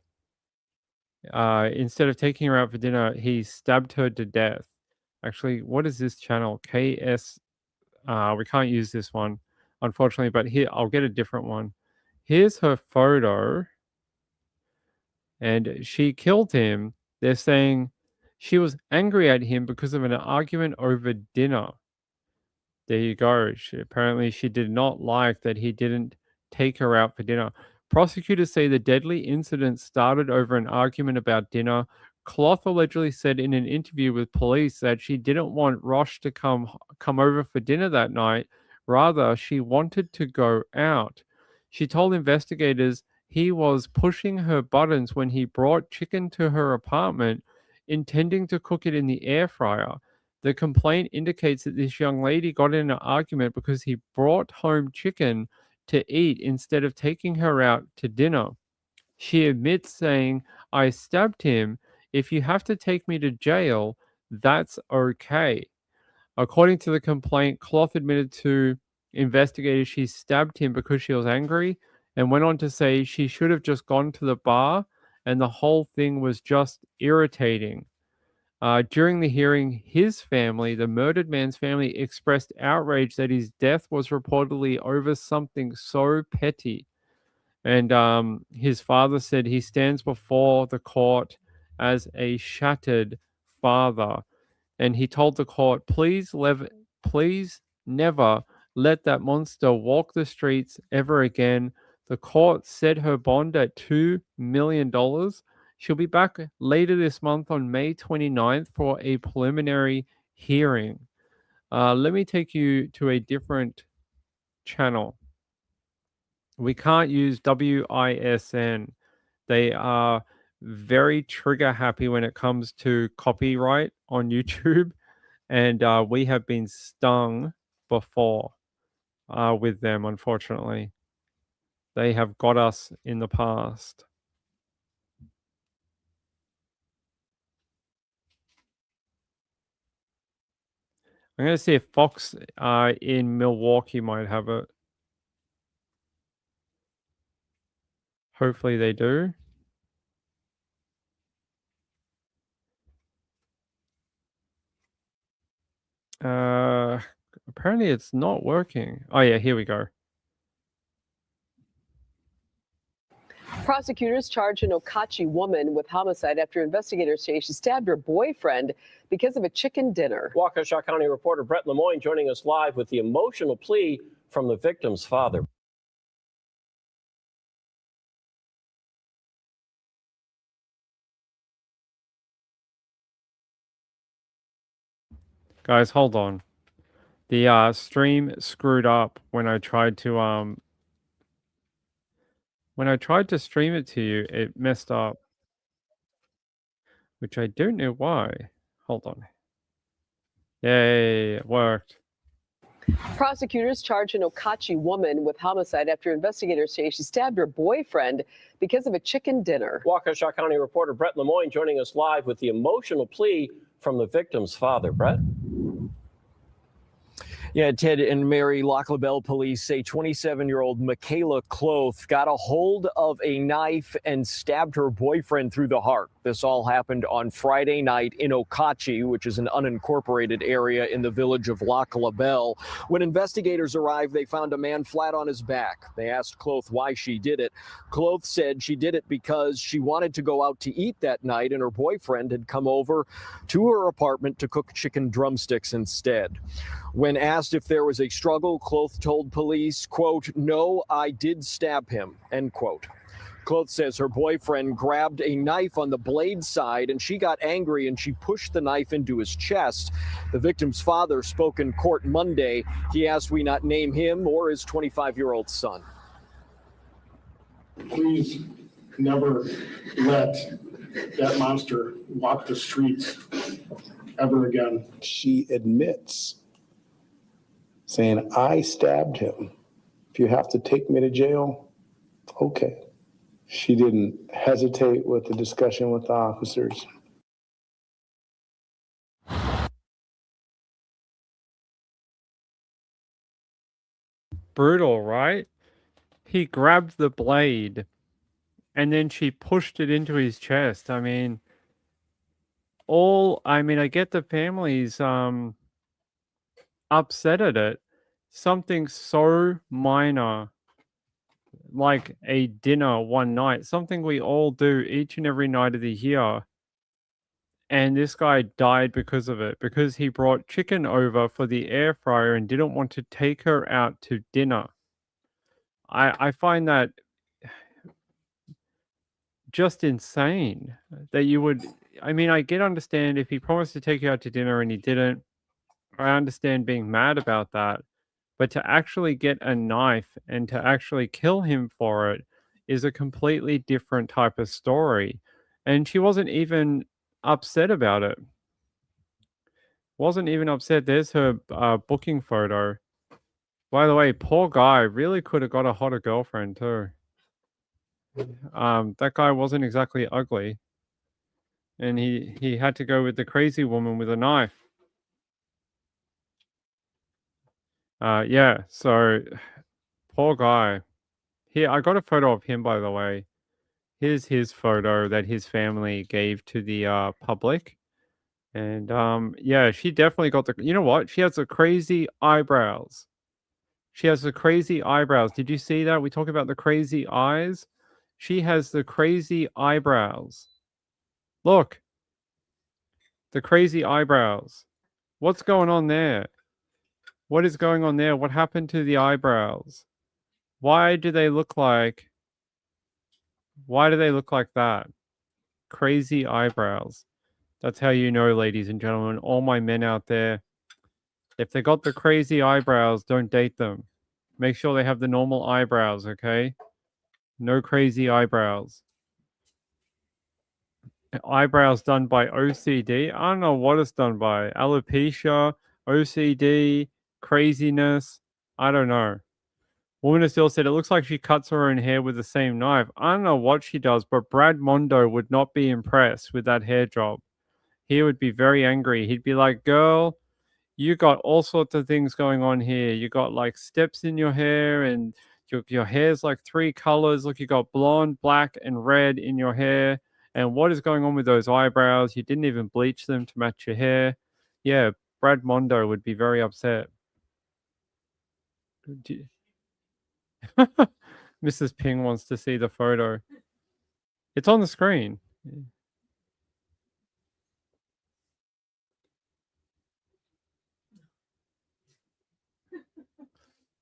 Instead of taking her out for dinner, he stabbed her to death. Actually, what is this channel? KS. We can't use this one, unfortunately, but here, I'll get a different one. Here's her photo. And she killed him. They're saying she was angry at him because of an argument over dinner. There you go. Apparently, she did not like that he didn't take her out for dinner. Prosecutors say the deadly incident started over an argument about dinner. Cloth allegedly said in an interview with police that she didn't want Rosh to come over for dinner that night. Rather, she wanted to go out. She told investigators he was pushing her buttons when he brought chicken to her apartment, intending to cook it in the air fryer. The complaint indicates that this young lady got in an argument because he brought home chicken to eat instead of taking her out to dinner. She admits saying, "I stabbed him. If you have to take me to jail, that's okay." According to the complaint, Cloth admitted to investigators she stabbed him because she was angry and went on to say she should have just gone to the bar and the whole thing was just irritating. During the hearing, his family, the murdered man's family, expressed outrage that his death was reportedly over something so petty. And his father said he stands before the court as a shattered father. And he told the court, please never let that monster walk the streets ever again. The court set her bond at $2 million. She'll be back later this month on May 29th for a preliminary hearing. Let me take you to a different channel. We can't use WISN. They are very trigger happy when it comes to copyright on YouTube. And we have been stung before with them, unfortunately. They have got us in the past. I'm going to see if Fox in Milwaukee might have it. Hopefully they do. Apparently it's not working. Oh yeah, here we go. Prosecutors charge an Okachi woman with homicide after investigators say she stabbed her boyfriend because of a chicken dinner. Waukesha County reporter Brett Lemoyne joining us live with the emotional plea from the victim's father. Guys, hold on. The stream screwed up when I tried to stream it to you, it messed up. Which I don't know why. Hold on. Yay, it worked. Prosecutors charge an Okachi woman with homicide after investigators say she stabbed her boyfriend because of a chicken dinner. Waukesha County reporter Brett Lemoyne joining us live with the emotional plea from the victim's father. Brett? Yeah, Ted and Mary, Loch LaBelle police say 27-year-old Michaela Cloth got a hold of a knife and stabbed her boyfriend through the heart. This all happened on Friday night in Okachi, which is an unincorporated area in the village of Loch LaBelle. When investigators arrived, they found a man flat on his back. They asked Cloth why she did it. Cloth said she did it because she wanted to go out to eat that night, and her boyfriend had come over to her apartment to cook chicken drumsticks instead. When asked if there was a struggle, Cloth told police, quote, "No, I did stab him," end quote. Cloth says her boyfriend grabbed a knife on the blade side and she got angry and she pushed the knife into his chest. The victim's father spoke in court Monday. He asked we not name him or his 25-year-old son. Please never let that monster walk the streets ever again. She admits saying, I stabbed him. If you have to take me to jail, okay. She didn't hesitate with the discussion with the officers. Brutal, right? He grabbed the blade and then she pushed it into his chest. I mean, I get the family's upset at it. Something so minor like a dinner one night, something we all do each and every night of the year. And this guy died because of it, because he brought chicken over for the air fryer and didn't want to take her out to dinner. I find that just insane that you would. I mean, I understand if he promised to take you out to dinner and he didn't. I understand being mad about that. But to actually get a knife and to actually kill him for it is a completely different type of story. And she wasn't even upset about it. Wasn't even upset. There's her booking photo. By the way, poor guy really could have got a hotter girlfriend too. That guy wasn't exactly ugly. And he had to go with the crazy woman with a knife. Yeah, so poor guy. Here, I got a photo of him, by the way. Here's his photo that his family gave to the public. And yeah, she definitely got the, you know what? She has the crazy eyebrows. She has the crazy eyebrows. Did you see that? We talk about the crazy eyes. She has the crazy eyebrows. Look. The crazy eyebrows. What's going on there? What is going on there? What happened to the eyebrows? Why do they look like that? Crazy eyebrows. That's how you know, ladies and gentlemen, all my men out there, if they got the crazy eyebrows, don't date them. Make sure they have the normal eyebrows, okay? No crazy eyebrows. Eyebrows done by OCD. I don't know what it's done by. Alopecia, OCD, craziness. I don't know. Woman still said it looks like she cuts her own hair with the same knife. I don't know what she does, but Brad Mondo would not be impressed with that hair job. He would be very angry. He'd be like, girl, you got all sorts of things going on here. You got like steps in your hair and your hair's like 3 colors. Look, you got blonde, black, and red in your hair. And what is going on with those eyebrows? You didn't even bleach them to match your hair. Yeah, Brad Mondo would be very upset. Mrs. Ping wants to see the photo. It's on the screen.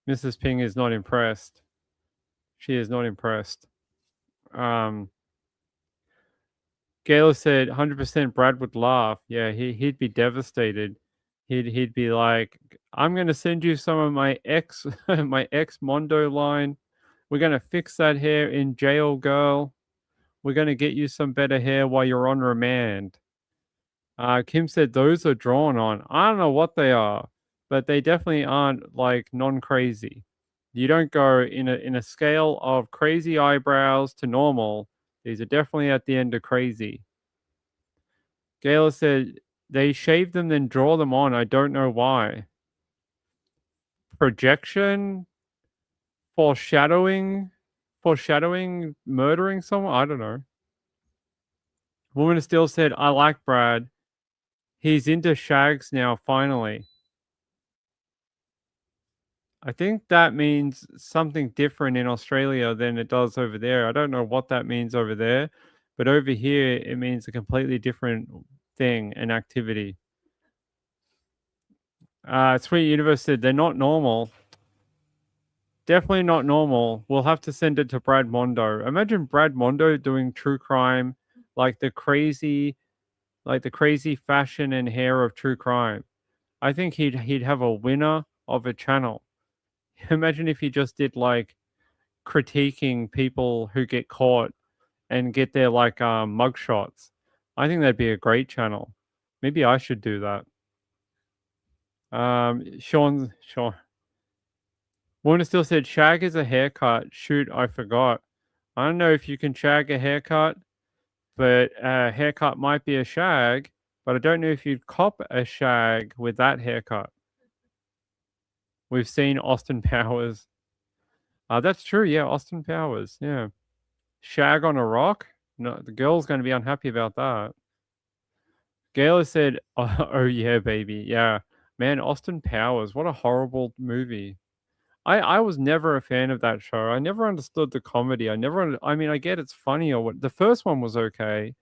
Mrs. Ping is not impressed. She is not impressed. Gail said 100% Brad would laugh. Yeah, he'd be devastated. He'd be like, I'm gonna send you some of my ex my ex Mondo line. We're gonna fix that hair in jail, girl. We're gonna get you some better hair while you're on remand. Kim said those are drawn on. I don't know what they are, but they definitely aren't like non-crazy. You don't go in a scale of crazy eyebrows to normal. These are definitely at the end of crazy. Gayla said they shave them then draw them on. I don't know why. projection, foreshadowing, murdering someone. I don't know. Woman of Steel said, "I like Brad. He's into shags now. Finally." I think that means something different in Australia than it does over there. I don't know what that means over there, but over here it means a completely different thing and activity. Sweet Universe said they're not normal. Definitely not normal. We'll have to send it to Brad Mondo. Imagine Brad Mondo doing true crime, like the crazy fashion and hair of true crime. I think he'd have a winner of a channel. Imagine if he just did like critiquing people who get caught and get their like mugshots. I think that'd be a great channel. Maybe I should do that. Sean Warner still said shag is a haircut. Shoot, I forgot. I don't know if you can shag a haircut, but a haircut might be a shag, but I don't know if you'd cop a shag with that haircut. We've seen Austin Powers. That's true, yeah, Austin Powers, yeah. Shag on a rock? No, the girl's going to be unhappy about that. Gayla said, oh yeah, baby, yeah. Man, Austin Powers, what a horrible movie. I was never a fan of that show. I never understood the comedy. I mean, I get it's funny or what. The first one was okay.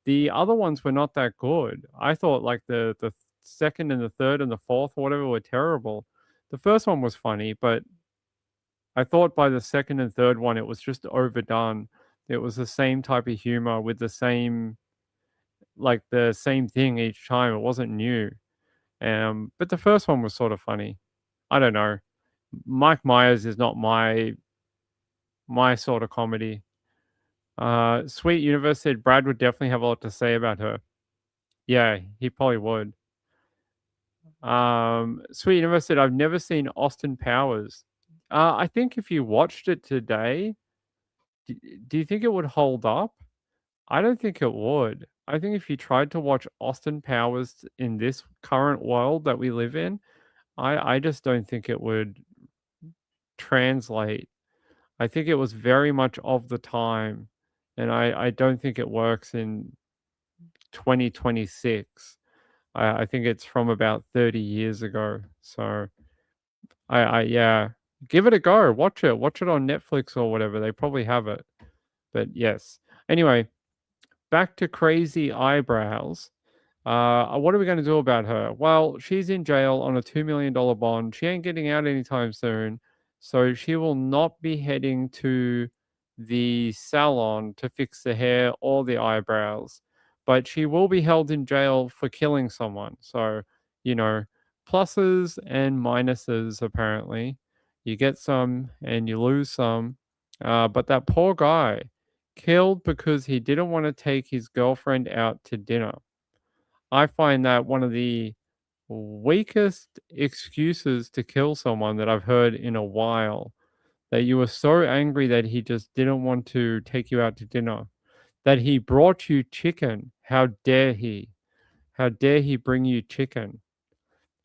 The other ones were not that good. I thought like the second and the third and the fourth or whatever were terrible. The first one was funny, but I thought by the second and third one it was just overdone. It was the same type of humor with the same thing each time. It wasn't new. But the first one was sort of funny. I don't know. Mike Myers is not my sort of comedy. Sweet Universe said Brad would definitely have a lot to say about her. Yeah, he probably would. Sweet Universe said I've never seen Austin Powers. I think if you watched it today, do you think it would hold up? I don't think it would. I think if you tried to watch Austin Powers in this current world that we live in, I just don't think it would translate. I think it was very much of the time, and I don't think it works in 2026. I think it's from about 30 years ago. So yeah, give it a go. Watch it. Watch it on Netflix or whatever. They probably have it. But yes. Anyway, back to Crazy Eyebrows. What are we going to do about her? Well, she's in jail on a $2 million bond. She ain't getting out anytime soon. So she will not be heading to the salon to fix the hair or the eyebrows. But she will be held in jail for killing someone. So, pluses and minuses, apparently. You get some and you lose some. But that poor guy killed because he didn't want to take his girlfriend out to dinner. I find that one of the weakest excuses to kill someone that I've heard in a while. That you were so angry that he just didn't want to take you out to dinner. That he brought you chicken. How dare he? How dare he bring you chicken?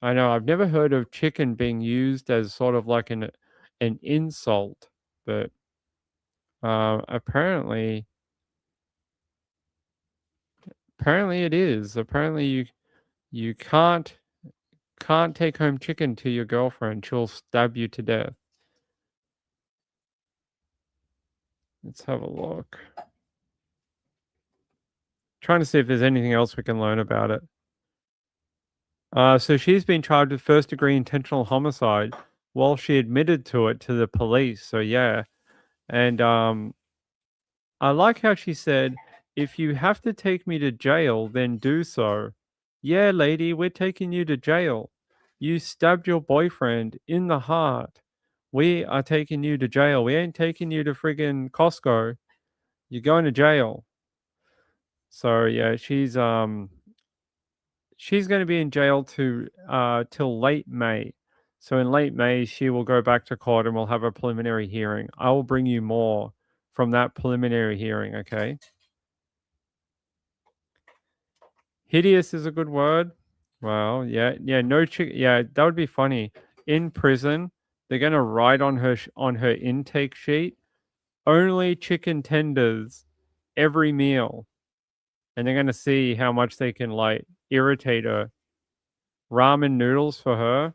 I know I've never heard of chicken being used as sort of like an insult, but apparently it is. Apparently you can't take home chicken to your girlfriend. She'll stab you to death. Let's have a look. Trying to see if there's anything else we can learn about it. So she's been charged with first-degree intentional homicide while she admitted to it to the police. So yeah, and I like how she said, "If you have to take me to jail, then do so." Yeah, lady, we're taking you to jail. You stabbed your boyfriend in the heart. We are taking you to jail. We ain't taking you to friggin' Costco. You're going to jail. So yeah, she's going to be in jail till late May. So in late May, she will go back to court and we'll have a preliminary hearing. I will bring you more from that preliminary hearing, okay? Hideous is a good word. Well, yeah, no chick. Yeah, that would be funny. In prison, They're going to write on her intake sheet only chicken tenders every meal, and they're going to see how much they can like irritate her. Ramen noodles for her.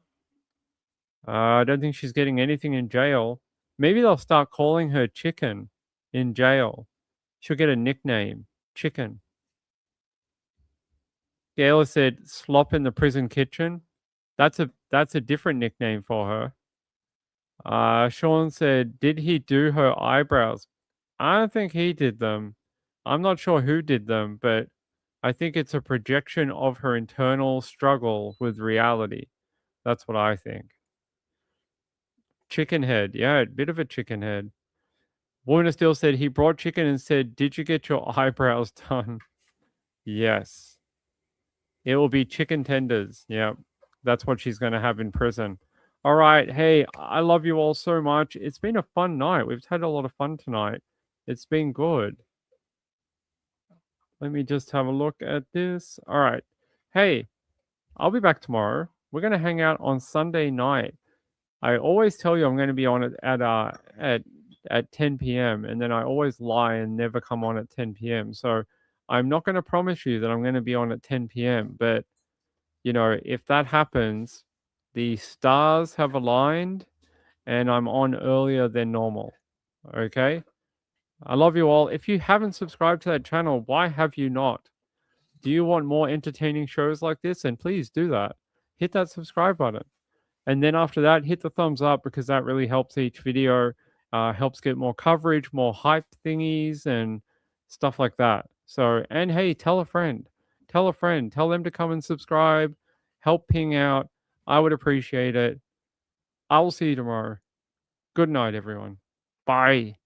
I don't think she's getting anything in jail. Maybe they'll start calling her Chicken in jail. She'll get a nickname, Chicken. Gayla said slop in the prison kitchen. That's a different nickname for her. Sean said, did he do her eyebrows? I don't think he did them. I'm not sure who did them, but I think it's a projection of her internal struggle with reality. That's what I think. Chicken head. Yeah, a bit of a chicken head. Warner still said he brought chicken and said, did you get your eyebrows done? Yes. It will be chicken tenders. Yeah, that's what she's going to have in prison. All right. Hey, I love you all so much. It's been a fun night. We've had a lot of fun tonight. It's been good. Let me just have a look at this. All right. Hey, I'll be back tomorrow. We're going to hang out on Sunday night. I always tell you I'm going to be on it at 10 p.m. and then I always lie and never come on at 10 p.m. So I'm not going to promise you that I'm going to be on at 10 p.m. But, you know, if that happens, the stars have aligned and I'm on earlier than normal. Okay? I love you all. If you haven't subscribed to that channel, why have you not? Do you want more entertaining shows like this? And please do that. Hit that subscribe button. And then after that, hit the thumbs up because that really helps each video, helps get more coverage, more hype thingies and stuff like that. So, and hey, tell a friend, tell them to come and subscribe, help ping out. I would appreciate it. I will see you tomorrow. Good night, everyone. Bye.